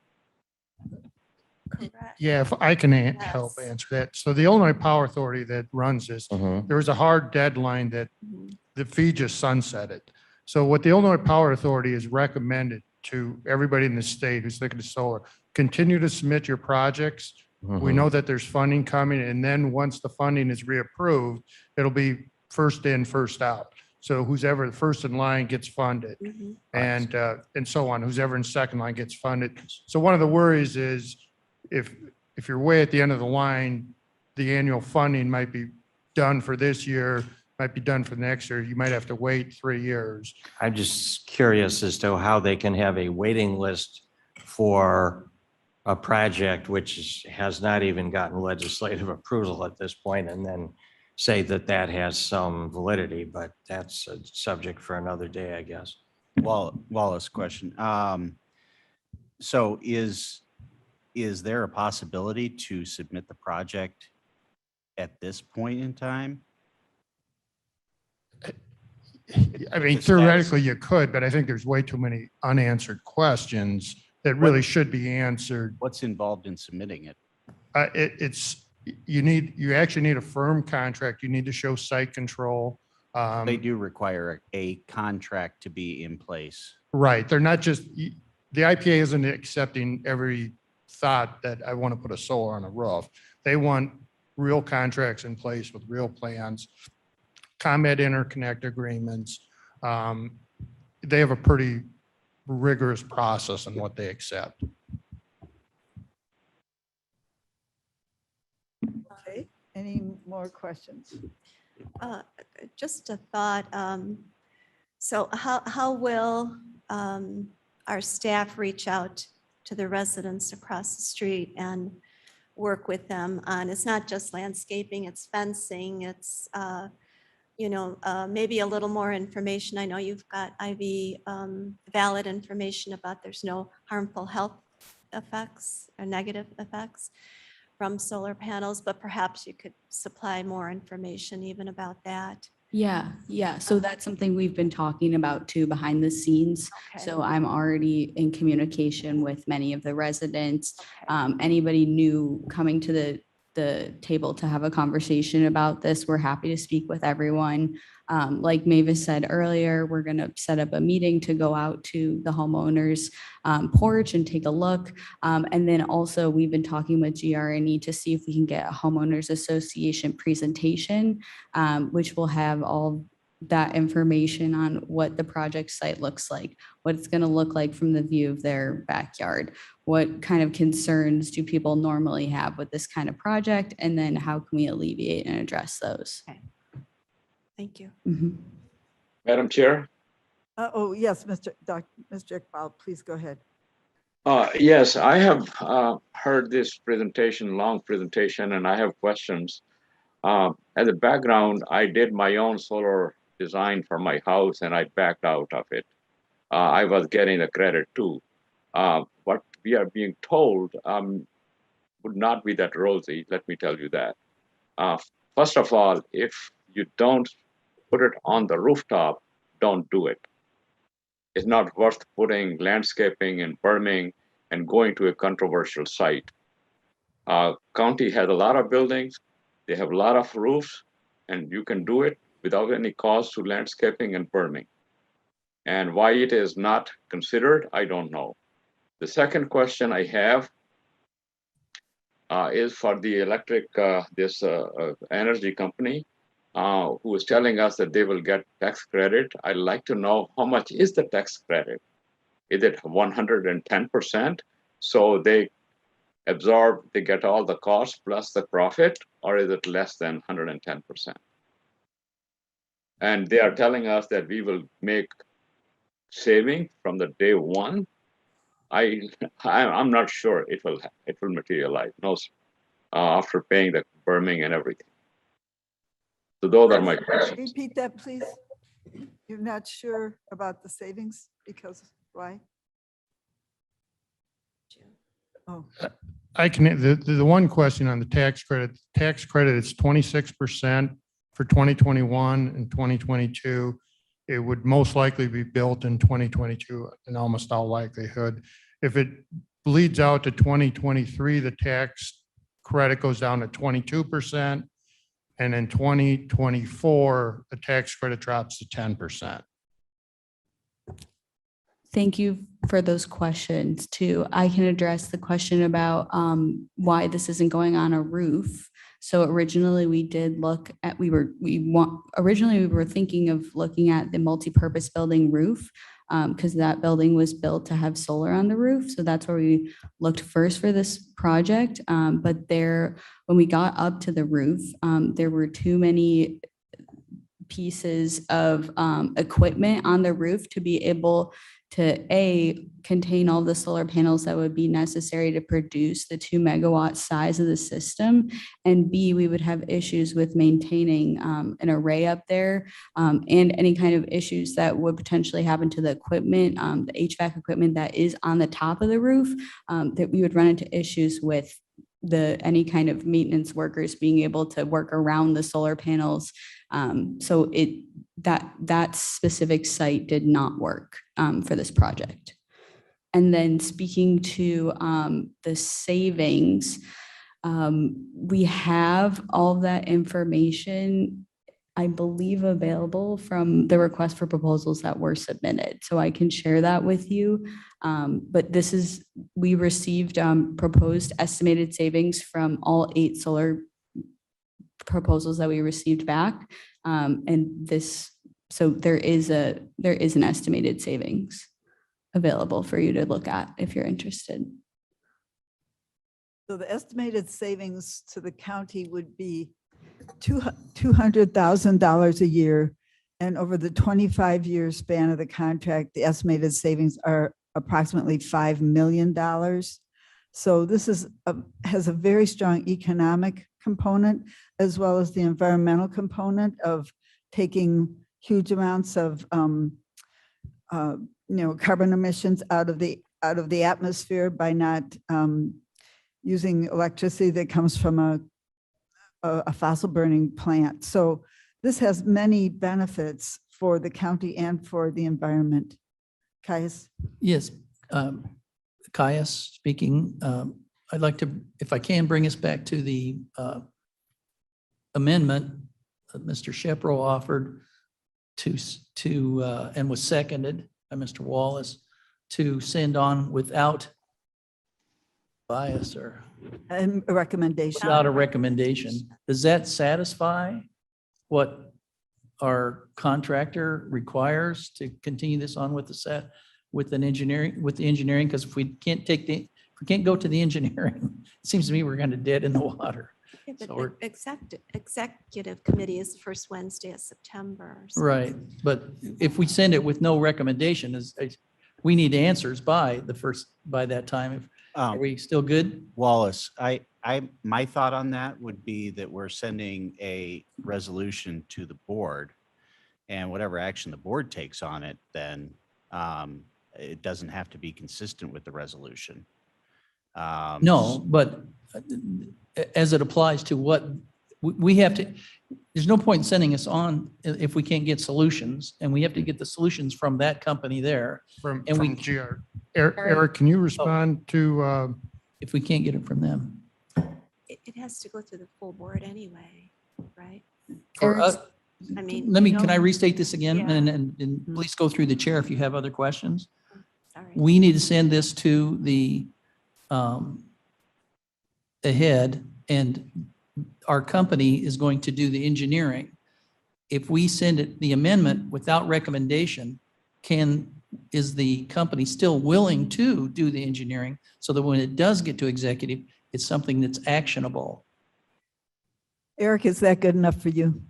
Yeah, if I can help answer that. So the Illinois Power Authority that runs this, Mhm. there was a hard deadline that the fee just sunsetted. So what the Illinois Power Authority has recommended to everybody in the state who's looking at solar, continue to submit your projects. We Mhm. know that there's funding coming, and then once the funding is reapproved, it'll be first in, first out. So who's ever first in line gets funded, and so on. Who's ever in second line gets funded. So one of the worries is if you're way at the end of the line, the annual funding might be done for this year, might be done for next year. You might have to wait 3 years. I'm just curious as to how they can have a waiting list for a project which has not even gotten legislative approval at this point, and then say that that has some validity, but that's a subject for another day, I guess. Wallace question. So is there a possibility to submit the project at this point in time? I mean, theoretically you could, but I think there's way too many unanswered questions that really should be answered. What's involved in submitting it? You actually need a firm contract. You need to show site control. They do require a contract to be in place. Right. They're not just, the IPA isn't accepting every thought that I want to put a solar on a roof. They want real contracts in place with real plans, ComEd interconnect agreements. They have a pretty rigorous process in what they accept. Okay, any more questions? Just a thought. So how will our staff reach out to the residents across the street and work with them on, it's not just landscaping, it's fencing, it's, maybe a little more information. I know you've got Ivy valid information about there's no harmful health effects or negative effects from solar panels, but perhaps you could supply more information even about that. Yeah. So that's something we've been talking about too behind the scenes. Okay. So I'm already in communication with many of the residents. Anybody new coming to the table to have a conversation about this, we're happy to speak with everyone. Like Mavis said earlier, we're going to set up a meeting to go out to the homeowners porch and take a look. And then also we've been talking with GRNE to see if we can get a homeowners association presentation, which will have all that information on what the project site looks like, what it's going to look like from the view of their backyard, what kind of concerns do people normally have with this kind of project, and then how can we alleviate and address those. Okay. Thank you. Mhm. Madam Chair? Oh, yes, Mr. Iqbal, please go ahead. Yes, I have heard this presentation, long presentation, and I have questions. As a background, I did my own solar design for my house and I backed out of it. I was getting the credit too. What we are being told would not be that rosy, let me tell you that. First of all, if you don't put it on the rooftop, don't do it. It's not worth putting landscaping and berming and going to a controversial site. County has a lot of buildings, they have a lot of roofs, and you can do it without any cost to landscaping and berming. And why it is not considered, I don't know. The second question I have is for the electric, energy company who is telling us that they will get tax credit. I'd like to know how much is the tax credit? Is it 110%? So they absorb, they get all the costs plus the profit, or is it less than 110%? And they are telling us that we will make saving from the day one. I'm not sure it will materialize. No, after paying the berming and everything. So those are my questions. Repeat that, please. You're not sure about the savings because why? Oh, I can, the one question on the tax credit is 26% for 2021 and 2022. It would most likely be built in 2022 in almost all likelihood. If it bleeds out to 2023, the tax credit goes down to 22%. And in 2024, the tax credit drops to 10%. Thank you for those questions too. I can address the question about why this isn't going on a roof. So originally we did look at, originally we were thinking of looking at the multi-purpose building roof because that building was built to have solar on the roof. So that's where we looked first for this project. But there, when we got up to the roof, there were too many pieces of equipment on the roof to be able to contain all the solar panels that would be necessary to produce the 2 megawatt size of the system. And B, we would have issues with maintaining an array up there and any kind of issues that would potentially happen to the equipment, the HVAC equipment that is on the top of the roof, that we would run into issues with any kind of maintenance workers being able to work around the solar panels. So that specific site did not work for this project. And then speaking to the savings, we have all of that information, I believe, available from the request for proposals that were submitted. So I can share that with you. But we received proposed estimated savings from all 8 solar proposals that we received back. So there is an estimated savings available for you to look at if you're interested. So the estimated savings to the county would be $200,000 a year. And over the 25-year span of the contract, the estimated savings are approximately $5 million. So this has a very strong economic component, as well as the environmental component of taking huge amounts of carbon emissions out of the atmosphere by not using electricity that comes from a fossil burning plant. So this has many benefits for the county and for the environment. Caius? Yes, Caius speaking. I'd like to, if I can, bring us back to the amendment that Mr. Shepro offered and was seconded by Mr. Wallace to send on without bias or And a recommendation. without a recommendation. Does that satisfy what our contractor requires to continue this on with the engineering? Because if we can't go to the engineering, it seems to me we're kind of dead in the water. Yeah, but So we're- the executive committee is the first Wednesday of September. So Right, but if we send it with no recommendation, we need answers by that time. Are we still good? Wallace, my thought on that would be that we're sending a resolution to the board, and whatever action the board takes on it, then it doesn't have to be consistent with the resolution. No, but as it applies to what we have to, there's no point in sending us on if we can't get solutions, and we have to get the solutions from that company there. From And we- GR. Eric, can you respond to, If we can't get it from them. it has to go through the full board anyway, right? For us, I mean, can I restate this again? Yeah. And please go through the chair if you have other questions. Sorry. We need to send this to the head, and our company is going to do the engineering. If we send it the amendment without recommendation, is the company still willing to do the engineering so that when it does get to executive, it's something that's actionable? Eric, is that good enough for you?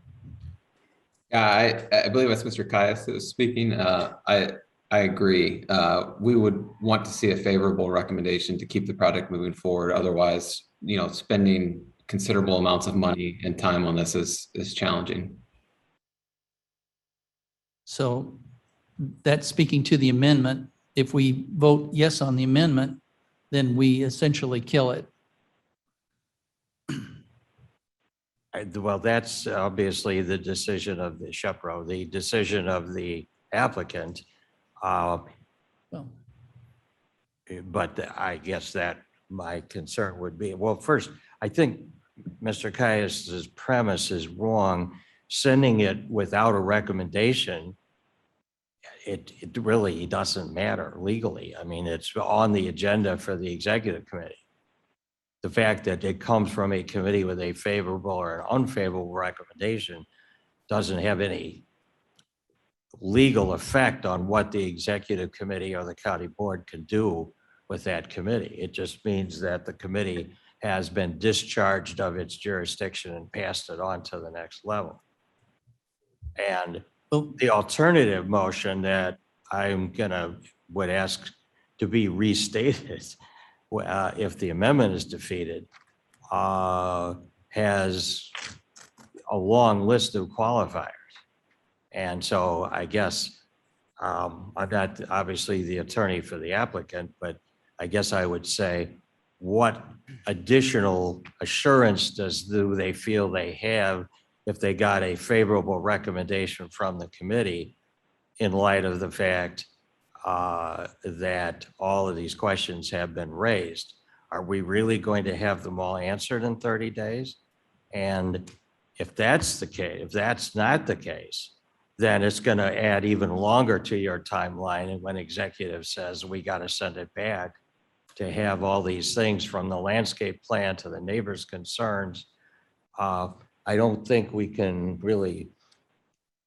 Yeah, I believe that's Mr. Caius that was speaking. I agree. We would want to see a favorable recommendation to keep the project moving forward. Otherwise, spending considerable amounts of money and time on this is challenging. So that's speaking to the amendment. If we vote yes on the amendment, then we essentially kill it. Well, that's obviously the decision of the Shepro, the decision of the applicant. Well, But I guess that my concern would be, well, first, I think Mr. Caius's premise is wrong. Sending it without a recommendation, it really doesn't matter legally. I mean, it's on the agenda for the executive committee. The fact that it comes from a committee with a favorable or an unfavorable recommendation doesn't have any legal effect on what the executive committee or the county board can do with that committee. It just means that the committee has been discharged of its jurisdiction and passed it on to the next level. And the alternative motion that I'm gonna would ask to be restated if the amendment is defeated, has a long list of qualifiers. And so I guess I'm not obviously the attorney for the applicant, but I guess I would say, what additional assurance do they feel they have if they got a favorable recommendation from the committee in light of the fact that all of these questions have been raised? Are we really going to have them all answered in 30 days? And if that's the case, if that's not the case, then it's going to add even longer to your timeline. And when executive says we got to send it back to have all these things from the landscape plan to the neighbors' concerns, I don't think we can really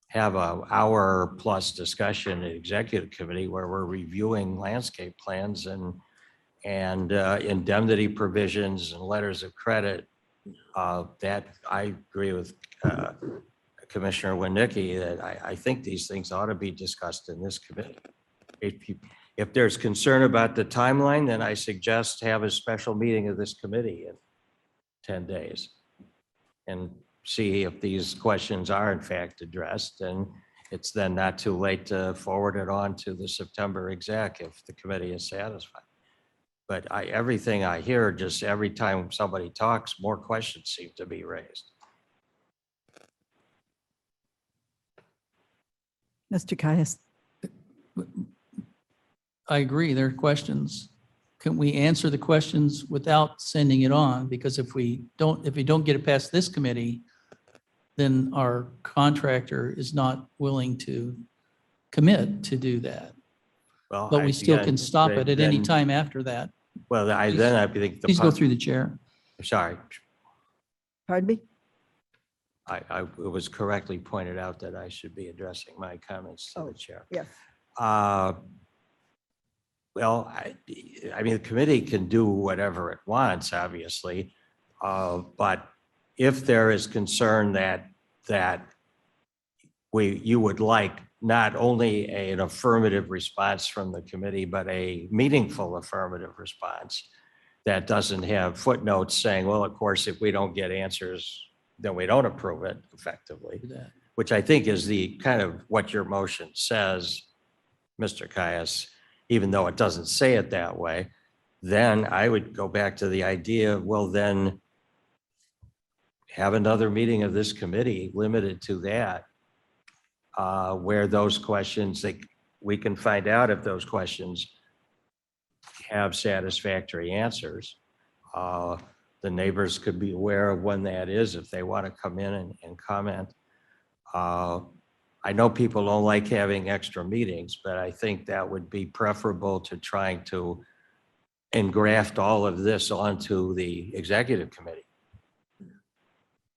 have an hour-plus discussion at executive committee where we're reviewing landscape plans and indemnity provisions and letters of credit. That I agree with Commissioner Winnicki that I think these things ought to be discussed in this committee. If there's concern about the timeline, then I suggest have a special meeting of this committee in 10 days and see if these questions are in fact addressed. And it's then not too late to forward it on to the September exec if the committee is satisfied. But everything I hear, just every time somebody talks, more questions seem to be raised. Mr. Caius. I agree, there are questions. Can we answer the questions without sending it on? Because if we don't get it past this committee, then our contractor is not willing to commit to do that. Well, But we still can stop it at any time after that. Well, I think Please go through the chair. Sorry. Pardon me? It was correctly pointed out that I should be addressing my comments to the chair. Yes. Well, I mean, the committee can do whatever it wants, obviously. But if there is concern that you would like not only an affirmative response from the committee, but a meaningful affirmative response that doesn't have footnotes saying, well, of course, if we don't get answers, then we don't approve it effectively, which I think is the kind of what your motion says, Mr. Caius, even though it doesn't say it that way. Then I would go back to the idea of, well, then have another meeting of this committee limited to that, where those questions, we can find out if those questions have satisfactory answers. The neighbors could be aware of when that is if they want to come in and comment. I know people don't like having extra meetings, but I think that would be preferable to trying to engraft all of this onto the executive committee.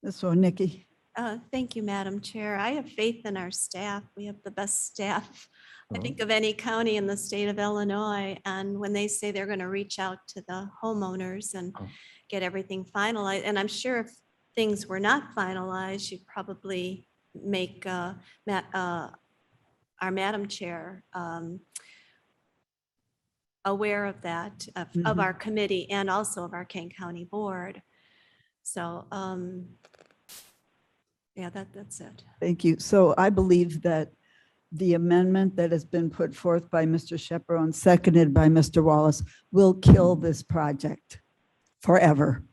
Ms. Nikki. Thank you, Madam Chair. I have faith in our staff. We have the best staff, I think, of any county in the state of Illinois. And when they say they're going to reach out to the homeowners and get everything finalized, and I'm sure if things were not finalized, you'd probably make our Madam Chair aware of that, of our committee and also of our Kane County Board. So, yeah, that's it. Thank you. So I believe that the amendment that has been put forth by Mr. Chaperone, seconded by Mr. Wallace, will kill this project forever.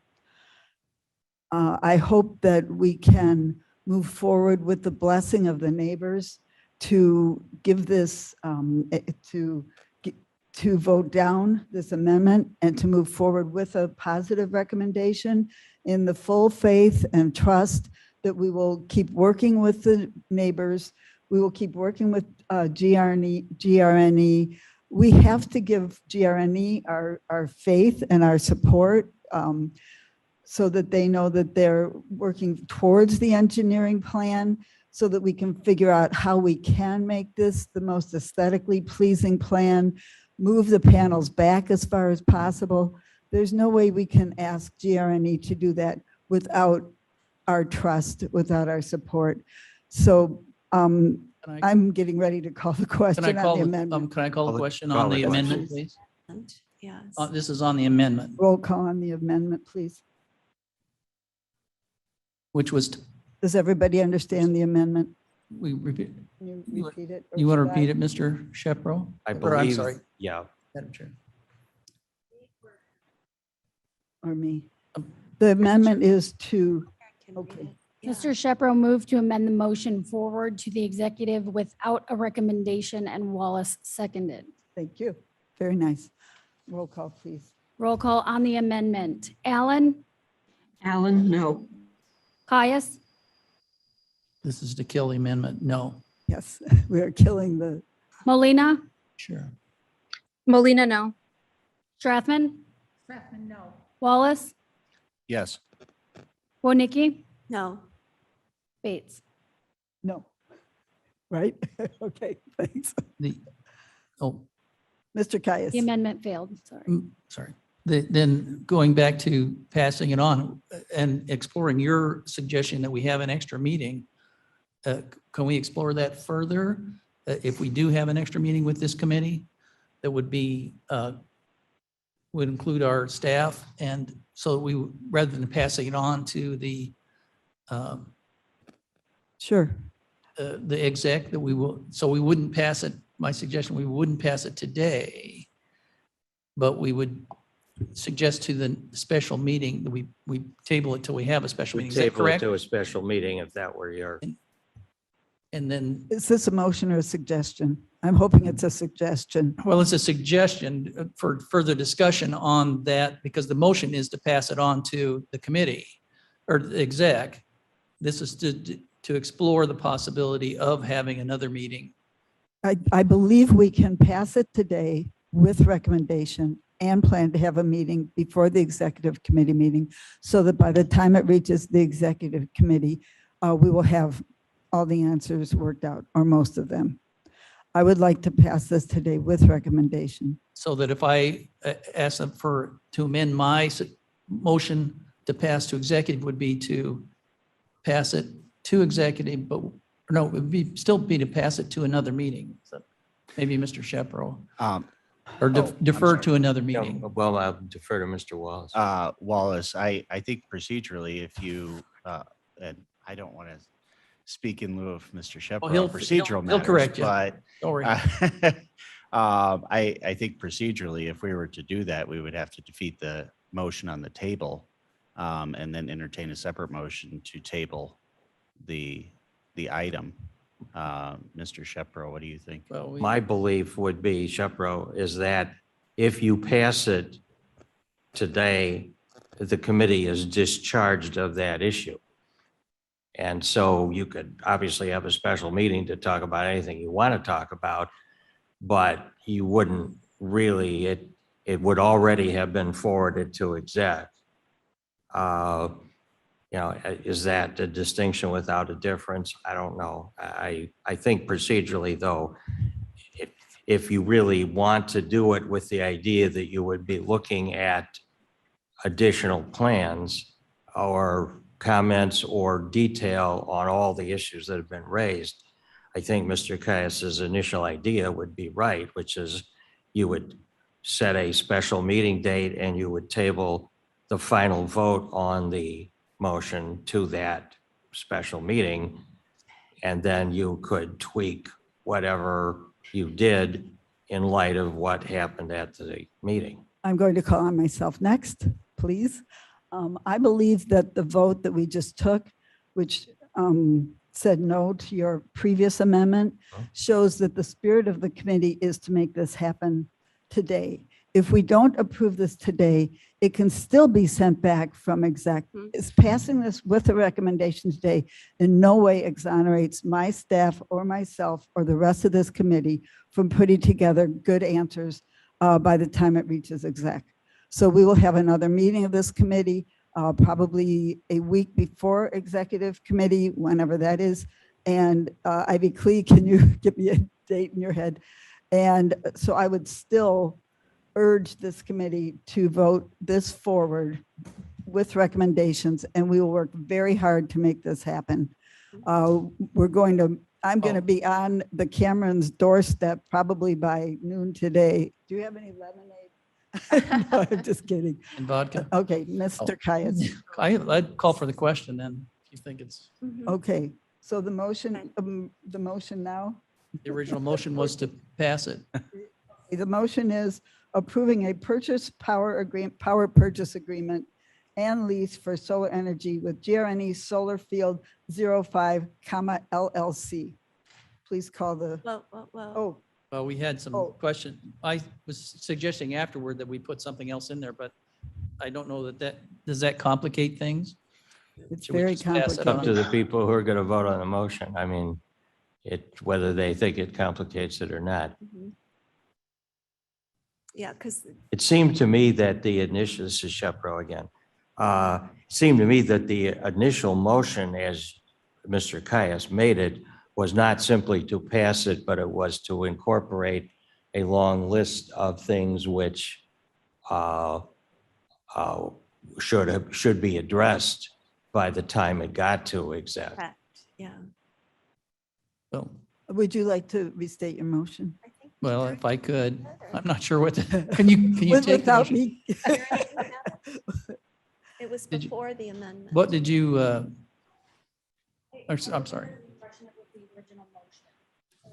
I hope that we can move forward with the blessing of the neighbors to give this, to vote down this amendment and to move forward with a positive recommendation in the full faith and trust that we will keep working with the neighbors. We will keep working with GRNE. We have to give GRNE our faith and our support so that they know that they're working towards the engineering plan so that we can figure out how we can make this the most aesthetically pleasing plan, move the panels back as far as possible. There's no way we can ask GRNE to do that without our trust, without our support. So I'm getting ready to call the Can I question on call, the the- amendment. can I call the question call on the the question. amendment, please? Yes. This is on the amendment, Roll call on the amendment, please. which was, Does everybody understand the amendment? we repeat, Can you repeat it? or you want to should I? repeat it, Mr. Shepro? I Or, I'm believe, sorry, yeah, Madam Chair. Or me? The amendment is to, okay, Mr. Shepro moved to amend the motion forward to the executive without a recommendation, and Wallace seconded. thank you. Very nice. Roll call, please. Roll call on the amendment. Allen, Alan, no. Caius, This is to kill the amendment. No. Yes, we are killing the, Molina, Sure. Molina, no. Strathman, Strathman, no. Wallace, Yes. Wonicky, No. Bates. no. Right? Okay, thanks. The, oh, Mr. Caius. The amendment failed, sorry. sorry. Then going back to passing it on and exploring your suggestion that we have an extra meeting, can we explore that further? If we do have an extra meeting with this committee, that would be, would include our staff, and so we, rather than passing it on to the Sure. the exec, that we will, so we wouldn't pass it, my suggestion, we wouldn't pass it today, but we would suggest to the special meeting that we table it till we have a special we meeting. Is that table it correct? to a special meeting if that were your. And then, Is this a motion or a suggestion? I'm hoping it's a suggestion. well, it's a suggestion for further discussion on that, because the motion is to pass it on to the committee or the exec. This is to explore the possibility of having another meeting. I believe we can pass it today with recommendation and plan to have a meeting before the executive committee meeting, so that by the time it reaches the executive committee, we will have all the answers worked out, or most of them. I would like to pass this today with recommendation. So that if I ask them to amend my motion to pass to executive, would be to pass it to executive, but no, it would still be to pass it to another meeting. So maybe Mr. Shepro, or defer to another meeting. Well, I'll defer to Mr. Wallace. Wallace, I think procedurally, if you, and I don't want to speak in lieu of Mr. Shepard on procedural matters. He'll correct you. But Don't worry. I think procedurally, if we were to do that, we would have to defeat the motion on the table, and then entertain a separate motion to table the item. Mr. Shepro, what do you think? Well, My belief would be, Shepro, is that if you pass it today, the committee is discharged of that issue. And so you could obviously have a special meeting to talk about anything you want to talk about, but you wouldn't really, it would already have been forwarded to exec. Is that a distinction without a difference? I don't know. I think procedurally, though, if you really want to do it with the idea that you would be looking at additional plans or comments or detail on all the issues that have been raised, I think Mr. Caius's initial idea would be right, which is you would set a special meeting date and you would table the final vote on the motion to that special meeting. And then you could tweak whatever you did in light of what happened at the meeting. I'm going to call on myself next, please. I believe that the vote that we just took, which said no to your previous amendment, shows that the spirit of the committee is to make this happen today. If we don't approve this today, it can still be sent back from exec. Is passing this with a recommendation today in no way exonerates my staff or myself or the rest of this committee from putting together good answers by the time it reaches exec. So we will have another meeting of this committee, probably a week before executive committee, whenever that is. And Ivy Clee, can you give me a date in your head? And so I would still urge this committee to vote this forward with recommendations, and we will work very hard to make this happen. We're going to I'm going to be on the Cameron's doorstep probably by noon today. Do you have any lemonade? No, I'm just kidding. And vodka. Okay, Mr. Caius. I'd call for the question then, if you think it's, Okay, so the motion now? the original motion was to pass it. The motion is approving a power purchase agreement and lease for solar energy with GRNE Solar Field 05, LLC. Please call the, Whoa. oh, Well, we had some question. I was suggesting afterward that we put something else in there, but I don't know does that complicate things? it's Should we very just pass it It's up to on? the people who are going to vote on the motion. I mean, whether they think it complicates it or not. Yeah, because It seemed to me that this is Shepro again. Seemed to me that the initial motion, as Mr. Caius made it, was not simply to pass it, but it was to incorporate a long list of things which should be addressed by the time it got to exec. correct, yeah. So, would you like to restate your motion? well, if I could, I'm not sure what, can you take the Without motion? me? It was Did you- before the amendment. What did you, I'm sorry.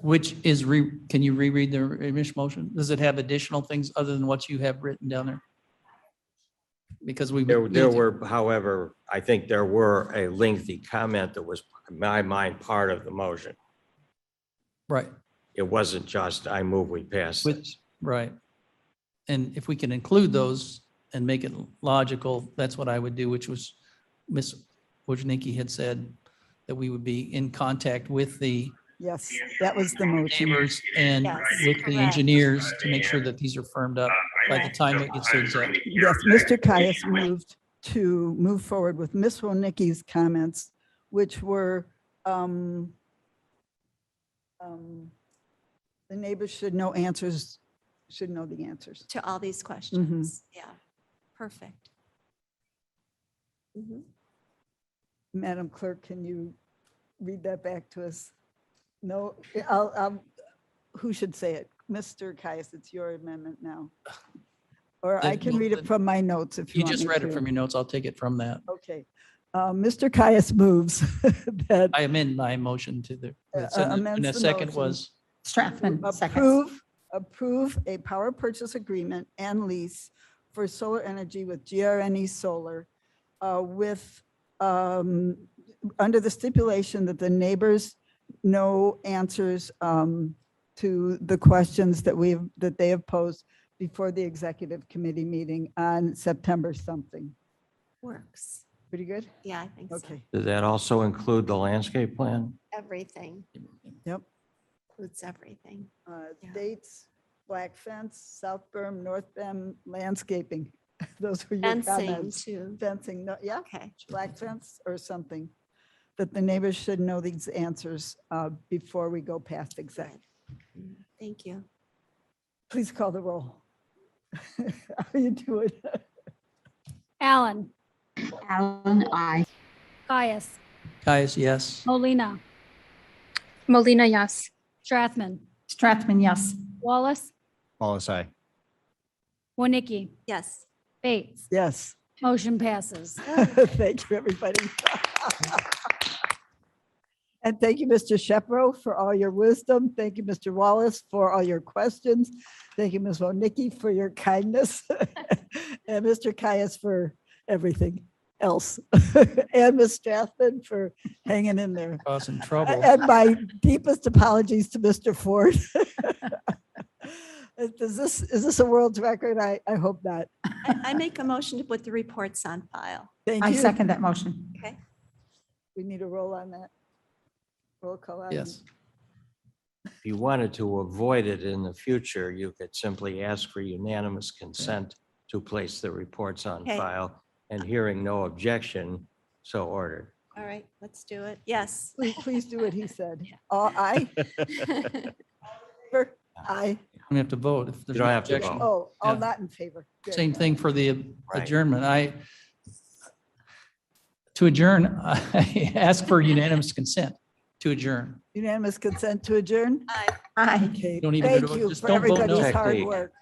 Which is, can you reread the initial motion? Does it have additional things other than what you have written down there? Because There were, however, I think there were a lengthy comment that was, in my mind, part of the motion. Right. It wasn't just, I move we pass this. Right. And if we can include those and make it logical, that's what I would do, which was Ms. Wojnicki had said that we would be in contact with the Yes, that was the motion. neighbors and Yes, with the correct. engineers to make sure that these are firmed up by the time it gets to exec. Yes, Mr. Caius moved to move forward with Ms. Wojnicki's comments, which were the neighbors should know the answers. To all these questions, yeah, perfect. Madam Clerk, can you read that back to us? No, who should say it? Mr. Caius, it's your amendment now. Or I can read it from my notes if you You want just me read it to. from your notes. I'll take it from that. Okay. Mr. Caius moves that I amend my motion to the, amends and the the second motion. was, Strathman, seconds. approve a power purchase agreement and lease for solar energy with GRNE Solar with, under the stipulation that the neighbors know answers to the questions that they have posed before the executive committee meeting on September something. Works. Pretty good? Yeah, I think so. Okay. Did that also include the landscape plan? Everything, Yep. includes everything. Yeah. Dates, black fence, south berm, north berm, landscaping. Those were your Fencing comments. too. Fencing, no, yeah, Okay. black fence or something. That the neighbors should know these answers before we go past exec. Good. Thank you. Please call the roll. How you doing? Allen, Allen, I. Caius, Caius, yes. Molina, Molina, yes. Strathman, Strathman, yes. Wallace, Wallace, aye. Wojnicki, Yes. Bates. Yes. Motion passes. Thank you, everybody. And thank you, Mr. Shepro, for all your wisdom. Thank you, Mr. Wallace, for all your questions. Thank you, Ms. Wojnicki, for your kindness. And Mr. Caius for everything else. And Ms. Strathman for hanging in there. Causing trouble. And my deepest apologies to Mr. Ford. Is this a world's record? I hope not. I make a motion to put the reports on file. Thank I you. second that motion. Okay. We need a roll on that. Roll call on. Yes. If you wanted to avoid it in the future, you could simply ask for unanimous consent to place the reports on Okay. file, and hearing no objection, so ordered. All right, let's do it. Yes. Please do what he said. All aye. Aye. We have to vote if there's You don't no have to objection. vote. Oh, Yeah. not in favor. Good. Same thing for the Right. adjournment. To adjourn, I ask for unanimous consent. to adjourn. Unanimous consent to adjourn? Aye. Aye. Okay, Don't even thank vote, you just for don't vote no. everybody's hard Technique. work.